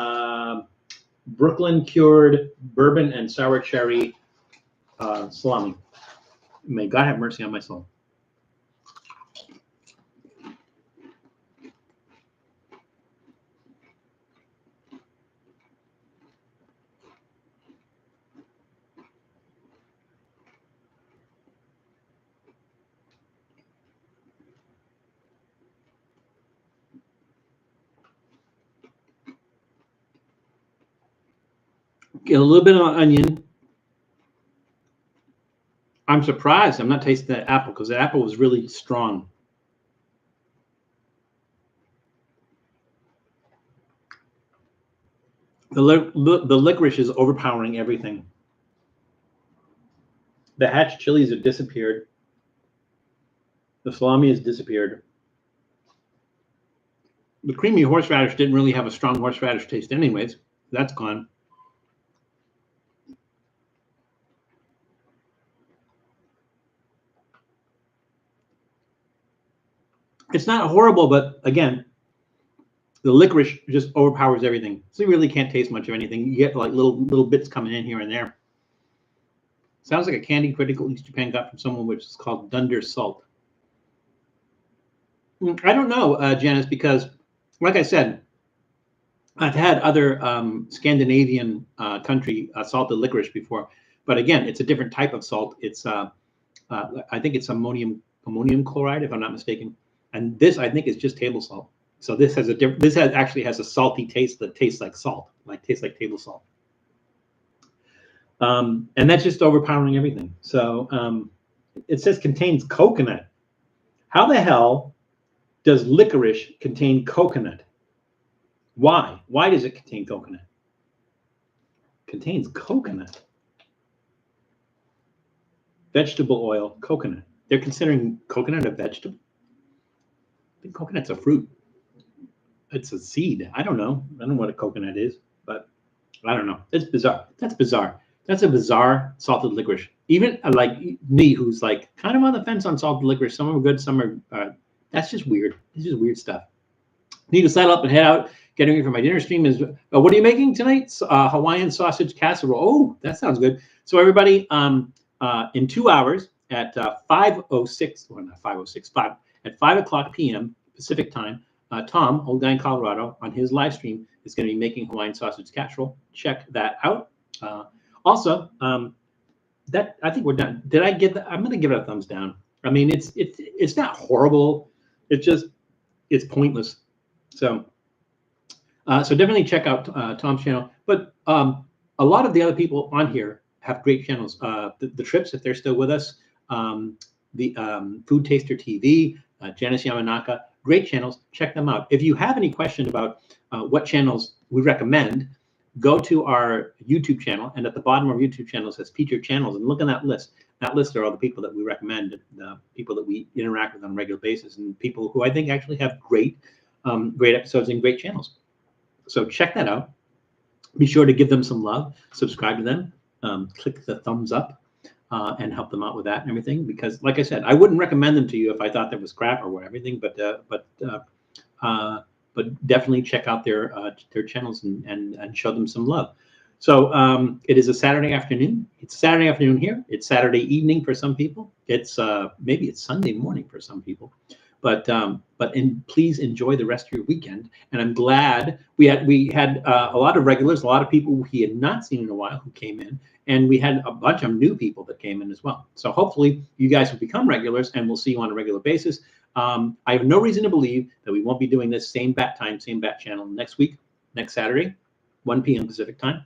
Brooklyn cured bourbon and sour cherry salami. May God have mercy on my soul. Get a little bit of onion. I'm surprised I'm not tasting that apple, because the apple was really strong. The licorice is overpowering everything. The hatch chilies have disappeared. The salami has disappeared. The creamy horseradish didn't really have a strong horseradish taste anyways. That's gone. It's not horrible, but again, the licorice just overpowers everything. So you really can't taste much of anything. You get like little bits coming in here and there. Sounds like a candy critical East Japan got from someone, which is called Dunder Salt. I don't know, Janice, because like I said, I've had other Scandinavian country salted licorice before, but again, it's a different type of salt. It's I think it's ammonium chloride, if I'm not mistaken, and this I think is just table salt. So this has a different. This actually has a salty taste that tastes like salt, tastes like table salt. And that's just overpowering everything. So it says contains coconut. How the hell does licorice contain coconut? Why? Why does it contain coconut? Contains coconut. Vegetable oil, coconut. They're considering coconut a vegetable? I think coconut's a fruit. It's a seed. I don't know. I don't know what a coconut is, but I don't know. It's bizarre. That's bizarre. That's a bizarre salted licorice. Even like me, who's like kind of on the fence on salted licorice. Some are good, some are. That's just weird. It's just weird stuff. Need to settle up and head out. Getting ready for my dinner stream is. What are you making tonight? Hawaiian sausage casserole. Oh, that sounds good. So everybody, in 2 hours at 5:06, or not 5:06, at 5 o'clock p.m. Pacific time. Tom, old guy in Colorado, on his live stream is going to be making Hawaiian sausage casserole. Check that out. Also, that I think we're done. Did I get that? I'm going to give it a thumbs down. I mean, it's not horrible. It's pointless. So definitely check out Tom's channel. But a lot of the other people on here have great channels. The Trips, if they're still with us, the Food Taster TV, Janice Yamanaka, great channels. Check them out. If you have any question about what channels we recommend, go to our YouTube channel, and at the bottom of our YouTube channel says featured channels, and look at that list. That list are all the people that we recommend, the people that we interact with on a regular basis, and people who I think actually have great episodes and great channels. So check that out. Be sure to give them some love, subscribe to them, click the thumbs up, and help them out with that and everything. Because, like I said, I wouldn't recommend them to you if I thought that was crap or what everything. But definitely check out their channels and show them some love. So it is a Saturday afternoon. It's Saturday afternoon here. It's Saturday evening for some people. It's maybe it's Sunday morning for some people. But please enjoy the rest of your weekend. And I'm glad we had a lot of regulars, a lot of people we had not seen in a while who came in, and we had a bunch of new people that came in as well. So hopefully you guys will become regulars, and we'll see you on a regular basis. I have no reason to believe that we won't be doing this same bat time, same bat channel next week, next Saturday, 1 p.m. Pacific time.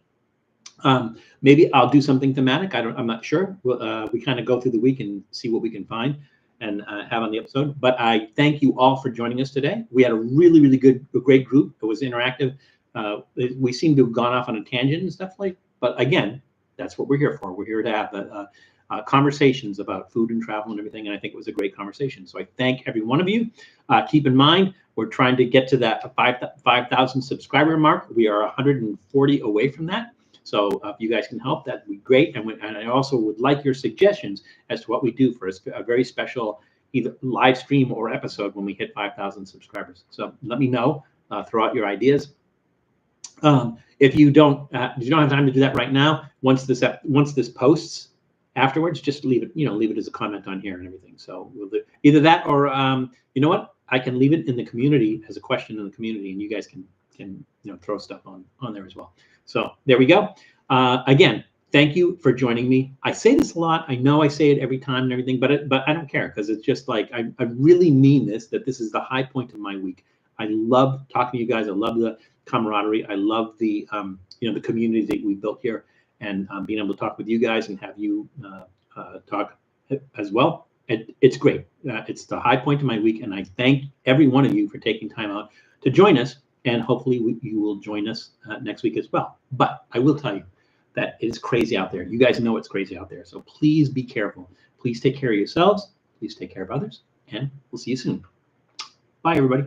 Maybe I'll do something thematic. I'm not sure. We kind of go through the week and see what we can find and have on the episode. But I thank you all for joining us today. We had a really, really great group. It was interactive. We seem to have gone off on a tangent and stuff but again, that's what we're here for. We're here to have conversations about food and travel and everything. And I think it was a great conversation. So I thank every one of you. Keep in mind, we're trying to get to that 5,000 subscriber mark. We are 140 away from that. So if you guys can help, that'd be great. And I also would like your suggestions as to what we do for a very special either live stream or episode when we hit 5,000 subscribers. So let me know. Throw out your ideas. If you don't have time to do that right now, once this posts afterwards, just leave it as a comment on here and everything. So we'll do either that or you know what? I can leave it in the community as a question in the community, and you guys can throw stuff on there as well. So there we go. Again, thank you for joining me. I say this a lot. I know I say it every time and everything, but I don't care, because it's just like I really mean this. That this is the high point of my week. I love talking to you guys. I love the camaraderie. I love the the community that we built here, and being able to talk with you guys and have you talk as well. It's great. It's the high point of my week, and I thank every one of you for taking time out to join us And hopefully you will join us next week as well. But I will tell you that it is crazy out there. You guys know it's crazy out there. So please be careful. Please take care of yourselves. Please take care of others. And we'll see you soon. Bye, everybody.